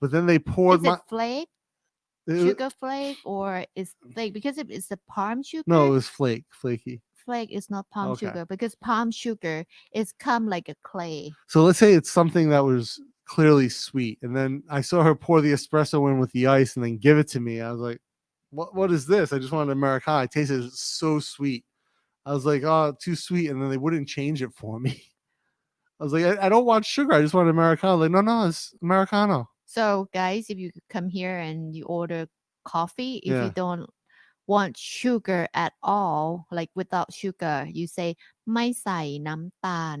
But then they poured Is it flake? Sugar flake or is flake? Because if it's the palm sugar. No, it was flaky. Flake is not palm sugar because palm sugar is come like a clay. So let's say it's something that was clearly sweet, and then I saw her pour the espresso in with the ice and then give it to me. I was like, what is this? I just wanted Americano. I tasted it so sweet. I was like, oh, too sweet, and then they wouldn't change it for me. I was like, I don't want sugar. I just want Americano. Like, no, it's Americano. So guys, if you come here and you order coffee, if you don't want sugar at all, like without sugar, you say ไม่ใส่น้ำตาล.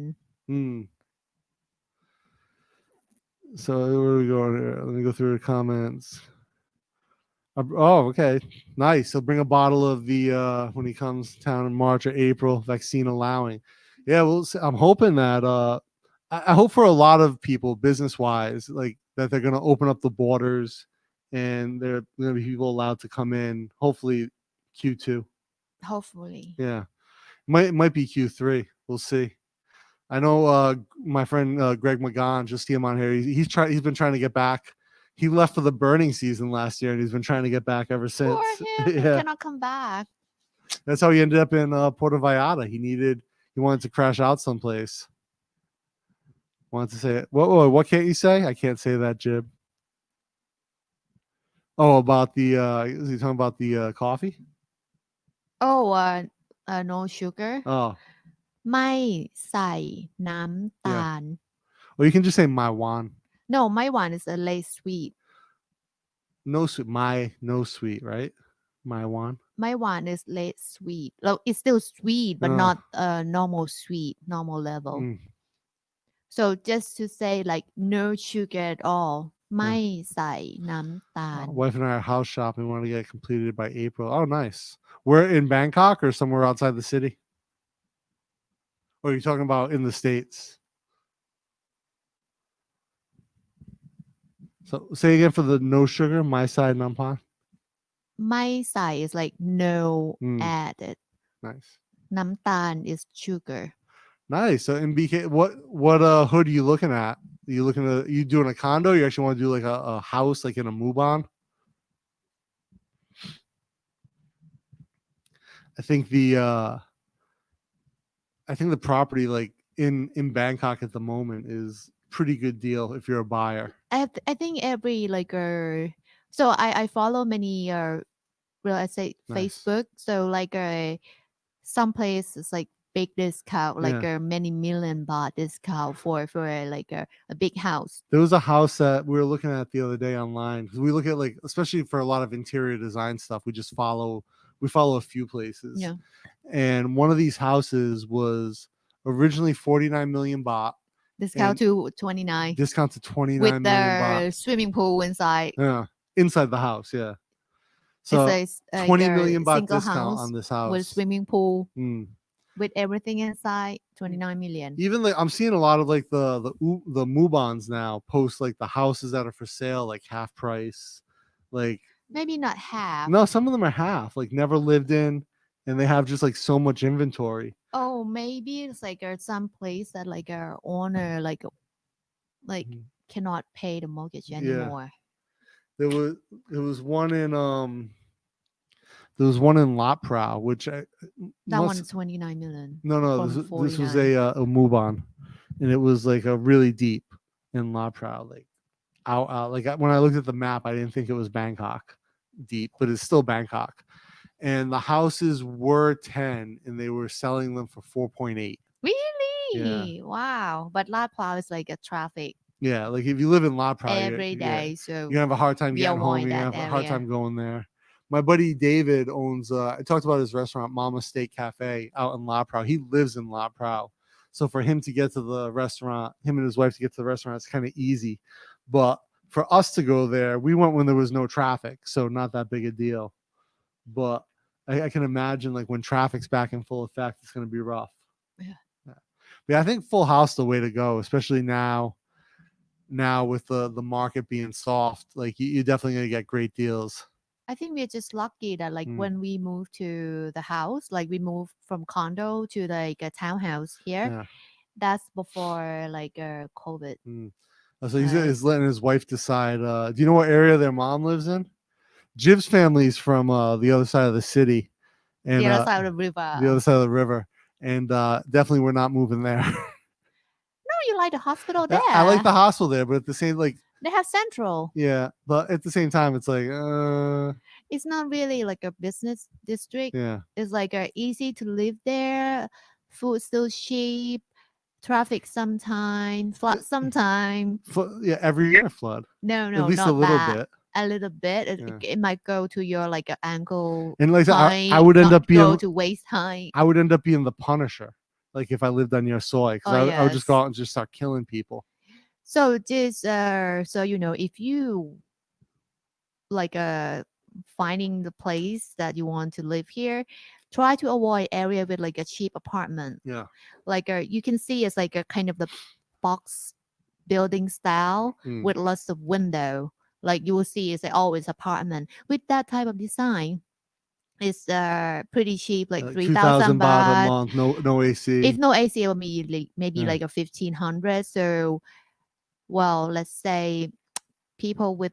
So where are we going here? Let me go through the comments. Oh, okay. Nice. He'll bring a bottle of the when he comes to town in March or April, vaccine allowing. Yeah, well, I'm hoping that I hope for a lot of people, business wise, like that they're gonna open up the borders and there are gonna be people allowed to come in. Hopefully Q2. Hopefully. Yeah. Might be Q3. We'll see. I know my friend Greg McGon, just see him on here. He's been trying to get back. He left for the burning season last year, and he's been trying to get back ever since. Poor him. He cannot come back. That's how he ended up in Puerto Vallarta. He wanted to crash out someplace. Wanted to say it. What can't you say? I can't say that, Jib. Oh, about the is he talking about the coffee? Oh, no sugar. Oh, ไม่ใส่น้ำตา yeah. ล Or you can just say my one. No, my one is a less sweet. No sweet. My no sweet, right? My one. My one is less sweet. Well, it's still sweet, but Uh, not normal sweet, normal level. mm, So just to say like no sugar at all. ไม่ yeah. ใส่น้ำตาล Wife and I are house shopping. We want to get it completed by April. Oh, nice. We're in Bangkok or somewhere outside the city. Or are you talking about in the States? So say again for the no sugar, my side nampan. ไม่ใส่ is like no Mm, added. nice. น้ำตาล is sugar. Nice. So in BK, what hood are you looking at? You doing a condo? You actually want to do like a house like in a Mubon? I think the property like in Bangkok at the moment is pretty good deal if you're a buyer. I think every like so I follow many real estate Nice. Facebook. So like some places like big discount, like Yeah. a many million baht discount for like a big house. There was a house that we were looking at the other day online because we look at like especially for a lot of interior design stuff. We follow a few places. Yeah. And one of these houses was originally 49 million baht. Discount And to 29 discount to 29 with million baht. the swimming pool inside. Yeah, inside the house. Yeah. It's So like 20 a million baht single discount house on this with house. swimming pool Mm. with everything inside. 29 million. Even like I'm seeing a lot of like the Mubons now post like the houses that are for sale like half price. Like Maybe not half. no, some of them are half, like never lived in, and they have just like so much inventory. Oh, maybe it's like some place that like our owner like Mhm. cannot pay the mortgage Yeah. anymore. There was one in Lot Prow, which That most, one's 29 million. no, from this was 49. a Mubon, and it was like a really deep in La Prow, like out. Like when I looked at the map, I didn't think it was Bangkok deep, but it's still Bangkok. And the houses were 10, and they were selling them for 4.8. Really? Wow. But La Plau is like a traffic Yeah, like if you live in La Prow, every day, so you're gonna have a hard time we getting home. avoid You're gonna that have a hard area. time going there. My buddy David owns. I talked about his restaurant, Mama Steak Cafe, out in La Prow. He lives in La Prow, so for him to get to the restaurant, him and his wife to get to the restaurant, it's kind of easy. But for us to go there, we went when there was no traffic, so not that big a deal. But I can imagine like when traffic's back in full effect, it's going to be rough. Yeah. But I think Full House the way to go, especially now with the market being soft. Like you're definitely going to get great deals. I think we're just lucky that like Mm. when we moved to the house, like we moved from condo to like a townhouse here. Yeah. That's before like COVID. So he's letting his wife decide. Do you know what area their mom lives in? Jib's family's from the other side of the city, and The other side of the river. the other side of the river, and definitely we're not moving there. No, you like the hospital there. I like the hospital there, but at the same like They have central. yeah, but at the same time it's like It's not really like a business district. yeah. It's like easy to live there. Food still cheap. Traffic sometime. Flood sometime. Yeah, every year flood. No, At least not a little that. bit. A little bit. It might go to your like ankle And like height. I would end not up being go to waist height. I would end up being the Punisher, like if I lived on your soil, because I would just go yes. out and just start killing people. So this so if you like finding the place that you want to live here, try to avoid area with like a cheap apartment. Yeah. Like you can see it's like a kind of the box building style with lots of window. Like you will see it's always apartment with that type of design. It's pretty cheap, like 3,000 baht a baht. month, no AC. If no AC, it will be like, maybe Yeah. like a 1,500. So, well, let's say people with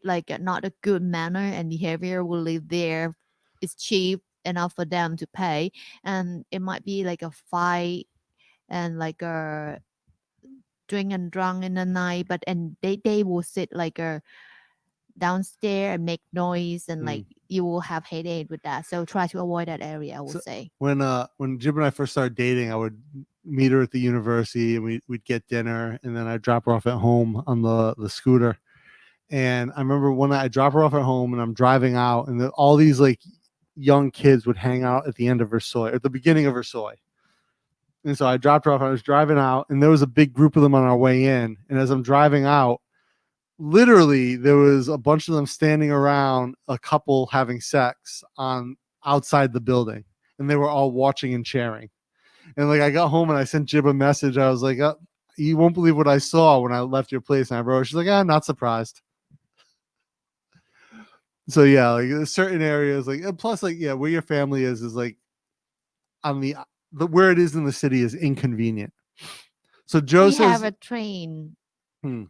like not a good manner and behavior will live there. It's cheap enough for them to pay, and it might be like a fight and like a drink and drunk in the night, but and they will sit like downstairs and make noise, and like Mm. you will have headache with that. So try to avoid that area, I would So say. when Jib and I first started dating, I would meet her at the university and we'd get dinner, and then I'd drop her off at home on the scooter. And I remember one night I drop her off at home and I'm driving out, and all these like young kids would hang out at the end of her soy, at the beginning of her soy. And so I dropped her off. I was driving out, and there was a big group of them on our way in. And as I'm driving out, literally there was a bunch of them standing around a couple having sex on outside the building, and they were all watching and cheering. And like I got home and I sent Jib a message. I was like, you won't believe what I saw when I left your place. And I wrote, she's like, I'm not surprised. So yeah, like there's certain areas, like, and plus like, yeah, where your family is like on the where it is in the city is inconvenient. So Joe We have says a train, hmm,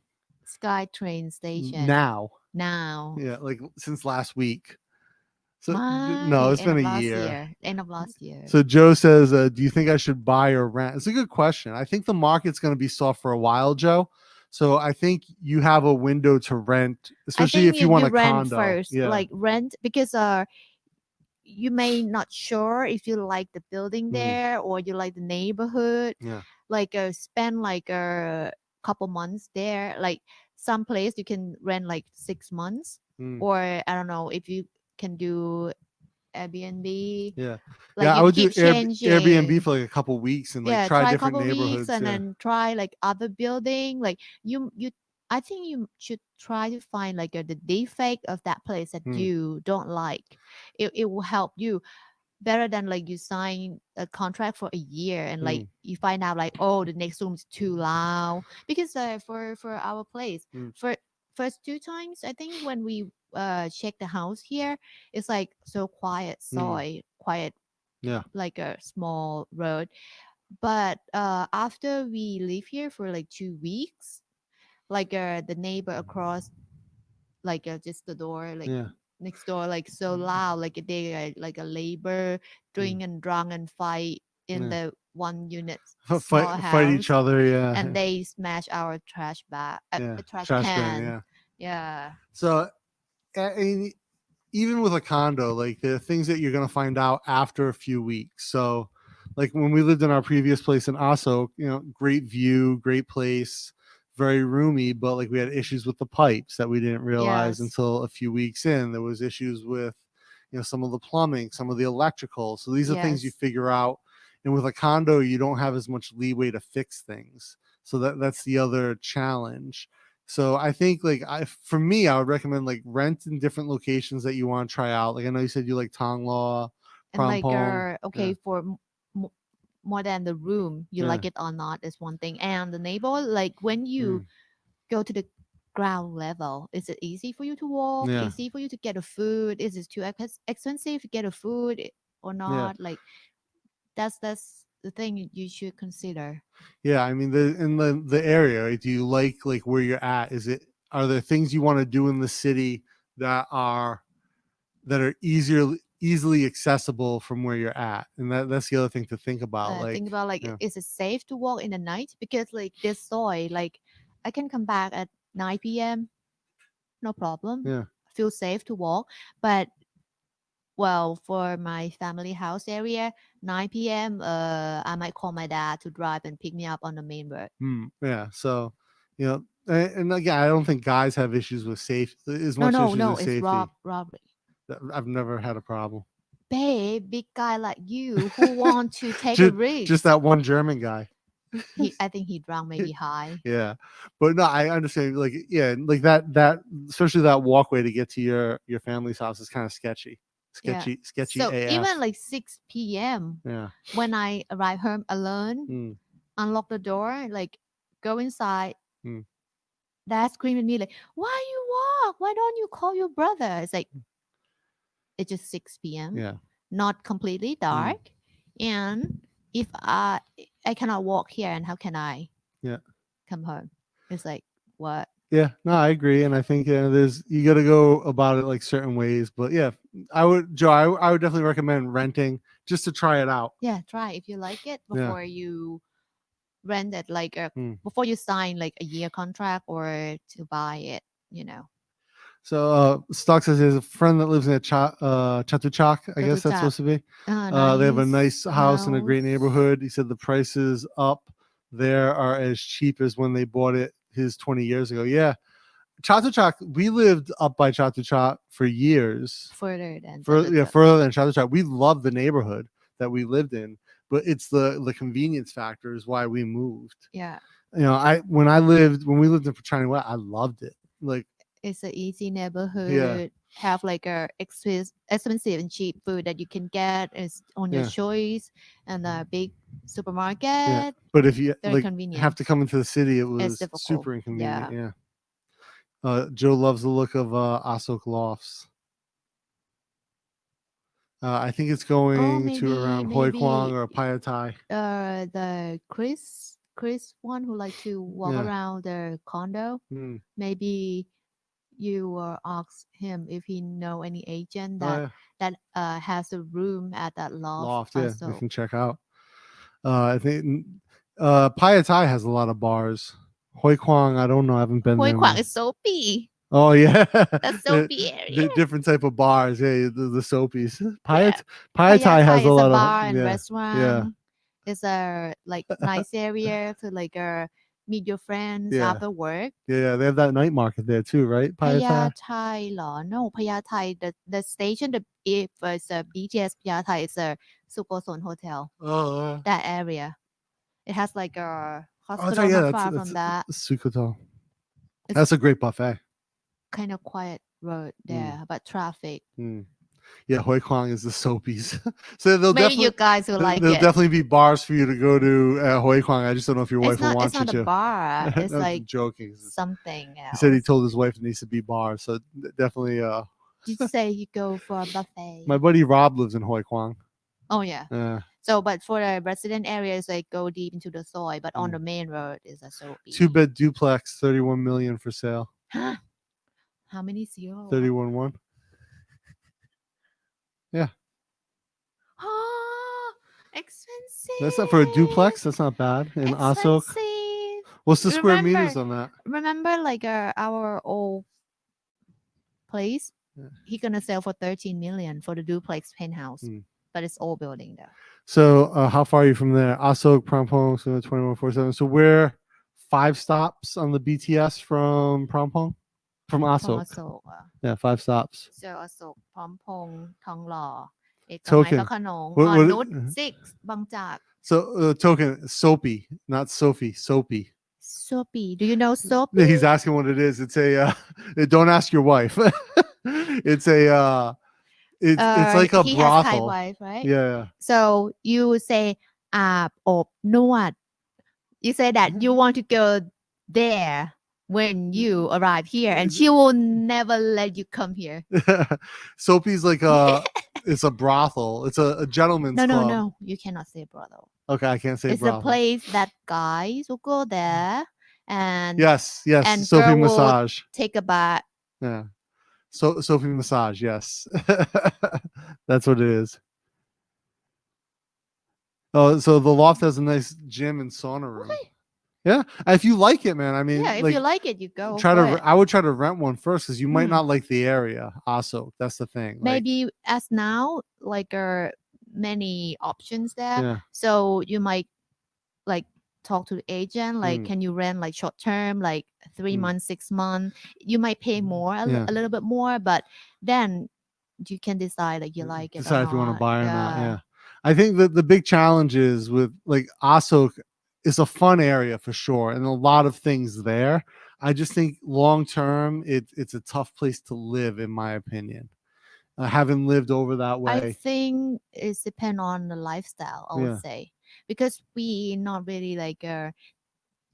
Sky train station now, now. yeah, like since last week. So no, My it's end been of a last year. year, end of last year. So Joe says, do you think I should buy or rent? It's a good question. I think the market's going to be soft for a while, Joe. So I think you have a window to rent, I especially think if you want you a rent condo. first, Yeah. like rent, because you may not sure if you like the building there or you like the neighborhood. Yeah. Like spend like a couple months there. Like some place you can rent like 6 months, or I don't know if you can do Airbnb. Yeah. Like Yeah. I you would do keep Airbnb changing. for like a couple weeks and like Yeah, try try a different couple weeks neighborhoods. and Yeah. then try like other building. Like you I think you should try to find like the defect of that place that you don't like. It will help you better than like you sign a contract for a year and like you find out like, oh, the next room is too loud. Because for our place, for first 2 times I think when we check the house here, it's like so quiet, quiet, Yeah. like a small road. But after we live here for like 2 weeks, like the neighbor across, like just the door, like Yeah. next door, like so loud, like they like a labor drink and drunk and fight in Yeah. the one unit small Fight each house, other. Yeah. and they smash our trash bag, Yeah. a trash Trash can. can. Yeah. Yeah. So, I mean, even with a condo, like there are things that you're going to find out after a few weeks. So, like when we lived in our previous place in Osso, great view, great place, very roomy, but like we had issues with the pipes that we didn't realize Yes. until a few weeks in. There was issues with, some of the plumbing, some of the electrical. So these are things you Yes. figure out. And with a condo, you don't have as much leeway to fix things. So that's the other challenge. So I think like for me, I would recommend like rent in different locations that you want to try out. Like I know you said you like Tonglaw, And like Prompong. okay, for more than the room, you like it or not is one thing, and the neighbor, like when you go to the ground level, is it easy for you to walk, Yeah. easy for you to get a food, is it too expensive to get a food or Yeah. not? Like that's the thing you should consider. Yeah. I mean, in the area, right, do you like where you're at? Are there things you want to do in the city that are easily accessible from where you're at? And that's the other thing to think about. Think about like, yeah. is it safe to walk in the night? Because like this soy, like I can come back at 9 p.m, no problem, Yeah. feel safe to walk. But well, for my family house area, 9 p.m, I might call my dad to drive and pick me up on the main road. Yeah. So, and again, I don't think guys have issues with safety as much issues No, with it's safety. robbery. I've never had a problem. Babe, big guy like you who want to take a risk. Just that one German guy. I think he drunk, maybe high. Yeah, but no, I understand. Like, yeah, like that especially that walkway to get to your family's house is kind of sketchy. Sketchy So AF. even like 6 p.m, Yeah. when I arrive home alone, unlock the door, like go inside, dad scream at me like, "Why you walk? Why don't you call your brother?" It's like it's just 6 p.m. Yeah. Not completely dark, and if I cannot walk here, and how can I come home? It's like what? Yeah, no, I agree, and I think you got to go about it like certain ways. But yeah, Joe, I would definitely recommend renting just to try it out. Yeah, try if you like it before you rent it, like Hmm. before you sign like a year contract or to buy it. So Stock says there's a friend that lives in Chatuchak. I guess that's supposed to be. They have a nice house in a great neighborhood. He said the prices up there are as cheap as when they bought it his 20 years ago. Yeah. Chatuchak, we lived up by Chatuchak for years. Further than further than Chatuchak. We loved the neighborhood that we lived in, but it's the convenience factor is why we moved. Yeah. You know, when we lived in China West, I loved it. Like it's an easy neighborhood. Yeah. Have like a expensive and cheap food that you can get is on your choice, and a big supermarket. Yeah. But if you very convenient. have to come into the city, it was super inconvenient. Yeah. Joe loves the look of Asok Lofts. I think it's going to around Hoi Kwang or Payatai. The Chris one who like to walk around the condo. Maybe you ask him if he know any agent that has a room at that loft. Yeah, we can check out. I think Payatai has a lot of bars. Hoi Kwang, I don't know. I haven't been there. Hoi Kwang is soapy. Oh yeah, that's soapy area. Different type of bars. Yeah, the soapies. Payatai has a lot of bar and restaurant. Yeah, it's a like nice area to like meet your friends after work. Yeah, they have that night market there too, right? Payatai. No, Payatai. The station, if it's a BTS Payatai, it's a Superzone Hotel. Oh, that area. It has like a hospital not far from that. Sukoto. That's a great buffet. Kind of quiet road there, but traffic. Yeah, Hoi Kwang is the soapies. So maybe you guys will like it. There'll definitely be bars for you to go to Hoi Kwang. I just don't know if your wife will want you to. It's not a bar. It's like joking. Something else. He said he told his wife it needs to be bars. So definitely. Did you say you go for a buffet? My buddy Rob lives in Hoi Kwang. Oh yeah. So, but for the resident areas, like go deep into the soil, but on the main road is a soapy. 2-bed duplex, 31 million for sale. How many zeros? 31.1. Yeah. Expensive. That's not for a duplex. That's not bad. In Asok. What's the square meters on that? Remember, like our old place, he gonna sell for 13 million for the duplex penthouse, but it's old building though. So how far are you from there? Asok, Prampong, so 2147. So we're 5 stops on the BTS from Prampong. From Asok. Yeah, 5 stops. So Asok, Prampong, Thong Law, Token. Nut 6, Bangkok. So token, soapy, not Sophie, soapy. Soapy. Do you know soapy? He's asking what it is. It's a don't ask your wife. It's a it's like a he brothel. Has Thai wife, right? Yeah. So you say ob nuat. You say that you want to go there when you arrive here, and she will never let you come here. Soapy's like it's a brothel. It's a gentleman's club. No. You cannot say brothel. Okay, I can't say brothel. It's a place that guys will go there and yes, and Soapy massage. Take a bath. Yeah. Soapy massage, yes. That's what it is. Oh, so the loft has a nice gym and sauna room. Okay. Yeah, if you like it, man. I mean, if you like it, you go. I would try to rent one first because you might not like the area. Also, that's the thing. Maybe as now, like many options there. Yeah. So you might like talk to the agent. Like, can you rent like short term, like 3 months, 6 months? You might pay more, a little bit more, but then you can decide like you like it. Decide if you want to buy or not. Yeah, I think that the big challenge is with like Asok. It's a fun area for sure, and a lot of things there. I just think long term, it's a tough place to live, in my opinion. Having lived over that way, I think it depends on the lifestyle. I would say because we not really like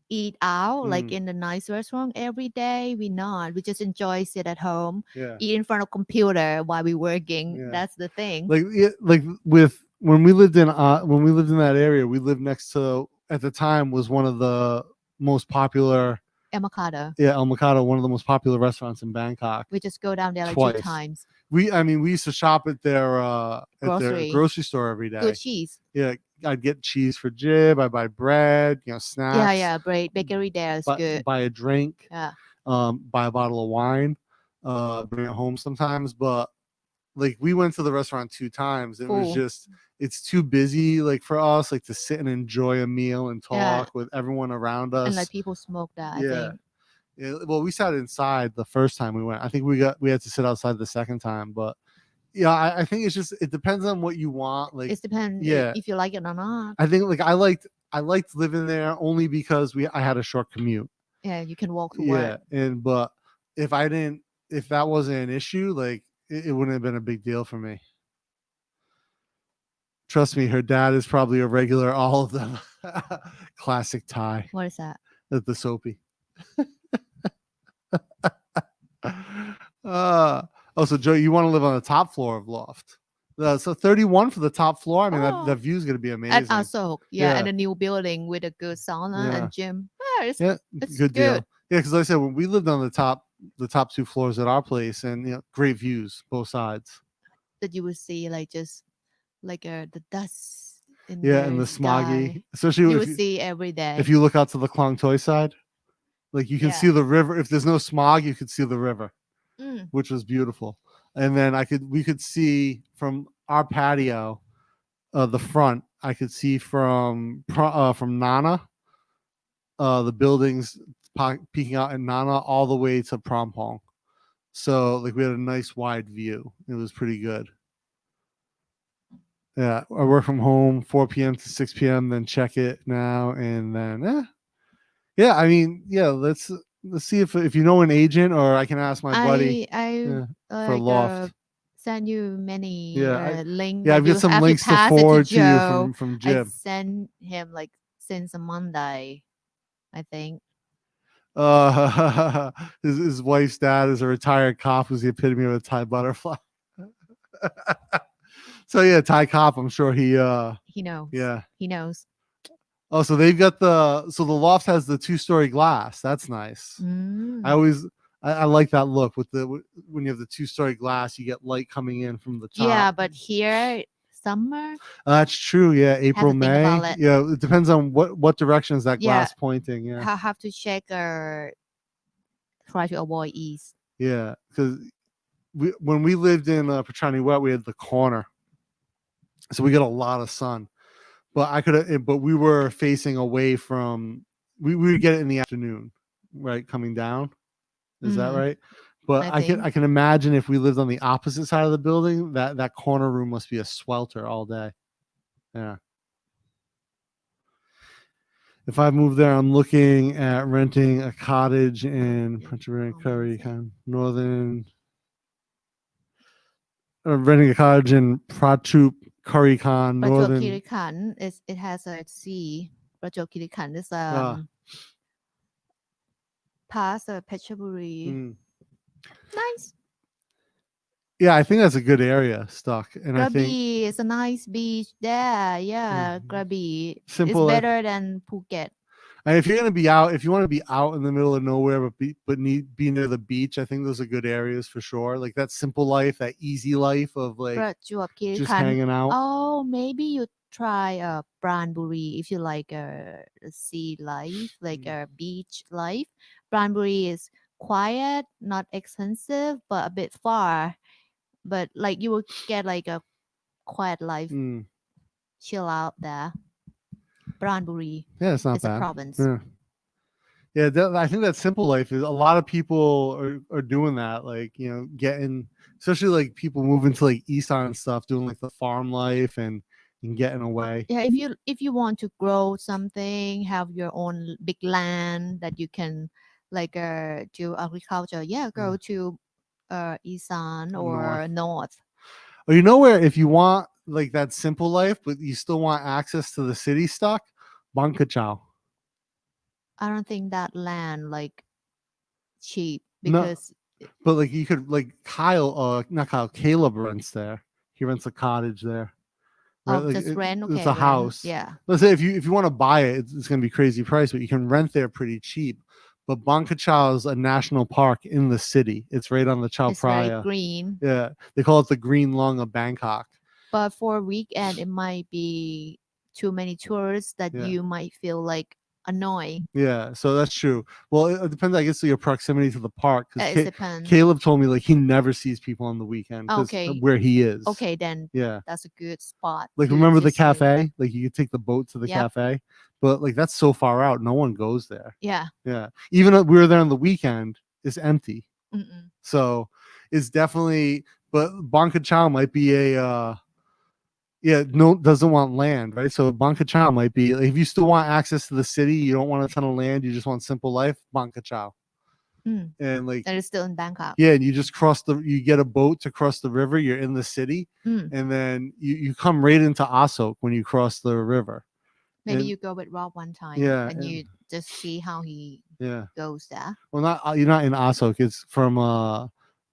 eat out like in the nice restaurant every day. We not. We just enjoy sit at home, eat in front of computer while we working. Yeah. That's the thing. Like with when we lived in that area, we lived next to. At the time was one of the most popular El Mercado. Yeah, El Mercado, one of the most popular restaurants in Bangkok. We just go down there like twice. 2 times. We used to shop at their grocery store every day. Good cheese. Yeah, I'd get cheese for Jib. I buy bread, snacks. Yeah, bread. Bakery there is good. Buy a drink. Yeah. Buy a bottle of wine. bring it home sometimes. But like we went to the restaurant 2 times. It was Full. just it's too busy like for us like to sit and enjoy a meal and Yeah. talk with everyone around us. And like people smoke that, I Yeah. think. Yeah, well, we sat inside the first time we went. I think we had to sit outside the second time, but yeah, I think it's just it depends on what you want. Like, It depends yeah, if you like it or not. I think like I liked living there only because I had a short commute. Yeah, you can walk to Yeah, work. and but if that wasn't an issue, like it wouldn't have been a big deal for me. Trust me, her dad is probably a regular. All of them, classic Thai. What is that? The soapy. Oh, so Joe, you want to live on the top floor of loft? So 31 for the top floor. I mean, that view is going to be amazing. At Asok, yeah, and a new building with a good sauna and gym. Yeah, it's good deal. Yeah, because like I said, when we lived on the top 2 floors at our place, and great views both sides. That you would see like just like the dust in and the sky. smoggy, especially you would see every day. If you look out to the Klong Toy side, like you can see the river. If there's no smog, you could see the river, which was beautiful. And then we could see from our patio, the front. I could see from Nana, the buildings peeking out in Nana all the way to Prompong. So like we had a nice wide view. It was pretty good. Yeah, I work from home 4 p.m. to 6 p.m. Then check it now and then. Yeah, I mean, yeah. Let's see if you know an agent, or I can ask my buddy. For loft. Send you many links. Yeah, I've got some links to forward to you from Jim. I sent him like since a Monday, I think. His wife's dad is a retired cop who's the epitome of a Thai butterfly. So yeah, Thai cop. I'm sure he knows. Yeah, he knows. Oh, so they've got the loft has the 2-story glass. That's nice. I like that look with when you have the 2-story glass, you get light coming in from the top. Yeah, but here summer. That's true. Yeah, April, May. Yeah, it depends on what direction is that glass pointing. Yeah, I have to check or try to avoid east. Yeah, because when we lived in Petrani Wet, we had the corner, so we got a lot of sun. But we were facing away from. We would get it in the afternoon, right, coming down. Is that right? But I can imagine if we lived on the opposite side of the building, that corner room must be a swelter all day. Yeah. If I move there, I'm looking at renting a cottage in Curry, northern. Renting a cottage in Prachuap Khiri Khan, northern. Prachuap Khiri Khan it has a sea. Prachuap Khiri Khan is past Phetchaburi. Nice. Yeah, I think that's a good area, Stuck. And Krabi, I think it's a nice beach there. Yeah, Krabi. Simple, it's better than Phuket. And if you're gonna be out, if you want to be out in the middle of nowhere, but be near the beach, I think those are good areas for sure. Like that simple life, that easy life of like just hanging out. Oh, maybe you try Pranburi if you like sea life, like a beach life. Pranburi is quiet, not expensive, but a bit far. But like you will get like a quiet life, chill out there. Pranburi. Yeah, it's not bad. A province. Yeah, I think that simple life is a lot of people are doing that. Like getting, especially like people moving to like Isan and stuff, doing like the farm life and getting away. Yeah, if you want to grow something, have your own big land that you can like do agriculture. Yeah, go to Isan or North. Or you know where if you want like that simple life, but you still want access to the city Stuck, Bangkok. I don't think that land like cheap because. No, but like you could like Caleb rents there. He rents a cottage there. Right? Oh, like just rent. Okay, it's a house. Yeah. Let's say if you want to buy it, it's going to be crazy price, but you can rent there pretty cheap. But Bangkok is a national park in the city. It's right on the Chao Phraya. Very green. Yeah, they call it the green lung of Bangkok. But for a weekend, it might be too many tourists that you might feel like annoying. Yeah, so that's true. Well, it depends, I guess, on your proximity to the park. It Because depends. Caleb told me like he never sees people on the weekend Okay. where he is. Okay, then Yeah. that's a good spot. Like to remember the just stay. cafe? Like you could take the boat to the Yep. cafe, but like that's so far out, no one goes there. Yeah. Yeah. Even though we were there on the weekend, it's empty. Mm-mm. So it's definitely, but Banca Chow might be a doesn't want land, right? So Banca Chow might be like, if you still want access to the city, you don't want a ton of land, you just want simple life, Banca Chow. Mm. And like That is still in Bangkok. yeah, and you just you get a boat to cross the river, you're in the city, Mm. and then you come right into Asok when you cross the river. Maybe And- you go with Rob one time. Yeah, And you just see how he yeah. goes there. Well, not you're not in Asok. It's from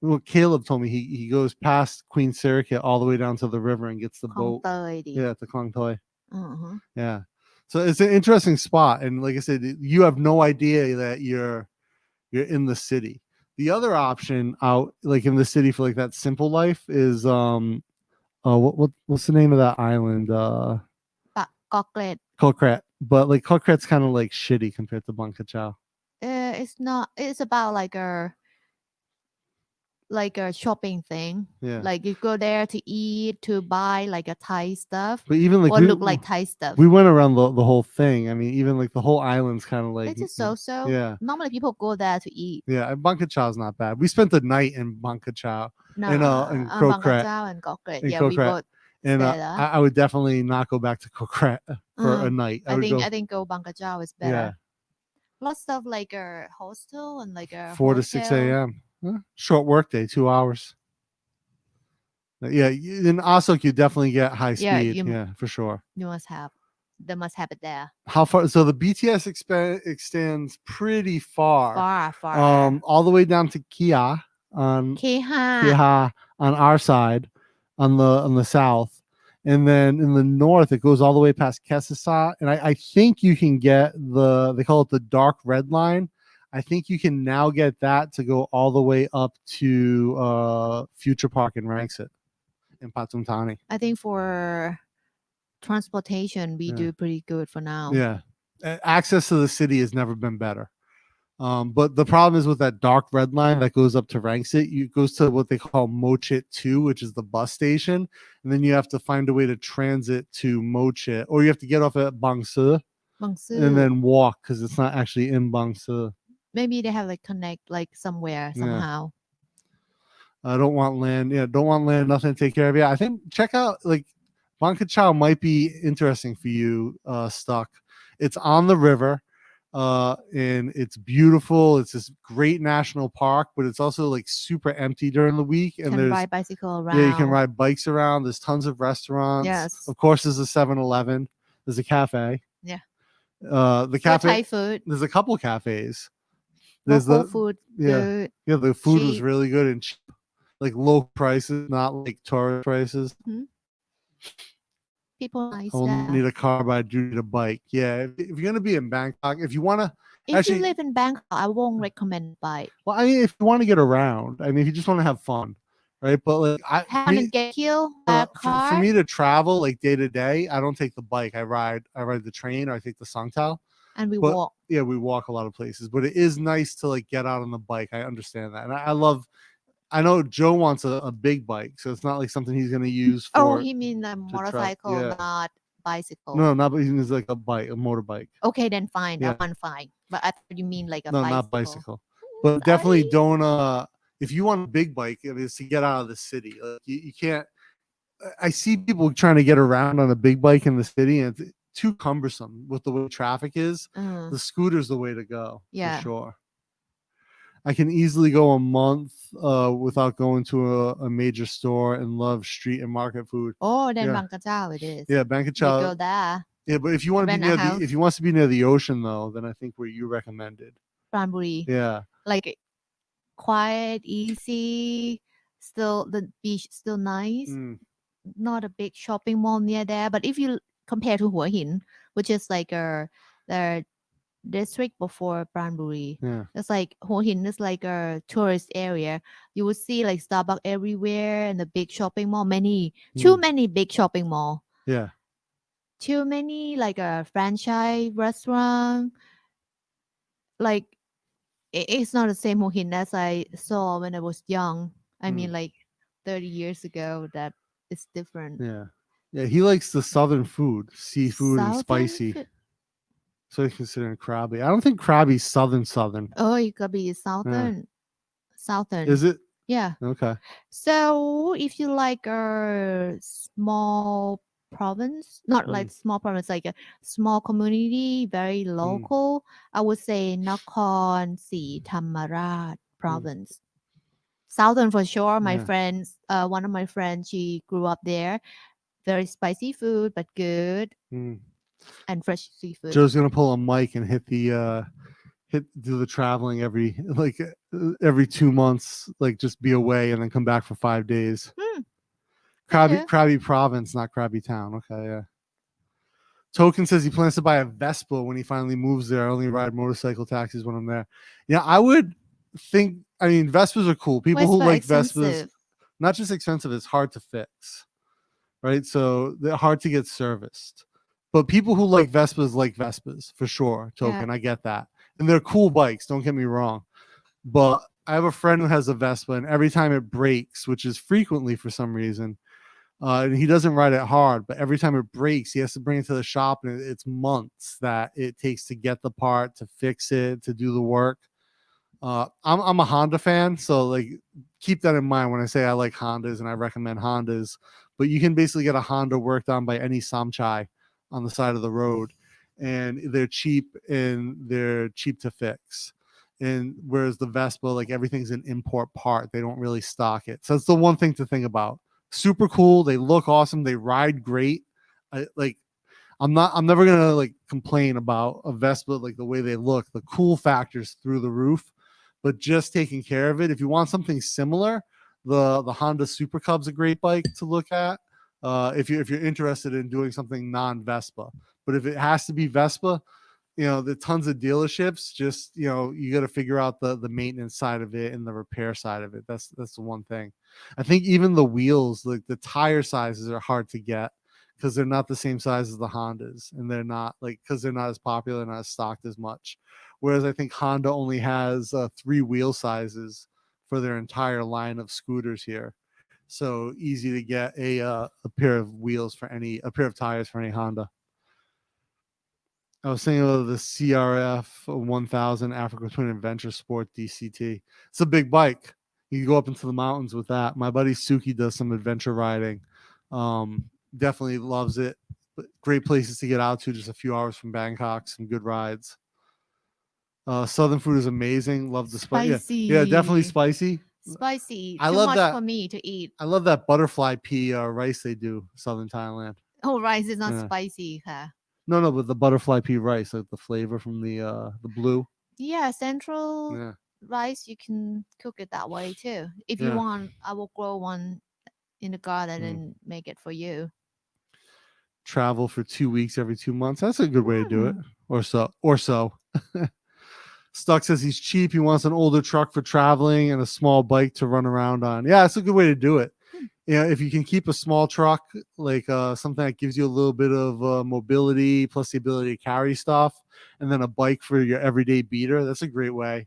well, Caleb told me he goes past Queen Sirikit all the way down to the river and gets the Khong boat. Tơi đi. Yeah, to Klong Toi. Uh-huh. Yeah. So it's an interesting spot. And like I said, you have no idea that you're in the city. The other option out like in the city for like that simple life is what's the name of that island? Chocolate. Kokret. But like Kokret's kind of like shitty compared to Banca Chow. It's not. It's about like a shopping thing. Yeah. Like you go there to eat, to buy like a Thai stuff, But even like or look like Thai stuff. we went around the whole thing. I mean, even like the whole island's kind of like It's just so. Yeah. Normally people go there to eat. Yeah, and Banca Chow's not bad. We spent the night in Banca Chow. No, in Bangkok Kokret. and Kokret. In Yeah, we Kokret. both And stay there. I would definitely not go back to Kokret for a night. I would think go Bangkok is better. Yeah. Lots of like a hostel and like a 4 to 6 hotel. a.m. Short work day, 2 hours. Yeah, in Asok you definitely get high speed. Yeah, for sure. They must have it there. How far? So the BTS extends pretty far. Far. All the way down to Kia on Keha. on our side, on the south, and then in the north it goes all the way past Kesasa. And I think you can get they call it the dark red line. I think you can now get that to go all the way up to Future Park in Rangsit in Pathum Thani. I think for transportation we do pretty good for now. Yeah, access to the city has never been better. But the problem is with that dark red line that goes up to Rangsit, it goes to what they call Mochit 2, which is the bus station, and then you have to find a way to transit to Mochit, or you have to get off at Bangsu and then walk because it's not actually in Bangsu. Maybe they have like connect like somewhere somehow. I don't want land. Yeah, don't want land. Nothing to take care of. Yeah, I think check out like Banca Chow might be interesting for you. Stuck. It's on the river. And it's beautiful. It's this great national park, but it's also like super empty during the week. And there's ride bicycle around. Yeah, you can ride bikes around. There's tons of restaurants. Yes. Of course, there's a 7-Eleven. There's a cafe. Yeah. The cafe. Thai food. There's a couple cafes. There's local food. Yeah. Yeah, the food was really good and cheap. Like low prices, not like tourist prices. Mm-hmm. People nice. I will need a car, but I do need a bike. Yeah, if you're gonna be in Bangkok, if you want to. If you live in Bangkok, I won't recommend bike. Well, I mean, if you want to get around, I mean, if you just want to have fun, right? But like, get killed by a car. For me to travel like day to day, I don't take the bike. I ride the train, or I take the Songtao. And we walk. Yeah, we walk a lot of places. But it is nice to like get out on the bike. I understand that, and I know Joe wants a big bike, so it's not like something he's gonna use for. Oh, he means a motorcycle, not bicycle. No, not but he means like a motorbike. Okay, then fine. That one fine. But I thought you mean like a bicycle. No, not bicycle. But definitely don't. If you want a big bike, it's to get out of the city. Like you can't. I see people trying to get around on a big bike in the city, and it's too cumbersome with the way traffic is. The scooter's the way to go. Yeah, for sure. I can easily go a month without going to a major store and love street and market food. Oh, then Banca Chow it is. Yeah, Banca Chow. Go there. Yeah, but if you want to be if you want to be near the ocean though, then I think where you recommended. Pranburi. Yeah. Like quiet, easy, still the beach still nice. Not a big shopping mall near there, but if you compare to Hua Hin, which is like the district before Pranburi. Yeah. It's like Hua Hin is like a tourist area. You will see like Starbucks everywhere and the big shopping mall. Too many big shopping mall. Yeah. too many like a franchise restaurant. Like it's not the same Mohin as I saw when I was young. I mean, like 30 years ago. That is different. Yeah. Yeah, he likes the southern food, seafood and Southern spicy. food. So he's considering Krabi. I don't think Krabi's southern. Oh, it could be Yeah. southern. Southern. Is it? Yeah. Okay. So if you like a small province, not like small province, like a small community, very local, I would say Nakhon Si Thammarat province. Southern for sure. My Yeah. friends, one of my friends, she grew up there. Very spicy food, but good and fresh seafood. Joe's gonna pull a mic and do the traveling every 2 months, like just be away and then come back for 5 days. Krabi province, not Krabi town. Okay, yeah. Token says he plans to buy a Vespa when he finally moves there. I only ride motorcycle taxis when I'm there. Yeah, I would think. I mean, Vespas are cool. People who like Vespas, not just expensive, it's hard to fix, right? So they're hard to get serviced. But people who like Vespas for sure. Token, I get that, and they're cool bikes. Don't get me wrong, but I have a friend who has a Vespa, and every time it breaks, which is frequently for some reason, and he doesn't ride it hard, but every time it breaks, he has to bring it to the shop, and it's months that it takes to get the part, to fix it, to do the work. I'm a Honda fan, so like keep that in mind when I say I like Hondas and I recommend Hondas. But you can basically get a Honda worked on by any Samchai on the side of the road, and they're cheap to fix. And whereas the Vespa, like everything's an import part, they don't really stock it. So that's the one thing to think about. Super cool. They look awesome. They ride great. I'm never gonna like complain about a Vespa, like the way they look. The cool factors through the roof, but just taking care of it. If you want something similar, the Honda Super Cub's a great bike to look at. If you're interested in doing something non-Vespa, but if it has to be Vespa, the tons of dealerships. Just you got to figure out the maintenance side of it and the repair side of it. That's the one thing. I think even the wheels, like the tire sizes, are hard to get because they're not the same size as the Hondas, and they're not because they're not as popular, not as stocked as much. Whereas I think Honda only has 3 wheel sizes for their entire line of scooters here. So easy to get a pair of a pair of tires for any Honda. I was thinking of the CRF 1000 Africa Twin Adventure Sport DCT. It's a big bike. You can go up into the mountains with that. My buddy Suki does some adventure riding. Definitely loves it. Great places to get out to, just a few hours from Bangkok. Some good rides. Southern food is amazing. Love the spicy. Yeah, definitely spicy. Spicy. I Too love much that for me to eat. I love that butterfly pea rice they do, Southern Thailand. Oh, rice is not spicy, huh? No, but the butterfly pea rice, like the flavor from the blue. Yeah, central rice, you can cook it that way too. If you want, I will grow one in the garden and make it for you. Travel for 2 weeks every 2 months. That's a good way to do it. Or so. Stuck says he's cheap. He wants an older truck for traveling and a small bike to run around on. Yeah, that's a good way to do it. If you can keep a small truck, like something that gives you a little bit of mobility plus the ability to carry stuff, and then a bike for your everyday beater, that's a great way.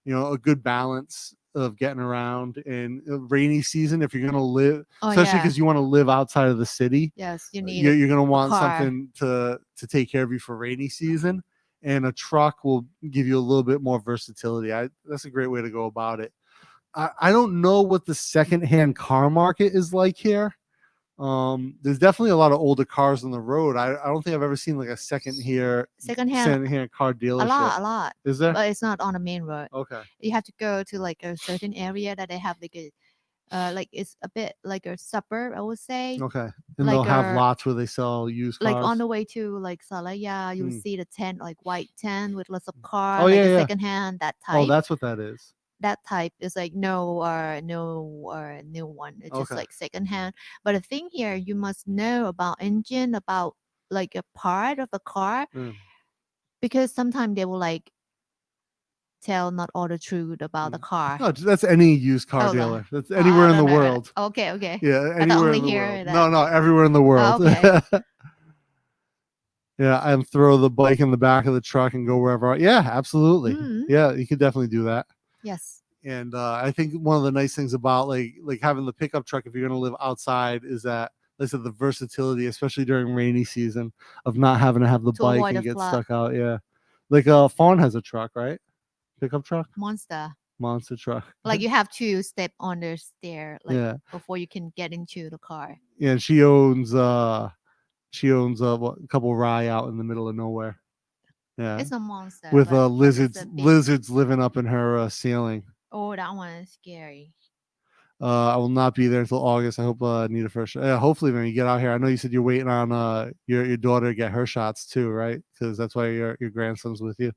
A good balance of getting around in rainy season. If you're going to live, especially because you want to live outside of the city, yes, you're going to want something to take care of you for rainy season. And a truck will give you a little bit more versatility. That's a great way to go about it. I don't know what the secondhand car market is like here. There's definitely a lot of older cars on the road. I don't think I've ever seen like a secondhand car dealership. A lot. Is there? But it's not on the main road. Okay. You have to go to like a certain area that they have like it's a bit like a suburb, I would say. Okay. And they'll have lots where they sell used cars. Like on the way to like Salaya, you'll see the tent, like white tent with lots of cars, secondhand, that type. Oh, that's what that is. That type is like no new one. It's just like secondhand. But the thing here, you must know about engine, about like a part of the car, because sometimes they will like tell not all the truth about the car. No, that's any used car dealer. That's anywhere in the world. Okay. Yeah, anywhere only in the here world. that... No, everywhere in the world. Okay. Yeah, and throw the bike in the back of the truck and go wherever. Yeah, absolutely. Mhm. Yeah, you could definitely do that. Yes. And I think one of the nice things about like having the pickup truck if you're going to live outside is that, like I said, the versatility, especially during rainy season, of not having to have the To bike avoid and the get flood. stuck out. Yeah, like Fawn has a truck, right? Pickup truck, Monster. monster truck. Like you have to step on the stair, like Yeah, before you can get into the car. yeah. And she owns a couple rye out in the middle of nowhere. Yeah, It's a monster, with but it's a big. lizards living up in her ceiling. Oh, that one is scary. I will not be there until August. I hope Nita first. Yeah, hopefully when you get out here. I know you said you're waiting on your daughter to get her shots too, right? Because that's why your grandson's with you.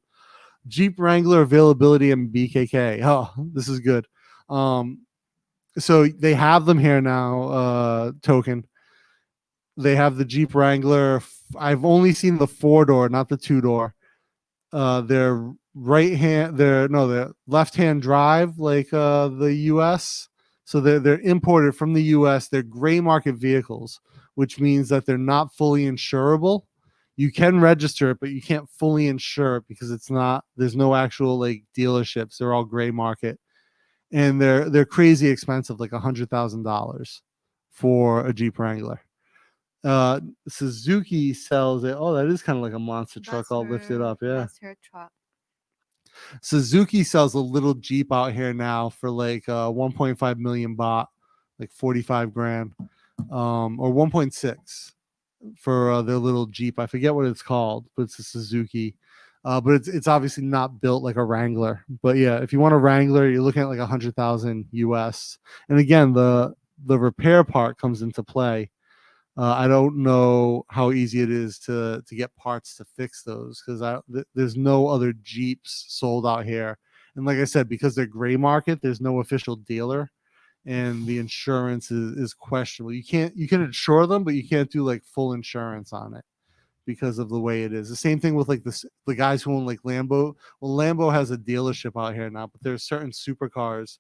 Jeep Wrangler availability and BKK. Oh, this is good. So they have them here now. Token. They have the Jeep Wrangler. I've only seen the 4-door, not the 2-door. They're they're left hand drive like the US. So they're imported from the US. They're gray market vehicles, which means that they're not fully insurable. You can register it, but you can't fully insure it because there's no actual like dealerships. They're all gray market. And they're crazy expensive, like $100,000 for a Jeep Wrangler. Suzuki sells it. Oh, that is kind of like a monster truck all lifted up. Yeah. That's her truck. Suzuki sells a little Jeep out here now for like 1.5 million baht, like 45 grand, or 1.6 for their little Jeep. I forget what it's called, but it's a Suzuki. But it's obviously not built like a Wrangler. But yeah, if you want a Wrangler, you're looking at like 100,000 US. And again, the repair part comes into play. I don't know how easy it is to get parts to fix those because there's no other Jeeps sold out here. And like I said, because they're gray market, there's no official dealer, and the insurance is questionable. You can insure them, but you can't do like full insurance on it because of the way it is. The same thing with like the guys who own like Lambo. Well, Lambo has a dealership out here now, but there's certain supercars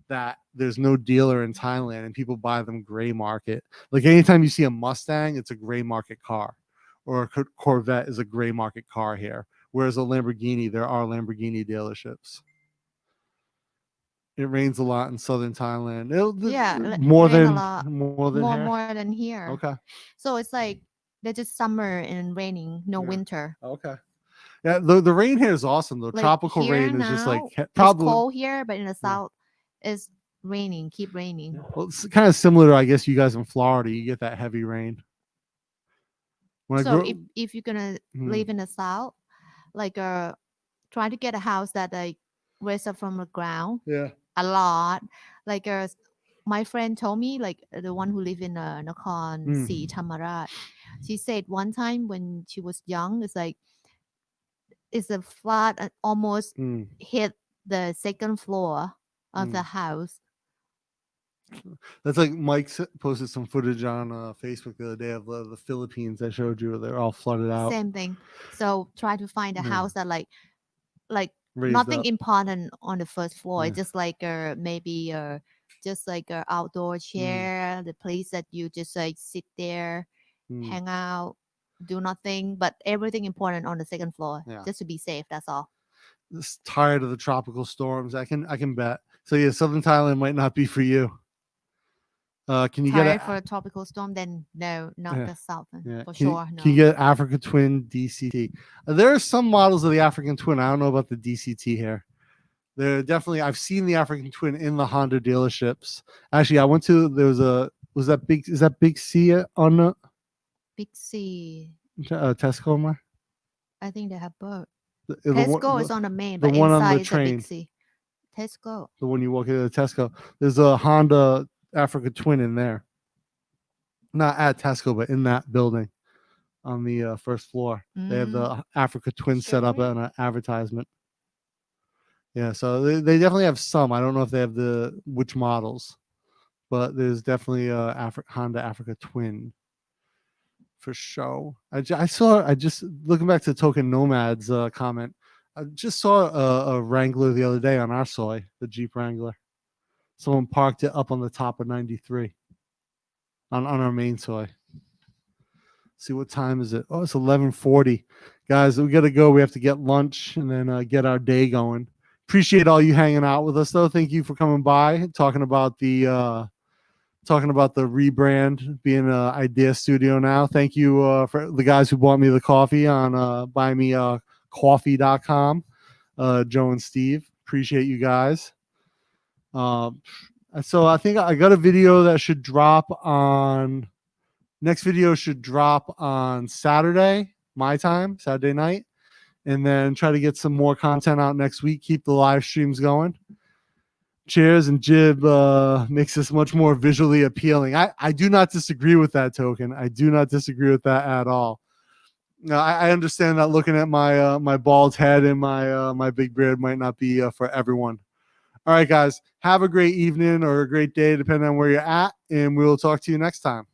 that there's no dealer in Thailand and people buy them gray market. Like anytime you see a Mustang, it's a gray market car, or a Corvette is a gray market car here. Whereas a Lamborghini, there are Lamborghini dealerships. It rains a lot in southern Thailand. More rain a than lot. more than here. More than here. Okay. So it's like they're just summer and raining, no winter. Okay. Yeah, the rain here is awesome though. Like Tropical rain is just like probably it's cold here, but in the south it's raining, keep raining. Yeah. Well, it's kind of similar to I guess you guys in Florida. You get that heavy rain. So if you're gonna live in the south, like try to get a house that like raise up from the ground. Yeah. A lot. Like my friend told me, like the one who live in Nakhon Si Thammarat, she said one time when she was young, it's a flood almost hit the second floor of the house. That's like Mike posted some footage on Facebook the other day of the Philippines I showed you. They're all flooded out. Same thing. So try to find a house that like raised nothing up. Important on the first floor. Just like maybe just like a outdoor chair, the place that you just like sit there, hang out, do nothing, but everything important on the second floor, just to be safe. That's all. Just tired of the tropical storms. I can bet. So yeah, southern Thailand might not be for you. Can you tired for a tropical storm? Then no, not the southern for sure. No. Can you get Africa Twin DCT? There are some models of the African Twin. I don't know about the DCT here. There definitely. I've seen the African Twin in the Honda dealerships. Actually, I went to is that Big C on the Big C Tesco? I think they have both. Tesco is on the main, but one inside on the is train. a Big C. Tesco. The one you walk into the Tesco. There's a Honda Africa Twin in there. Not at Tesco, but in that building on the first floor. They have the Africa Twin set up on an advertisement. Yeah, so they definitely have some. I don't know if they have which models, but there's definitely a Honda Africa Twin for sure. I just looking back to Token Nomad's comment. I just saw a Wrangler the other day on our soy, the Jeep Wrangler. Someone parked it up on the top of 93 on our main soy. See what time is it? Oh, it's 11:40. Guys, we got to go. We have to get lunch and then get our day going. Appreciate all you hanging out with us, though. Thank you for coming by, talking about the rebrand, being an idea studio now. Thank you for the guys who bought me the coffee on buymeacoffee.com. Joe and Steve, appreciate you guys. So I think I got a video that should drop on. Next video should drop on Saturday, my time, Saturday night, and then try to get some more content out next week. Keep the live streams going. Chairs and Jib makes this much more visually appealing. I do not disagree with that, Token. I do not disagree with that at all. Now, I understand that looking at my my bald head and my big beard might not be for everyone. All right, guys, have a great evening or a great day, depending on where you're at, and we'll talk to you next time.